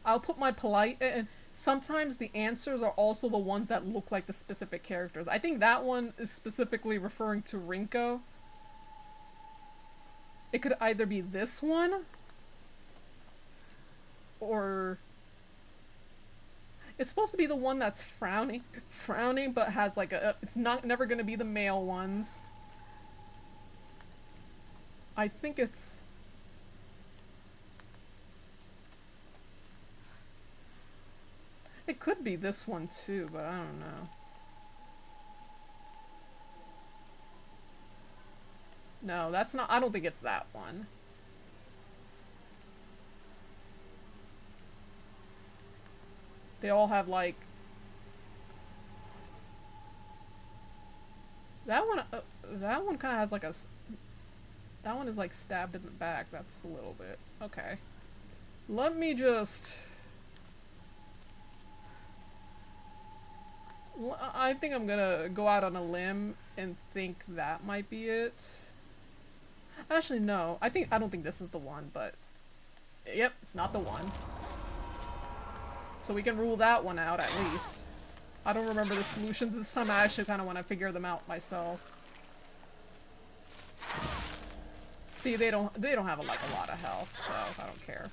I'll put my polite... And sometimes the answers are also the ones that look like the specific characters. I think that one is specifically referring to Rinko. It could either be this one... Or... It's supposed to be the one that's frowning, but has like a... It's never gonna be the male ones. I think it's... It could be this one too, but I don't know. No, that's not... I don't think it's that one. They all have like... That one kind of has like a... That one is like stabbed in the back. That's a little bit... Okay. Let me just... I think I'm gonna go out on a limb and think that might be it. Actually, no. I don't think this is the one, but... Yep, it's not the one. So we can rule that one out, at least. I don't remember the solutions this time. I actually kind of want to figure them out myself. See, they don't have like a lot of health, so I don't care.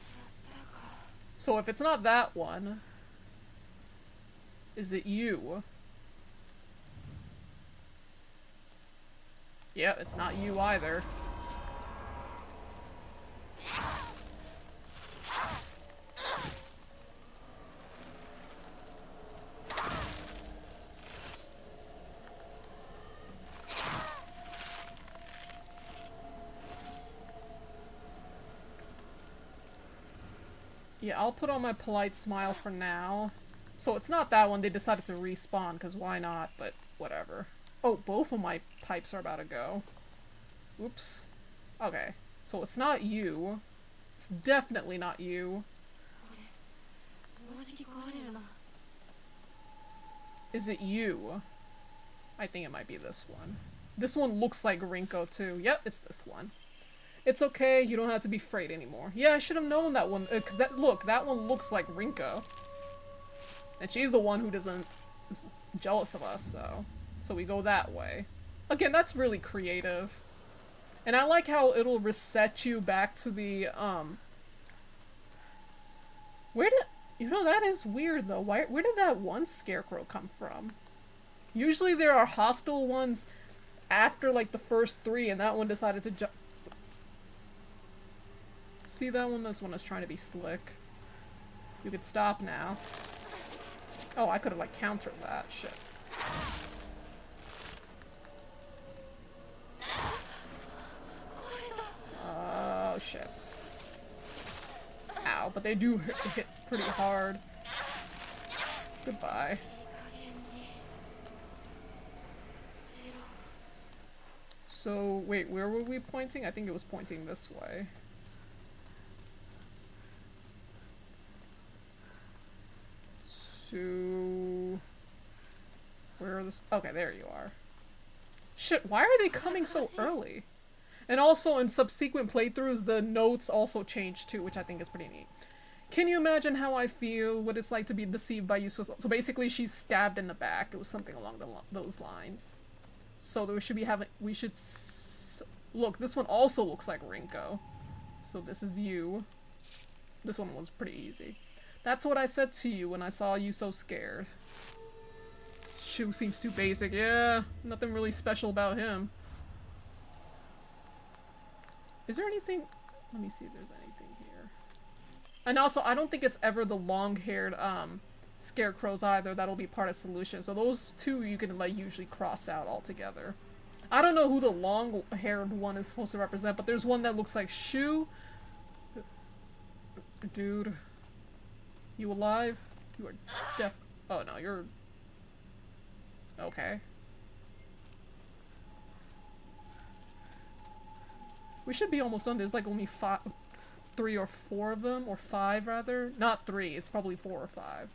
So if it's not that one, is it you? Yeah, it's not you either. Yeah, I'll put on my polite smile for now. So it's not that one. They decided to respawn, because why not? But whatever. Oh, both of my pipes are about to go. Oops. Okay. So it's not you. It's definitely not you. もうじき壊れるな。 Is it you? I think it might be this one. This one looks like Rinko too. Yep, it's this one. It's okay, you don't have to be afraid anymore. Yeah, I should have known that one, cause that one looks like Rinko. And she's the one who is jealous of us, so we go that way. Again, that's really creative. And I like how it'll reset you back to the, where did, you know, that is weird though. Where did that one scarecrow come from? Usually there are hostile ones after like the first 3, and that one decided to jump. See that one? This one is trying to be slick. You could stop now. Oh, I could have like countered that. Shit. Oh shit. Ow, but they do hit pretty hard. Goodbye. So, wait, where were we pointing? I think it was pointing this way. So... where are this? Okay, there you are. Shit, why are they coming so early? And also, in subsequent playthroughs, the notes also change too, which I think is pretty neat. Can you imagine how I feel, what it's like to be deceived by you? So basically, she's stabbed in the back. It was something along those lines. So we should be having, look, this one also looks like Rinko. So this is you. This one was pretty easy. That's what I said to you when I saw you so scared. Shu seems too basic. Yeah, nothing really special about him. Is there anything? Let me see if there's anything here. And also, I don't think it's ever the long-haired scarecrows either that'll be part of solution. So those two you can like usually cross out altogether. I don't know who the long-haired one is supposed to represent, but there's one that looks like Shu. Dude, you alive? You are deaf. Oh no, you're okay. We should be almost done. There's like only 3 or 4 of them, or 5 rather. Not 3. It's probably 4 or 5.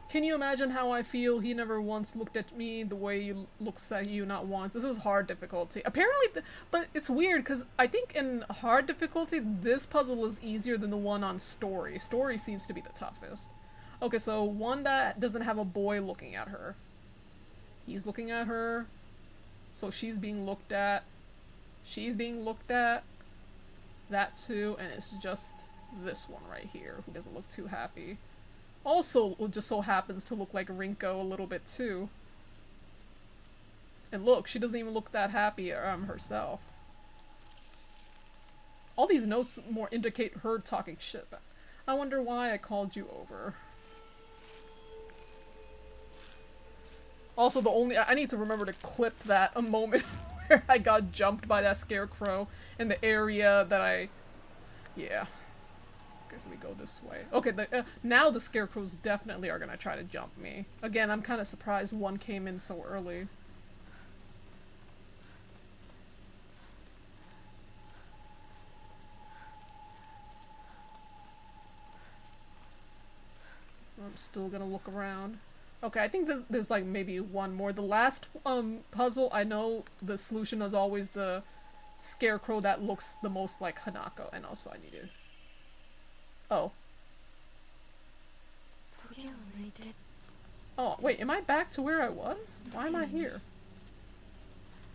Can you imagine how I feel? He never once looked at me the way he looks at you, not once. This is hard difficulty. Apparently, but it's weird because I think in hard difficulty, this puzzle is easier than the one on story. Story seems to be the toughest. Okay, so one that doesn't have a boy looking at her. He's looking at her. So she's being looked at. She's being looked at. That too, and it's just this one right here who doesn't look too happy. Also, just so happens to look like Rinko a little bit too. And look, she doesn't even look that happy herself. All these notes more indicate her talking shit. I wonder why I called you over. Also, I need to remember to clip that a moment where I got jumped by that scarecrow in the area that yeah. Okay, so we go this way. Okay, now the scarecrows definitely are gonna try to jump me. Again, I'm kind of surprised one came in so early. I'm still gonna look around. Okay, I think there's like maybe one more. The last puzzle, I know the solution is always the scarecrow that looks the most like Hanako, and also I needed. Oh. Oh, wait, am I back to where I was? Why am I here?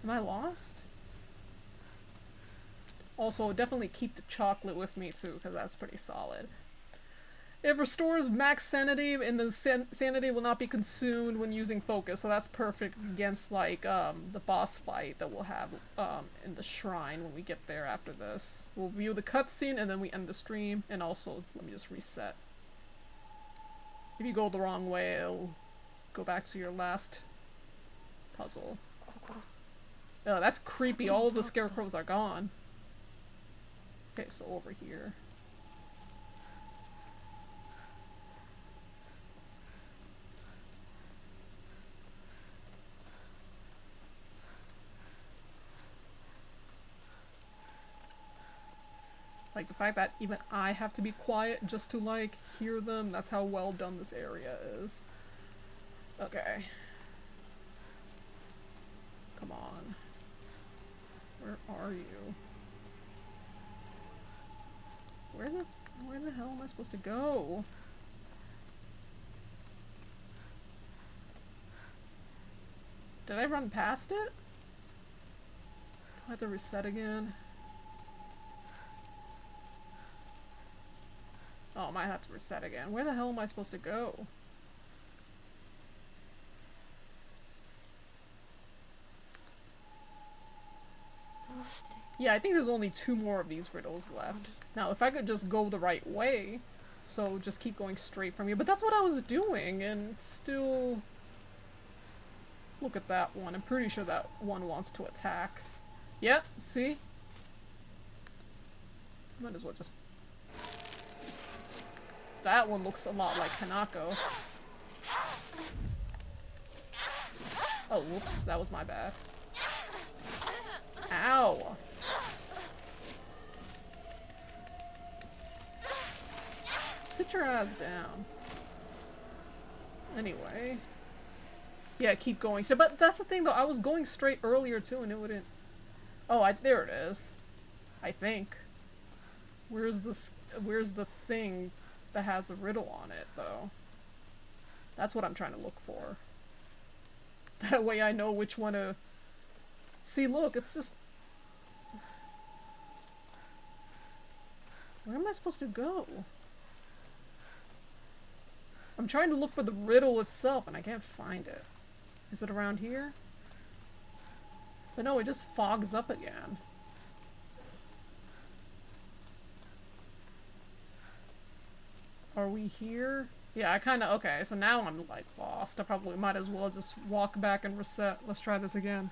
Am I lost? Also, definitely keep the chocolate with me too, because that's pretty solid. It restores max sanity, and the sanity will not be consumed when using focus, so that's perfect against, like, the boss fight that we'll have in the shrine when we get there after this. We'll view the cutscene, and then we end the stream, and also, let me just reset. If you go the wrong way, it'll go back to your last puzzle. Oh, that's creepy. All of the scarecrows are gone. Okay, so over here. Like, the fact that even I have to be quiet just to, like, hear them, that's how well done this area is. Okay. Come on. Where are you? Where the hell am I supposed to go? Did I run past it? Do I have to reset again? Oh, I might have to reset again. Where the hell am I supposed to go? Yeah, I think there's only 2 more of these riddles left. Now, if I could just go the right way, so just keep going straight from here. But that's what I was doing, and still... Look at that one. I'm pretty sure that one wants to attack. Yep, see? Might as well just... That one looks a lot like Hanako. Oh, whoops. That was my bad. Ow! Sit your ass down. Anyway. Yeah, keep going. So, but that's the thing though, I was going straight earlier too and it wouldn't... Oh, there it is. I think. Where's the thing that has the riddle on it though? That's what I'm trying to look for. That way I know which one to... See, look, it's just... Where am I supposed to go? I'm trying to look for the riddle itself and I can't find it. Is it around here? But no, it just fogs up again. Are we here? Yeah, I kinda... Okay, so now I'm, like, lost. I probably might as well just walk back and reset. Let's try this again.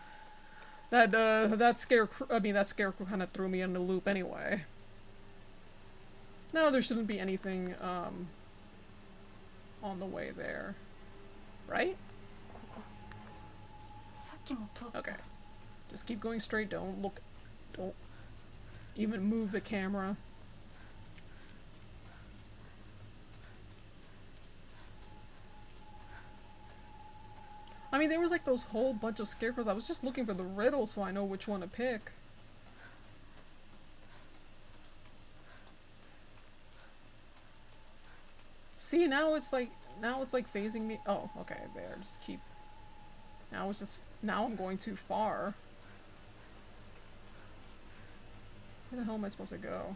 That scarecrow kinda threw me in the loop anyway. No, there shouldn't be anything, on the way there. Right? Okay. Just keep going straight, don't look... Don't even move the camera. I mean, there was like those whole bunch of scarecrows. I was just looking for the riddle so I know which one to pick. See, now it's like phasing me. Oh, okay, there. Just keep. Now I'm going too far. Where the hell am I supposed to go?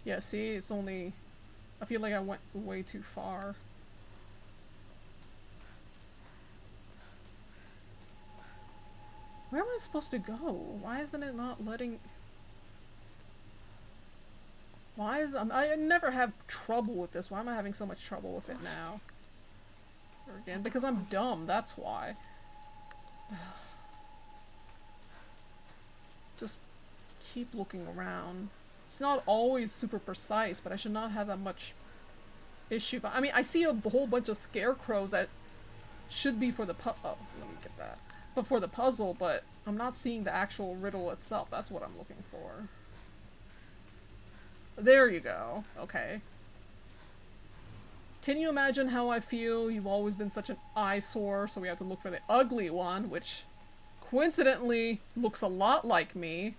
Yeah, see, it's only... I feel like I went way too far. Where am I supposed to go? Why isn't it not letting... Why is... I never have trouble with this. Why am I having so much trouble with it now? Again, because I'm dumb, that's why. Just keep looking around. It's not always super precise, but I should not have that much issue. I mean, I see a whole bunch of scarecrows that should be for the oh, let me get that. But for the puzzle, but I'm not seeing the actual riddle itself. That's what I'm looking for. There you go. Okay. Can you imagine how I feel? You've always been such an eyesore, so we have to look for the ugly one, which coincidentally looks a lot like me.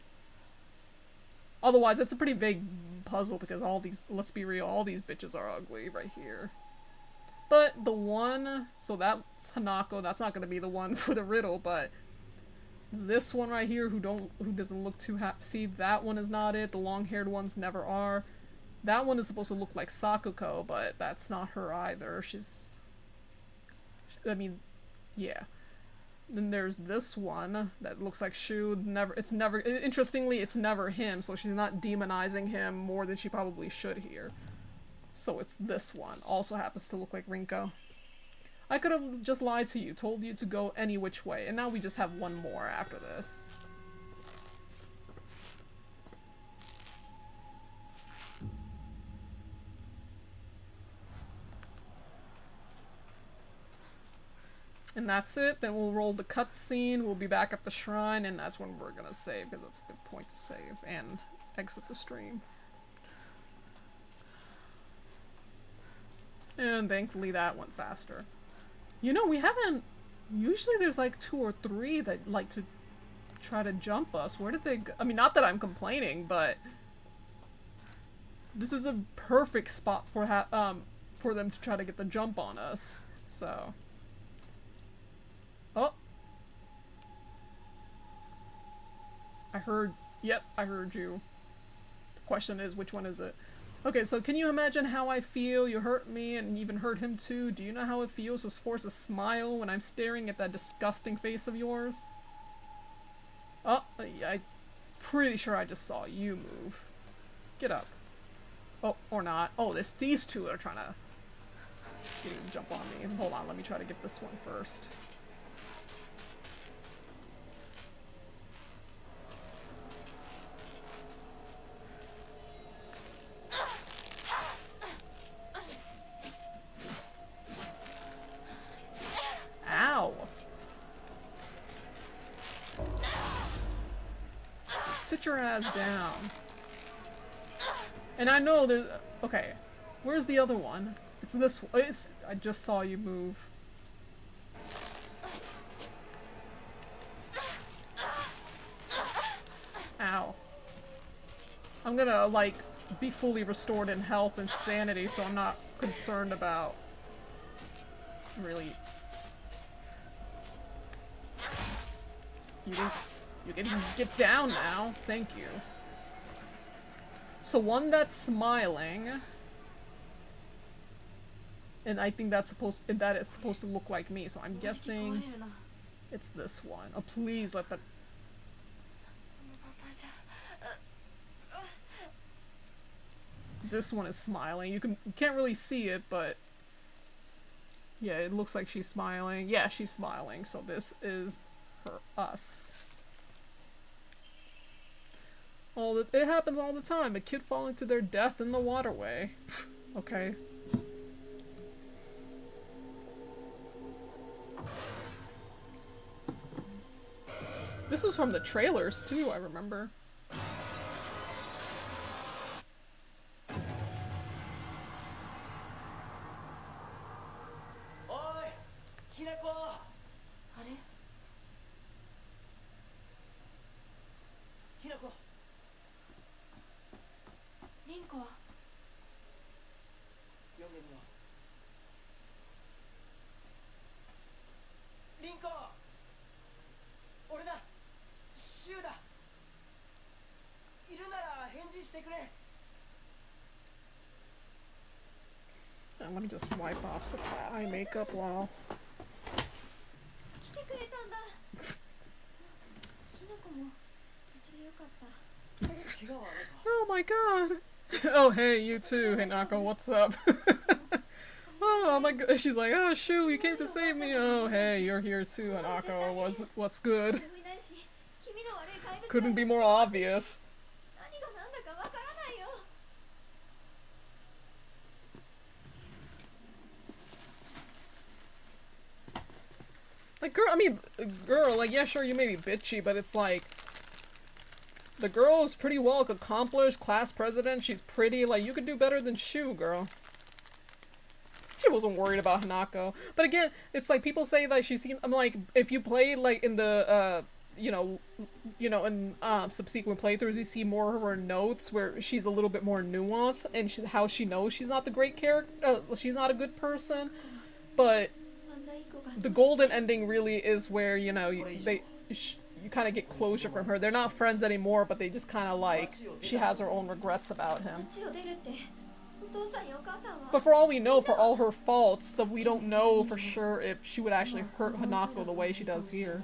Otherwise, it's a pretty big puzzle because all these, let's be real, all these bitches are ugly right here. But the one, so that's Hanako, that's not going to be the one for the riddle, but this one right here who doesn't look too happy, see, that one is not it, the long-haired ones never are. That one is supposed to look like Sakuko, but that's not her either. I mean, yeah. Then there's this one that looks like Shu. Interestingly, it's never him, so she's not demonizing him more than she probably should here. So it's this one. Also happens to look like Rinko. I could have just lied to you, told you to go any which way, and now we just have one more after this. And that's it. Then we'll roll the cutscene. We'll be back at the shrine, and that's when we're gonna save, because that's a good point to save and exit the stream. And thankfully that went faster. You know, we haven't... Usually there's like 2 or 3 that like to try to jump us. Where did they go? I mean, not that I'm complaining, but... This is a perfect spot for them to try to get the jump on us. So... Oh! I heard... Yep, I heard you. The question is, which one is it? Okay, so can you imagine how I feel? You hurt me and even hurt him too. Do you know how it feels to force a smile when I'm staring at that disgusting face of yours? Oh, I'm pretty sure I just saw you move. Get up. Oh, or not. Oh, these two are trying to jump on me. Hold on, let me try to get this one first. Ow! Sit your ass down. And I know there's... Okay. Where's the other one? It's this one. I just saw you move. Ow. I'm gonna, like, be fully restored in health and sanity, so I'm not concerned about... really... You can get down now. Thank you. So one that's smiling, and I think that is supposed to look like me. So I'm guessing it's this one. Oh, please let that. This one is smiling. You can't really see it, but yeah, it looks like she's smiling. Yeah, she's smiling. So this is us. It happens all the time. A kid falling to their death in the waterway. Okay. This was from the trailers too, I remember. Let me just wipe off some eye makeup while... Oh my god! Oh hey, you too, Hinako, what's up? Oh my god, she's like, oh shoot, you came to save me! Oh hey, you're here too, Hinako, what's good? Couldn't be more obvious. Like, girl, like, yeah, sure, you may be bitchy, but it's like... The girl is pretty well accomplished, class president, she's pretty, like, you could do better than Shu, girl. She wasn't worried about Hanako. But again, it's like, people say, like, she seemed... I'm like, if you play, like, in the, in subsequent playthroughs, you see more of her notes where she's a little bit more nuanced, and how she knows she's not the great character, she's not a good person, but... The golden ending really is where, you know, you kind of get closure from her. They're not friends anymore, but they just kind of like, she has her own regrets about him. But for all we know, for all her faults, that we don't know for sure if she would actually hurt Hanako the way she does here.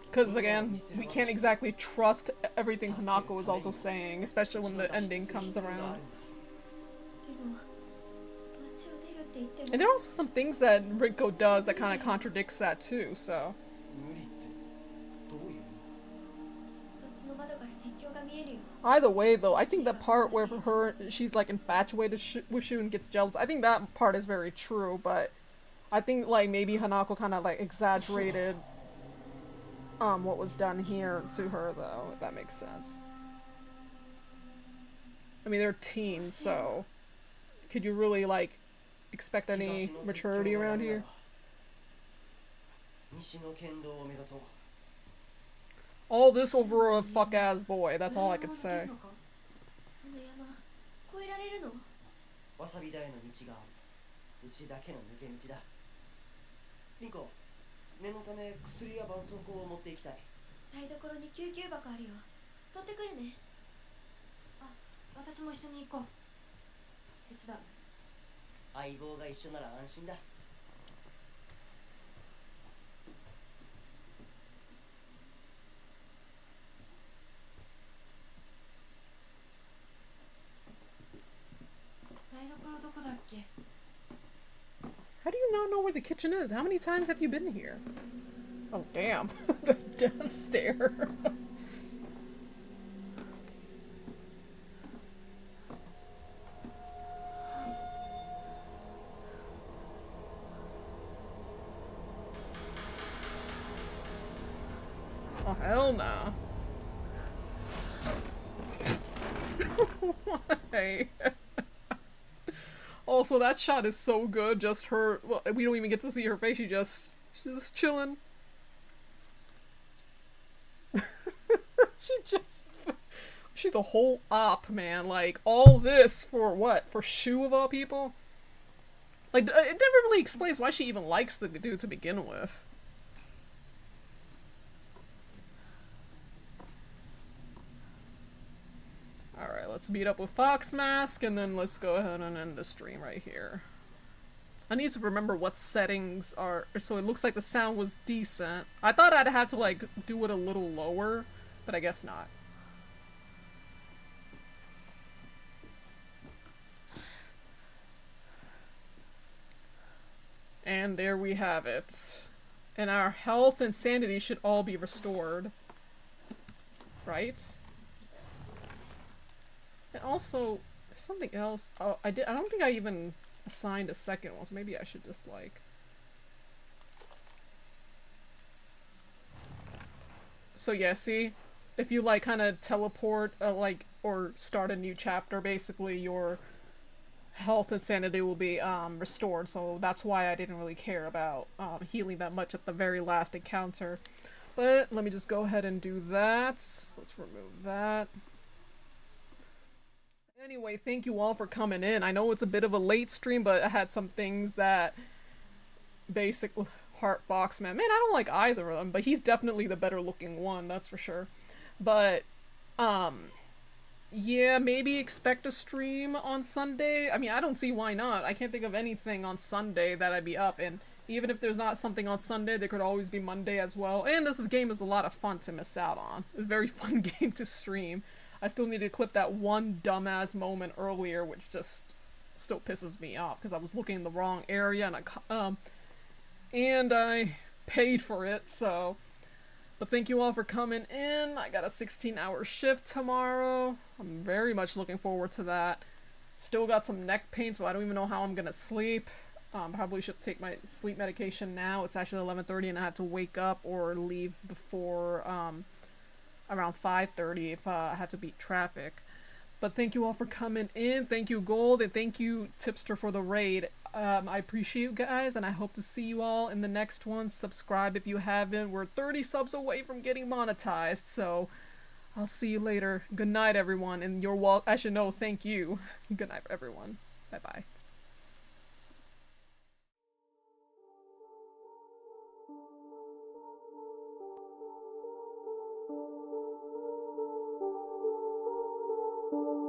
Because again, we can't exactly trust everything Hanako is also saying, especially when the ending comes around. And there are also some things that Rinko does that kind of contradicts that too, so... Either way though, I think that part where she's like infatuated with Shu and gets jealous, I think that part is very true, but I think like maybe Hanako kind of like exaggerated what was done here to her though, if that makes sense. I mean, they're teens, so could you really like expect any maturity around here? 西の剣道を目指そう。 All this over a fuck ass boy. That's all I could say. あの山越えられるの？わさび田への道がある。うちだけの抜け道だ。リンコ、念のため薬や絆創膏を持っていきたい。台所に救急箱あるよ。取ってくるね。あ、私も一緒に行こう。手伝う。相棒が一緒なら安心だ。 How do you not know where the kitchen is? How many times have you been here? Oh, damn. The death stare. Oh, hell no. Why? Also, that shot is so good. Just her. Well, we don't even get to see her face. She's just chilling. She's a whole op, man. Like, all this for what? For Shu of all people? Like, it never really explains why she even likes the dude to begin with. Alright, let's meet up with Fox Mask, and then let's go ahead and end the stream right here. I need to remember what settings are. So it looks like the sound was decent. I thought I'd have to, like, do it a little lower, but I guess not. And there we have it. And our health and sanity should all be restored. Right? And also, there's something else. Oh, I don't think I even assigned a second one, so maybe I should just, like... So yeah, see? If you, like, kind of teleport, like, or start a new chapter, basically, your health and sanity will be, restored, so that's why I didn't really care about, healing that much at the very last encounter. But, let me just go ahead and do that. Let's remove that. Anyway, thank you all for coming in. I know it's a bit of a late stream, but I had some things that... Basic Heart Fox, man. Man, I don't like either of them, but he's definitely the better looking one, that's for sure. But, yeah, maybe expect a stream on Sunday. I mean, I don't see why not. I can't think of anything on Sunday that I'd be up, and even if there's not something on Sunday, there could always be Monday as well. And this game is a lot of fun to miss out on. It's a very fun game to stream. I still need to clip that one dumbass moment earlier, which just still pisses me off, because I was looking in the wrong area, and I paid for it, so... But thank you all for coming in. I got a 16-hour shift tomorrow. I'm very much looking forward to that. Still got some neck pain, so I don't even know how I'm gonna sleep. Probably should take my sleep medication now. It's actually 11:30 and I have to wake up or leave before, around 5:30 if I had to beat traffic. But thank you all for coming in. Thank you, Gold, and thank you, Tipster, for the raid. I appreciate you guys, and I hope to see you all in the next one. Subscribe if you haven't. We're 30 subs away from getting monetized, so I'll see you later. Good night, everyone, and you're welcome. I should know, thank you. Good night, everyone. Bye-bye. you